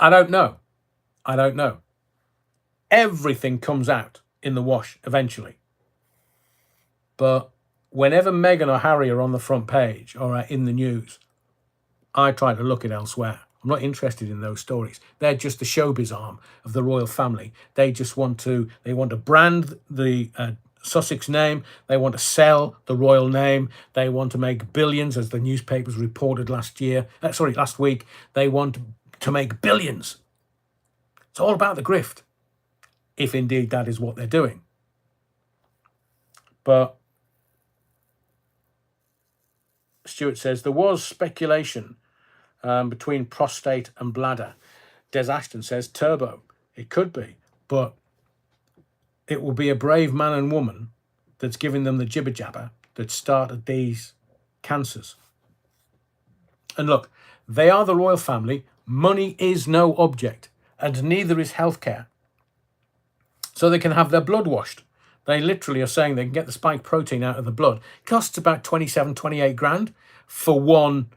I don't know. Everything comes out in the wash eventually. But whenever Meghan or Harry are on the front page or are in the news, I try to look at elsewhere. I'm not interested in those stories. They're just the showbiz arm of the royal family. They just want to brand the Sussex name. They want to sell the royal name. They want to make billions, as the newspapers reported last week. They want to make billions. It's all about the grift, if indeed that is what they're doing. But Stuart says there was speculation between prostate and bladder. Des Ashton says turbo. It could be, but it will be a brave man and woman that's giving them the jibber jabber that started these cancers. And look, they are the royal family. Money is no object, and neither is healthcare. So they can have their blood washed. They literally are saying they can get the spike protein out of the blood. It costs about 27, 28 grand for one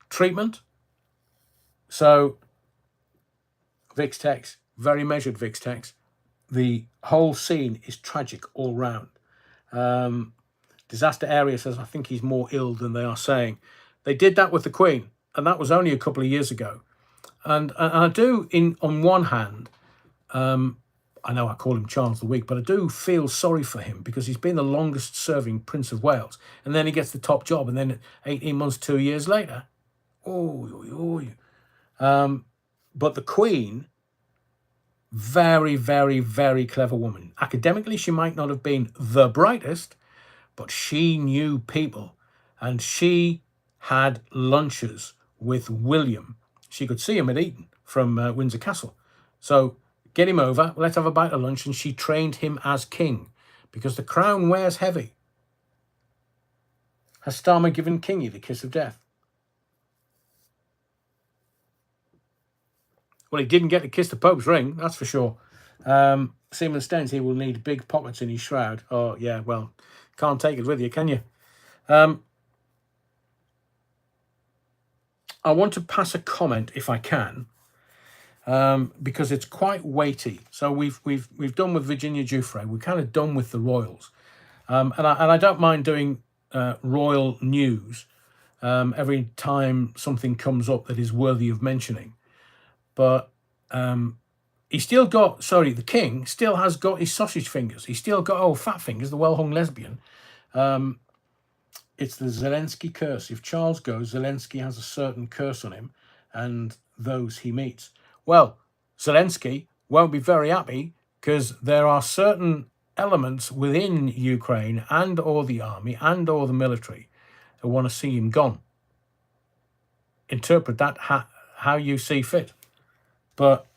treatment. So, Vix-Tex, very measured Vix-Tex. The whole scene is tragic all round. Disaster Area says, I think he's more ill than they are saying. They did that with the Queen, and that was only a couple of years ago. And I do, on one hand, I know I call him Charles the Weak, but I do feel sorry for him because he's been the longest serving Prince of Wales. And then he gets the top job, and then 18 months, 2 years later, but the Queen, very, very, very clever woman. Academically, she might not have been the brightest, but she knew people, and she had lunches with William. She could see him at Eton from Windsor Castle. So get him over, let's have a bite of lunch, and she trained him as king, because the crown wears heavy. Has Starmer given Kingy the kiss of death? Well, he didn't get to kiss the Pope's ring, that's for sure. Seaman Staines, he will need big pockets in his shroud. Oh, yeah, well, can't take it with you, can you? I want to pass a comment, if I can, because it's quite weighty. So we've done with Virginia Giuffre. We're kind of done with the royals. And I don't mind doing royal news every time something comes up that is worthy of mentioning. But the king still has got his sausage fingers. He's still got fat fingers, the well-hung lesbian. It's the Zelensky curse. If Charles goes, Zelensky has a certain curse on him and those he meets. Well, Zelensky won't be very happy because there are certain elements within Ukraine and or the army and or the military who want to see him gone. Interpret that how you see fit. But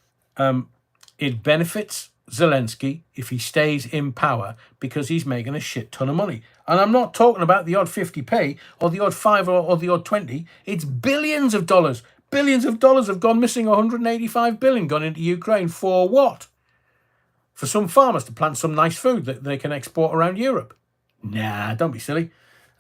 it benefits Zelensky if he stays in power because he's making a shit ton of money. And I'm not talking about the odd 50p or the odd 5 or the odd 20. It's billions of dollars. Billions of dollars have gone missing. 185 billion gone into Ukraine. For what? For some farmers to plant some nice food that they can export around Europe. Nah, don't be silly.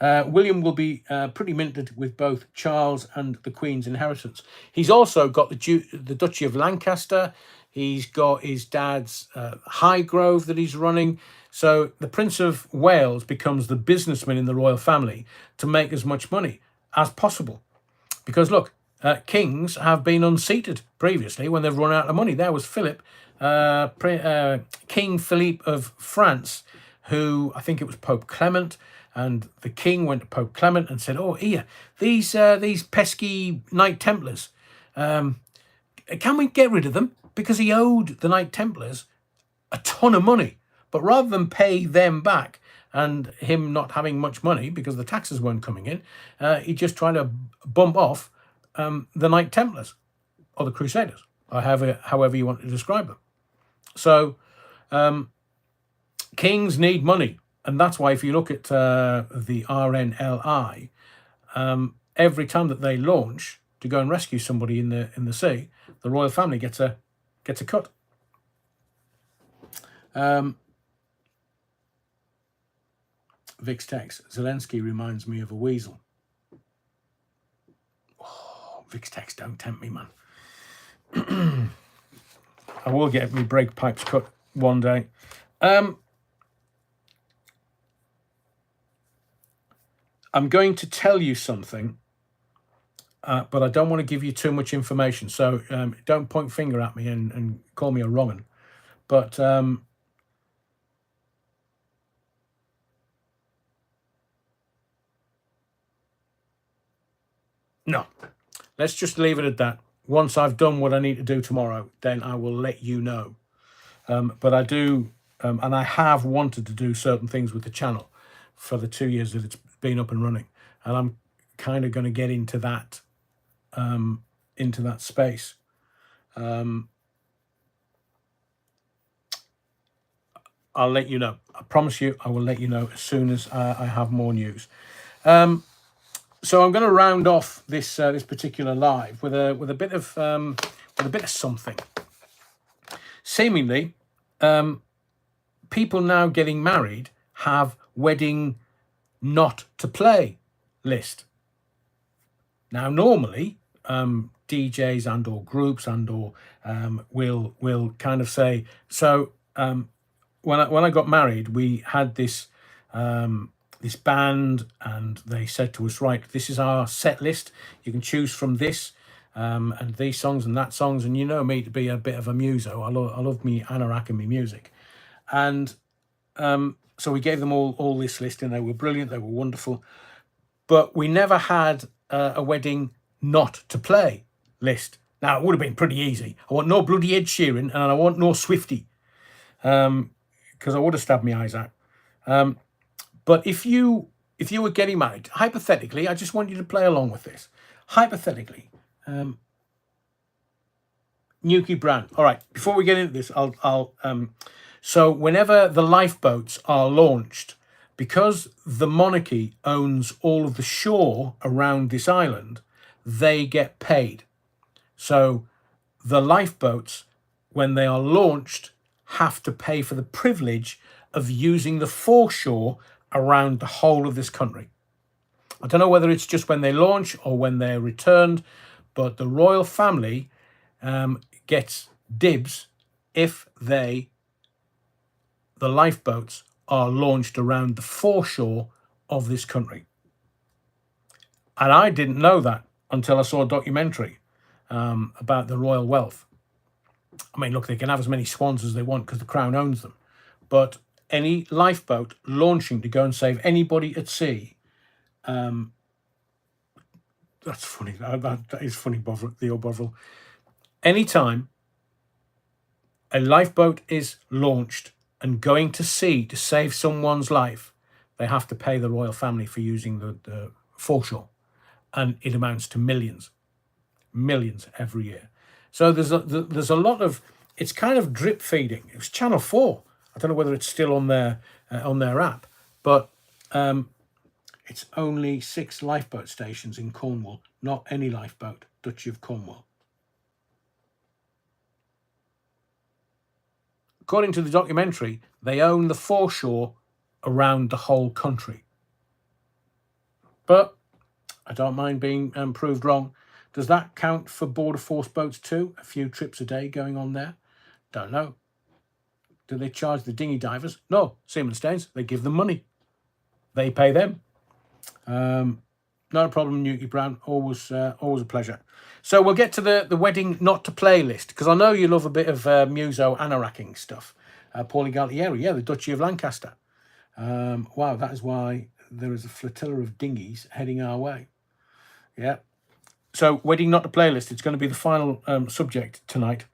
William will be pretty minted with both Charles and the Queen's inheritance. He's also got the Duchy of Lancaster. He's got his dad's Highgrove that he's running. So the Prince of Wales becomes the businessman in the royal family to make as much money as possible. Because look, kings have been unseated previously when they've run out of money. There was Philip, King Philippe of France, who I think it was Pope Clement, and the king went to Pope Clement and said, "Oh, here, these pesky Knight Templars, can we get rid of them?" Because he owed the Knight Templars a ton of money, but rather than pay them back and him not having much money because the taxes weren't coming in, he just tried to bump off the Knight Templars or the Crusaders, or however you want to describe them. So kings need money, and that's why if you look at the RNLI, every time that they launch to go and rescue somebody in the sea, the royal family gets a cut. Vix text, Zelensky reminds me of a weasel. Oh, Vix text, don't tempt me, man. I will get my brake pipes cut one day. I'm going to tell you something, but I don't want to give you too much information. So don't point finger at me and call me a wrong un. But no, let's just leave it at that. Once I've done what I need to do tomorrow, then I will let you know. But I do, and I have wanted to do certain things with the channel for the 2 years that it's been up and running, and I'm kind of going to get into that space. I'll let you know. I promise you, I will let you know as soon as I have more news. So I'm going to round off this particular live with a bit of something. Seemingly, people now getting married have wedding not to play list. Now, normally, DJs and or groups and or will kind of say, so when I got married, we had this this band, and they said to us, right, this is our set list. You can choose from this and these songs and that songs. And you know me to be a bit of a muso. I love me anorak and me music. And so we gave them all this list, and they were brilliant. They were wonderful. But we never had a wedding not to play list. Now, it would have been pretty easy. I want no bloody Ed Sheeran, and I want no Swiftie, because I would have stabbed my eyes out. But if you were getting married, hypothetically, I just want you to play along with this. Hypothetically, Nuki Brand. All right, before we get into this, so whenever the lifeboats are launched, because the monarchy owns all of the shore around this island, they get paid. So the lifeboats, when they are launched, have to pay for the privilege of using the foreshore around the whole of this country. I don't know whether it's just when they launch or when they're returned, but the royal family gets dibs if the lifeboats are launched around the foreshore of this country. And I didn't know that until I saw a documentary about the royal wealth. I mean, look, they can have as many swans as they want because the crown owns them. But any lifeboat launching to go and save anybody at sea, that's funny. That is funny, Theo Bovril. Anytime a lifeboat is launched and going to sea to save someone's life, they have to pay the royal family for using the foreshore. And it amounts to millions every year. So there's a lot of, it's kind of drip feeding. It was Channel 4. I don't know whether it's still on their app, but it's only 6 lifeboat stations in Cornwall, not any lifeboat, Duchy of Cornwall. According to the documentary, they own the foreshore around the whole country. But I don't mind being proved wrong. Does that count for border force boats too? A few trips a day going on there? Don't know. Do they charge the dinghy divers? No. Seaman Staines, they give them money. They pay them. Not a problem, Newty Brown. Always a pleasure. So we'll get to the wedding not to play list, because I know you love a bit of muso anaracking stuff. Paulie Galtieri, yeah, the Duchy of Lancaster. Wow, that is why there is a flotilla of dinghies heading our way. Yeah. So wedding not to play list. It's going to be the final subject tonight.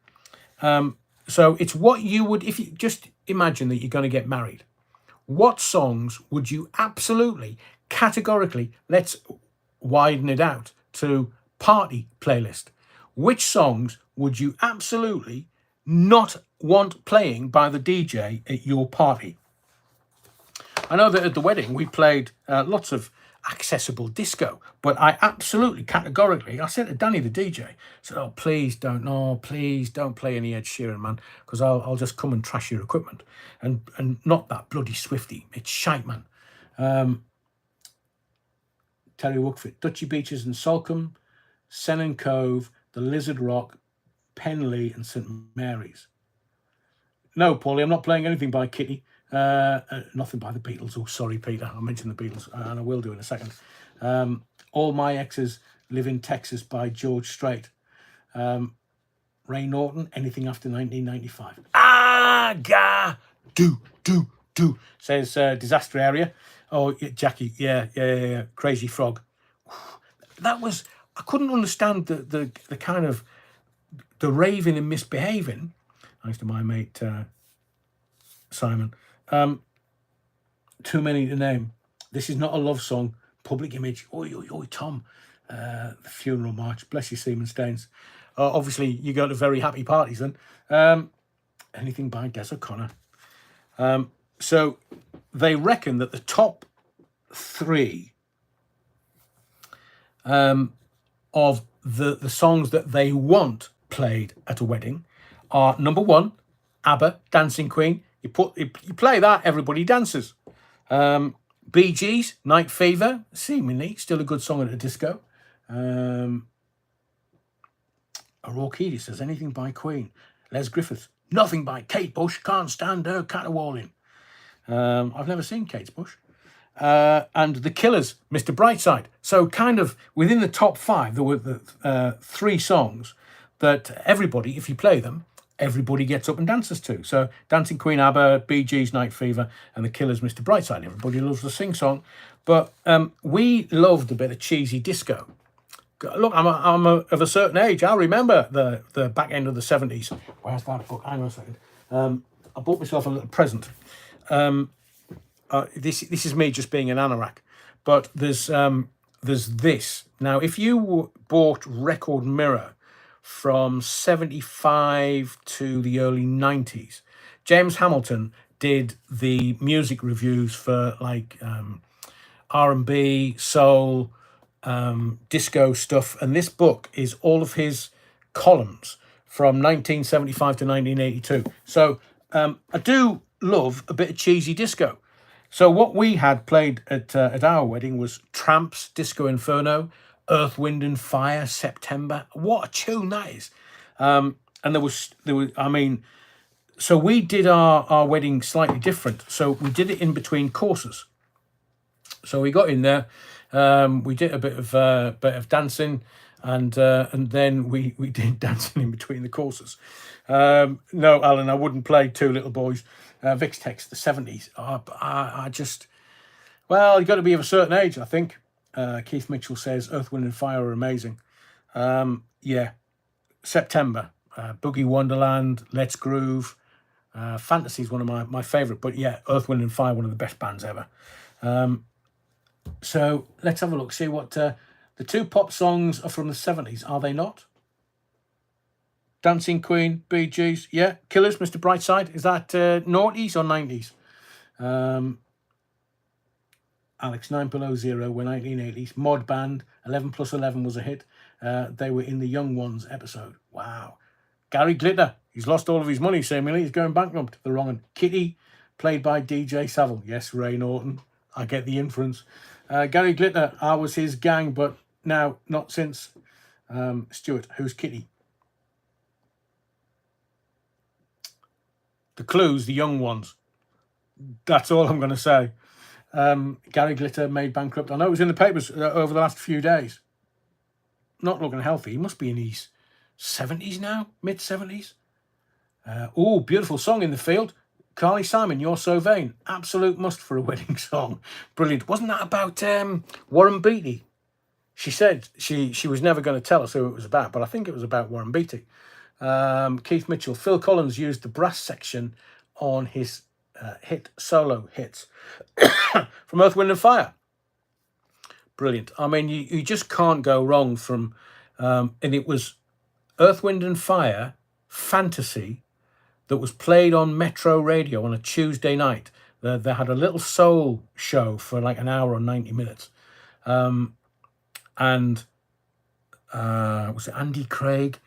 So it's what you would, if you just imagine that you're going to get married. What songs would you absolutely, categorically, let's widen it out to party playlist. Which songs would you absolutely not want playing by the DJ at your party? I know that at the wedding we played lots of accessible disco, but I absolutely categorically, I said to Danny the DJ, I said, oh, please don't play any Ed Sheeran, man, because I'll just come and trash your equipment. And not that bloody Swifty, it's shite, man. Terry Wookford, Dutchy Beaches and Salcombe, Sennen Cove, the Lizard Rock, Penlee and St Mary's. No, Paulie, I'm not playing anything by Kitty. Nothing by the Beatles. Oh, sorry, Peter. I mentioned the Beatles, and I will do in a second. All My Exes Live in Texas by George Strait. Ray Norton, anything after 1995. Do, says Disaster Area. Oh, Jackie, yeah. Crazy Frog. That was, I couldn't understand the kind of, the raving and misbehaving, thanks to my mate Simon. Too many to name. This is not a love song. Public Image. Oi, Tom. The Funeral March. Bless you, Seaman Staines. Obviously, you go to very happy parties then. Anything by Des O'Connor. So they reckon that the top 3 of the songs that they want played at a wedding are, number 1, ABBA, Dancing Queen. You play that, everybody dances. Bee Gees, Night Fever, seemingly still a good song at a disco. O'Rourke says anything by Queen. Les Griffiths, nothing by Kate Bush, can't stand her caterwauling. I've never seen Kate Bush. And The Killers, Mr. Brightside. So kind of within the top 5, there were the 3 songs that everybody, if you play them, everybody gets up and dances to. So Dancing Queen, ABBA, Bee Gees, Night Fever, and The Killers, Mr. Brightside. Everybody loves the sing-song. But we loved a bit of cheesy disco. Look, I'm of a certain age. I remember the back end of the 70s. Where's that book? Hang on a second. I bought myself a little present. This is me just being an anorak. But there's this. Now, if you bought Record Mirror from 75 to the early 90s, James Hamilton did the music reviews for like R&B, soul, disco stuff, and this book is all of his columns from 1975 to 1982. So I do love a bit of cheesy disco. So what we had played at our wedding was Tramps, Disco Inferno, Earth, Wind and Fire, September. What a tune that is. And there was, I mean, so we did our wedding slightly different. So we did it in between courses. So we got in there, we did a bit of dancing, and then we did dancing in between the courses. No, Alan, I wouldn't play Two Little Boys. Vic's Text, the 70s. I just, well, you've got to be of a certain age, I think. Keith Mitchell says Earth, Wind and Fire are amazing. Yeah, September, Boogie Wonderland, Let's Groove. Fantasy is one of my favourite, but yeah, Earth, Wind and Fire, one of the best bands ever. So let's have a look, see what the 2 pop songs are from the 70s, are they not? Dancing Queen, Bee Gees, yeah. Killers, Mr. Brightside, is that noughties or 90s? Alex, 9 Below Zero were 1980s. Mod Band, 11 plus 11 was a hit. They were in the Young Ones episode. Wow. Gary Glitter, he's lost all of his money, seemingly. He's going bankrupt. The wrong one. Kitty, played by DJ Savile. Yes, Ray Norton. I get the inference. Gary Glitter, I was his gang, but now not since. Stuart, who's Kitty? The Clues, the Young Ones. That's all I'm going to say. Gary Glitter made bankrupt. I know it was in the papers over the last few days. Not looking healthy. He must be in his 70s now, mid-70s. Oh, beautiful song in the field. Carly Simon, You're So Vain. Absolute must for a wedding song. Brilliant. Wasn't that about Warren Beatty? She said she was never going to tell us who it was about, but I think it was about Warren Beatty. Keith Mitchell. Phil Collins used the brass section on his hit solo hits from Earth, Wind and Fire. Brilliant. I mean, you just can't go wrong from... and it was Earth, Wind and Fire, Fantasy, that was played on Metro Radio on a Tuesday night. They had a little soul show for like an hour or 90 minutes. And was it Andy Craig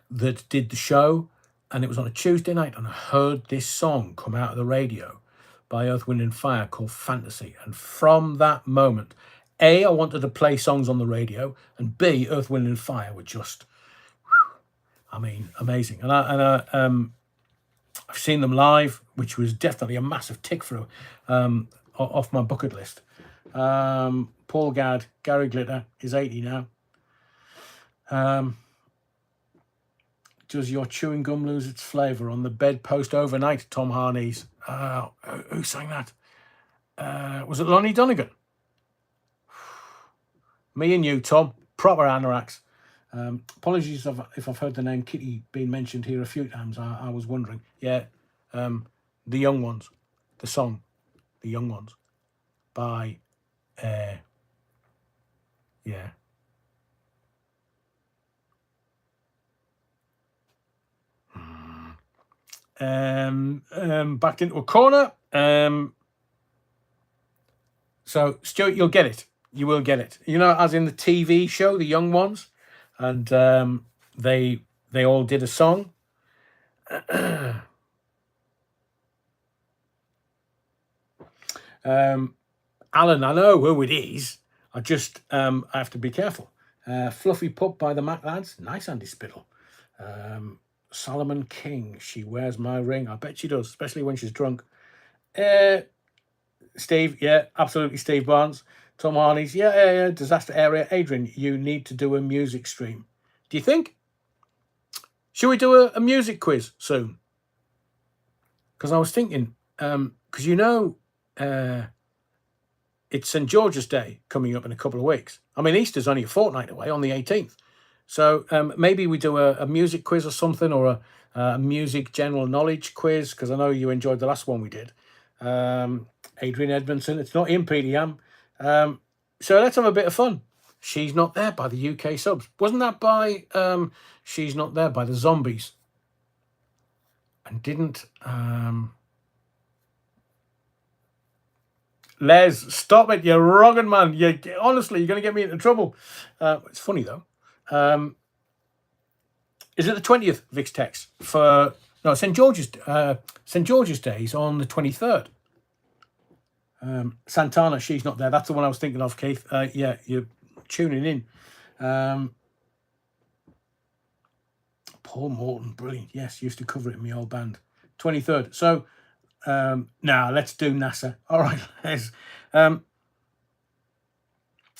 that did the show? And it was on a Tuesday night, and I heard this song come out of the radio by Earth, Wind and Fire called Fantasy. And from that moment, A, I wanted to play songs on the radio, and B, Earth, Wind and Fire were just, I mean, amazing. And I've seen them live, which was definitely a massive tick through off my bucket list. Paul Gadd, Gary Glitter is 80 now. Does your chewing gum lose its flavour on the bedpost overnight, Tom Harney's? Who sang that? Was it Lonnie Donegan? Me and you, Tom. Proper anoraks. Apologies if I've heard the name Kitty being mentioned here a few times. I was wondering. Yeah, The Young Ones. The song, The Young Ones, by, yeah. Backed into a corner. So, Stuart, you'll get it. You will get it. You know, as in the TV show, The Young Ones, and they all did a song. Alan, I know who it is. I have to be careful. Fluffy Pup by the Mac Lads. Nice, Andy Spittle. Solomon King, She Wears My Ring. I bet she does, especially when she's drunk. Steve, yeah, absolutely, Steve Barnes. Tom Harney's, yeah, Disaster Area. Adrian, you need to do a music stream. Do you think? Should we do a music quiz soon? Because I was thinking, because you know, it's St. George's Day coming up in a couple of weeks. I mean, Easter's only a fortnight away on the 18th. So maybe we do a music quiz or something, or a music general knowledge quiz, because I know you enjoyed the last one we did. Adrian Edmondson, it's not in PDM. So let's have a bit of fun. She's Not There by the UK Subs. Wasn't that by She's Not There by the Zombies? And didn't... Les, stop it, you're wronging, man. Honestly, you're going to get me into trouble. It's funny, though. Is it the 20th, Vix text? St. George's Day is on the 23rd. Santana, She's Not There. That's the one I was thinking of, Keith. Yeah, you're tuning in. Paul Morton, brilliant. Yes, used to cover it in my old band. 23rd. So, now let's do NASA. All right, Les.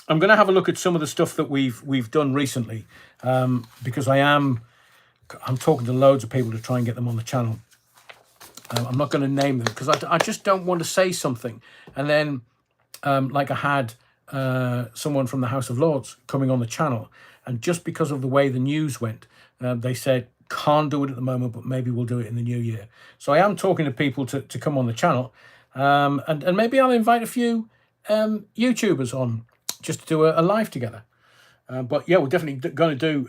I'm going to have a look at some of the stuff that we've done recently, because I'm talking to loads of people to try and get them on the channel. I'm not going to name them because I just don't want to say something and then, like I had someone from the House of Lords coming on the channel, and just because of the way the news went, they said can't do it at the moment, but maybe we'll do it in the new year. So I am talking to people to come on the channel, and maybe I'll invite a few YouTubers on just to do a live together. But yeah, we're definitely going to do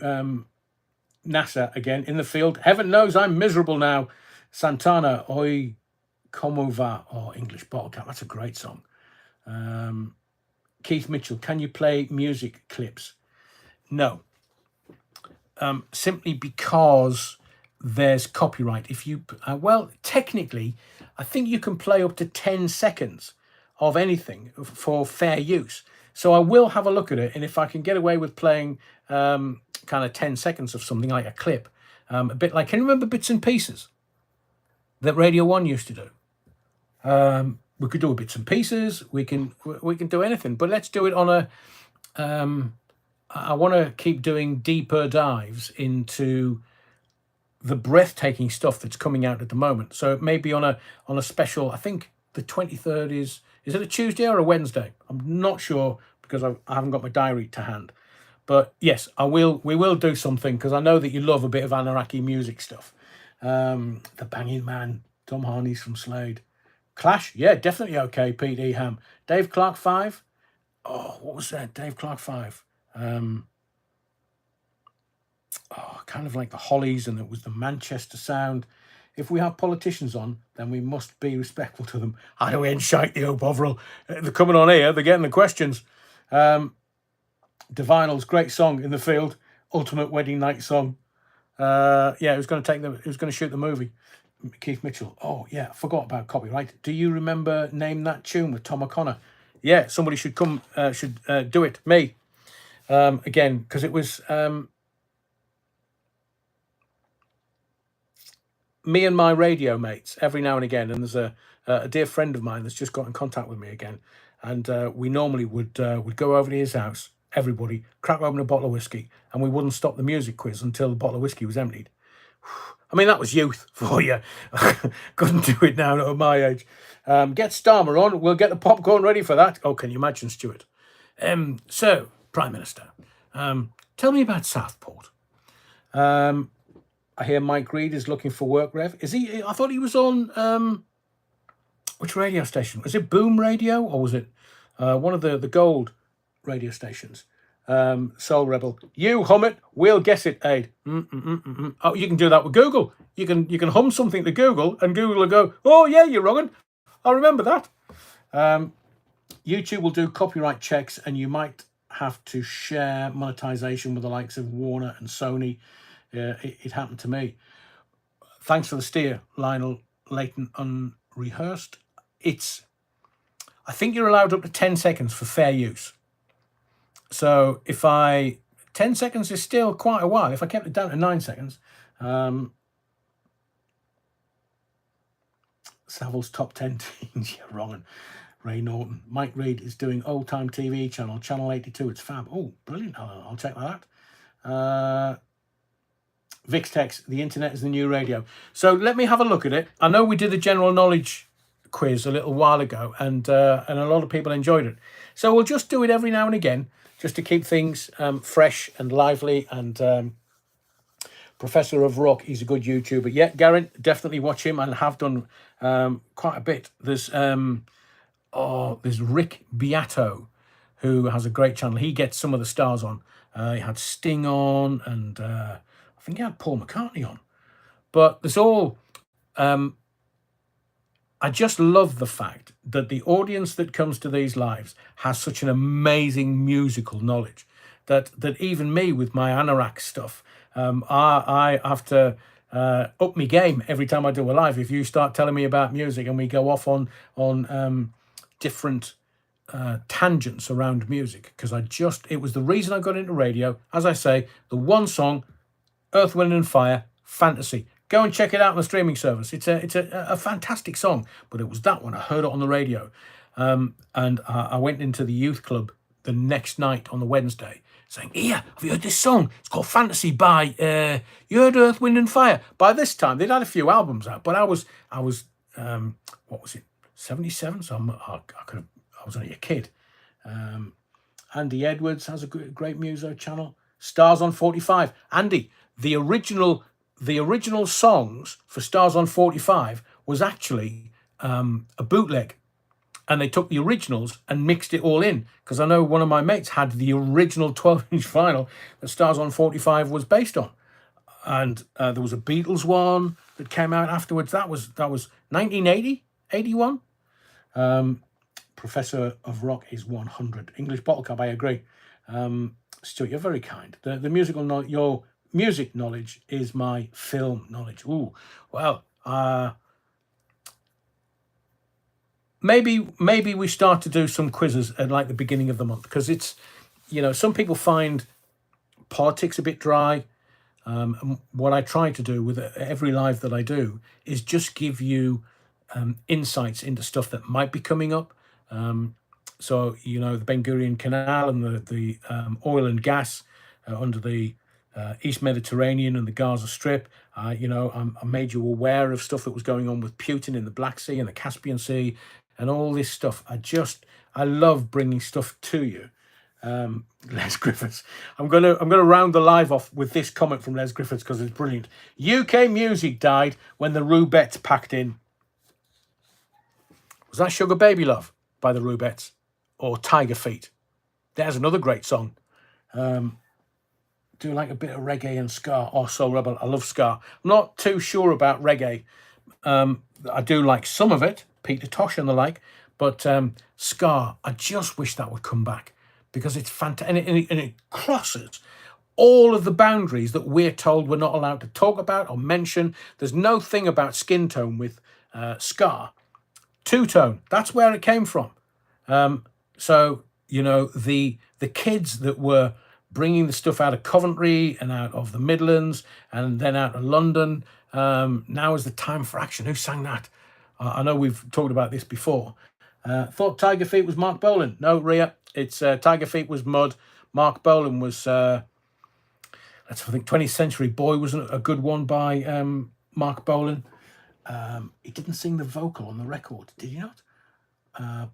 NASA again in the field. Heaven knows I'm miserable now. Santana, Oi Como Va, English Bottle Cap. That's a great song. Keith Mitchell, can you play music clips? No. Simply because there's copyright. If you, well, technically, I think you can play up to 10 seconds of anything for fair use. So I will have a look at it, and if I can get away with playing kind of 10 seconds of something like a clip, a bit like, can you remember Bits and Pieces that Radio 1 used to do? we could do bits and pieces. We can do anything, but let's do it on a. I want to keep doing deeper dives into the breathtaking stuff that's coming out at the moment. So maybe on a special. I think the 23rd is it a Tuesday or a Wednesday? I'm not sure because I haven't got my diary to hand. But yes, I will. We will do something because I know that you love a bit of Anaraki music stuff. The Banging Man, Tom Harney's from Slade, Clash. Yeah, definitely okay. Pete E. Ham, Dave Clark 5. Oh, what was that? Dave Clark 5. Kind of like the Hollies, and it was the Manchester sound. If we have politicians on, then we must be respectful to them. How do we incite the Hope Overall? They're coming on here. They're getting the questions. Divinals, great song in the field. Ultimate wedding night song. It was going to It was going to shoot the movie. Keith Mitchell. Oh yeah, I forgot about copyright. Do you remember Name That Tune with Tom O'Connor? Yeah, somebody should come. Should do it. Me. Again, because it was me and my radio mates every now and again. And there's a dear friend of mine that's just got in contact with me again, and we normally would go over to his house. Everybody crack open a bottle of whiskey, and we wouldn't stop the music quiz until the bottle of whiskey was emptied. I mean, that was youth for you. Couldn't do it now, not at my age. Get Starmer on. We'll get the popcorn ready for that. Oh, can you imagine, Stuart? So, Prime Minister, tell me about Southport. I hear Mike Reed is looking for work, Rev. Is he? I thought he was on which radio station? Was it Boom Radio or was it one of the gold radio stations? Soul Rebel. You hum it, we'll guess it, Aid. Oh, you can do that with Google. You can hum something to Google, and Google will go, oh yeah, you're wrong. I remember that. YouTube will do copyright checks, and you might have to share monetization with the likes of Warner and Sony. It happened to me. Thanks for the steer, Lionel Leighton Unrehearsed. I think you're allowed up to 10 seconds for fair use. So 10 seconds is still quite a while. If I kept it down to 9 seconds, Savil's top 10 teams, you're wrong. Ray Norton. Mike Reed is doing old time TV channel, Channel 82. It's fab. Oh, brilliant. I'll check that out. Vix text, the internet is the new radio. So let me have a look at it. I know we did a general knowledge quiz a little while ago, and a lot of people enjoyed it. So we'll just do it every now and again, just to keep things fresh and lively. And Professor of Rock, he's a good YouTuber. Yeah, Garen, definitely watch him, and have done quite a bit. There's Rick Beato, who has a great channel. He gets some of the stars on. He had Sting on, and I think he had Paul McCartney on. But there's all... I just love the fact that the audience that comes to these lives has such an amazing musical knowledge that even me with my anorak stuff, I have to up my game every time I do a live. If you start telling me about music and we go off on different tangents around music, because it was the reason I got into radio. As I say, the one song, Earth, Wind and Fire, Fantasy. Go and check it out on the streaming service. It's a fantastic song, but it was that one. I heard it on the radio. And I went into the youth club the next night on the Wednesday saying, "Here, have you heard this song? It's called Fantasy by, you heard Earth, Wind and Fire?" By this time, they'd had a few albums out, but I was what was it, 77? So I was only a kid. Andy Edwards has a great muso channel. Stars on 45. Andy, the original songs for Stars on 45 was actually a bootleg, and they took the originals and mixed it all in, because I know one of my mates had the original 12-inch vinyl that Stars on 45 was based on, and there was a Beatles one that came out afterwards. That was 1980, 81. Professor of Rock is 100. English Bottle Cap, I agree. Stuart, you're very kind. The musical your music knowledge is my film knowledge. Ooh, well, maybe we start to do some quizzes at like the beginning of the month, because it's, some people find politics a bit dry. And what I try to do with every live that I do is just give you insights into stuff that might be coming up. So, you know, the Ben Gurion Canal and the oil and gas under the East Mediterranean and the Gaza Strip. You know, I made you aware of stuff that was going on with Putin in the Black Sea and the Caspian Sea and all this stuff. I love bringing stuff to you. Les Griffiths. I'm gonna round the live off with this comment from Les Griffiths because it's brilliant. UK music died when the Rubettes packed in. Was that Sugar Baby Love by the Rubettes or Tiger Feet? There's another great song. Do like a bit of reggae and ska. Oh, Soul Rebel. I love ska. I'm not too sure about reggae. I do like some of it, Peter Tosh and the like, but ska, I just wish that would come back because it's fantastic and it crosses all of the boundaries that we're told we're not allowed to talk about or mention. There's no thing about skin tone with ska. Two-tone, that's where it came from. So, you know, the kids that were bringing the stuff out of Coventry and out of the Midlands and then out of London, now is the time for action. Who sang that? I know we've talked about this before. Thought Tiger Feet was Mark Bolan. No, Rhea, it's Tiger Feet was Mud. Mark Bolan was, I think 20th Century Boy was a good one by Mark Bolan. He didn't sing the vocal on the record, did he not?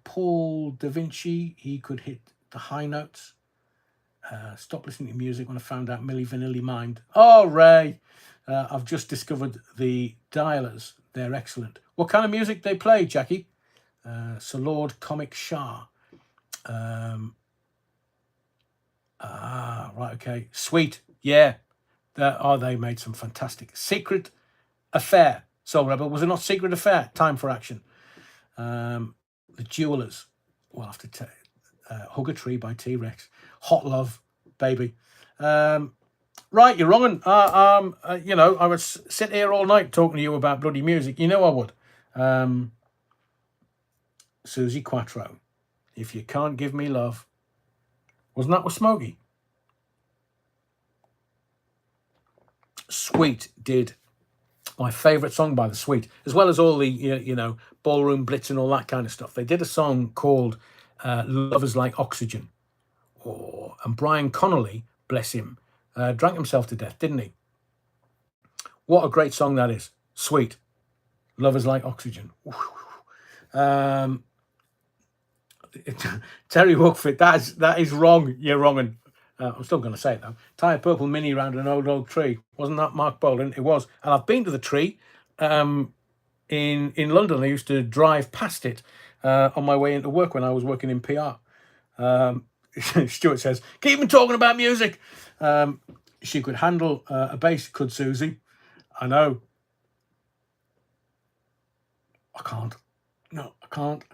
Paul Da Vinci, he could hit the high notes. Stopped listening to music when I found out Milli Vanilli Mind. Oh, Ray, I've just discovered the dialers. They're excellent. What kind of music they play, Jackie? Sir Lord Comic Shah. Right, okay. Sweet, yeah. They made some fantastic. Secret Affair. Soul Rebel, was it not Secret Affair? Time for Action. The Jewelers. We'll have to Hug a Tree by T-Rex. Hot Love, baby. Right, you're wrong. You know, I would sit here all night talking to you about bloody music. You know I would. Susie Quattro. If You Can't Give Me Love. Wasn't that with Smokey? Sweet did my favourite song by The Sweet, as well as all the, you know, Ballroom Blitz and all that kind of stuff. They did a song called Love Is Like Oxygen. And Brian Connolly, bless him, drank himself to death, didn't he? What a great song that is. Sweet. Love Is Like Oxygen. Terry Wookford, that is wrong. You're wrong. And I'm still going to say it though. Tie a purple mini round an old oak tree. Wasn't that Mark Bolan? It was. And I've been to the tree in London. I used to drive past it on my way into work when I was working in PR. Stuart says, keep him talking about music. She could handle a bass, could Susie? I know. I can't. No, I can't.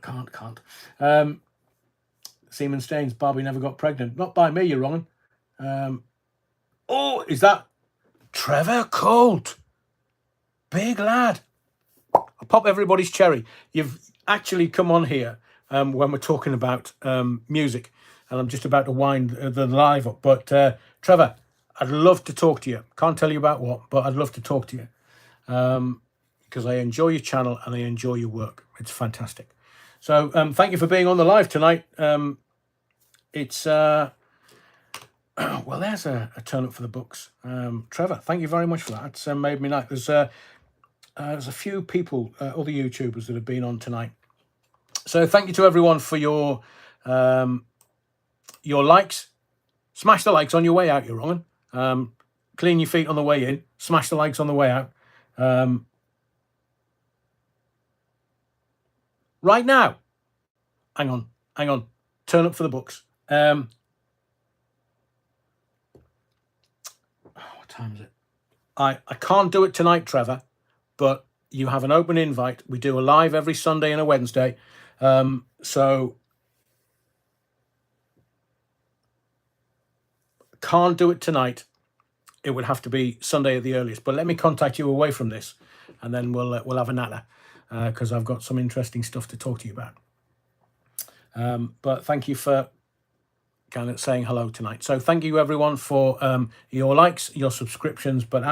Seaman Staines, Barbie never got pregnant. Not by me, you're wrong. Oh, is that Trevor Colt? Big lad. I'll pop everybody's cherry. You've actually come on here when we're talking about music, and I'm just about to wind the live up. But Trevor, I'd love to talk to you. Can't tell you about what, but I'd love to talk to you because I enjoy your channel and I enjoy your work. It's fantastic. So thank you for being on the live tonight. It's well, there's a turn up for the books. Trevor, thank you very much for that. It's made me night. There's a few people, other YouTubers that have been on tonight. So thank you to everyone for your likes. Smash the likes on your way out, you're wrong. Clean your feet on the way in. Smash the likes on the way out. Right now, hang on. Turn up for the books. What time is it? I can't do it tonight, Trevor, but you have an open invite. We do a live every Sunday and a Wednesday. So can't do it tonight. It would have to be Sunday at the earliest. But let me contact you away from this, and then we'll have a natter because I've got some interesting stuff to talk to you about. But thank you for kind of saying hello tonight. So thank you everyone for your likes, your subscriptions. But as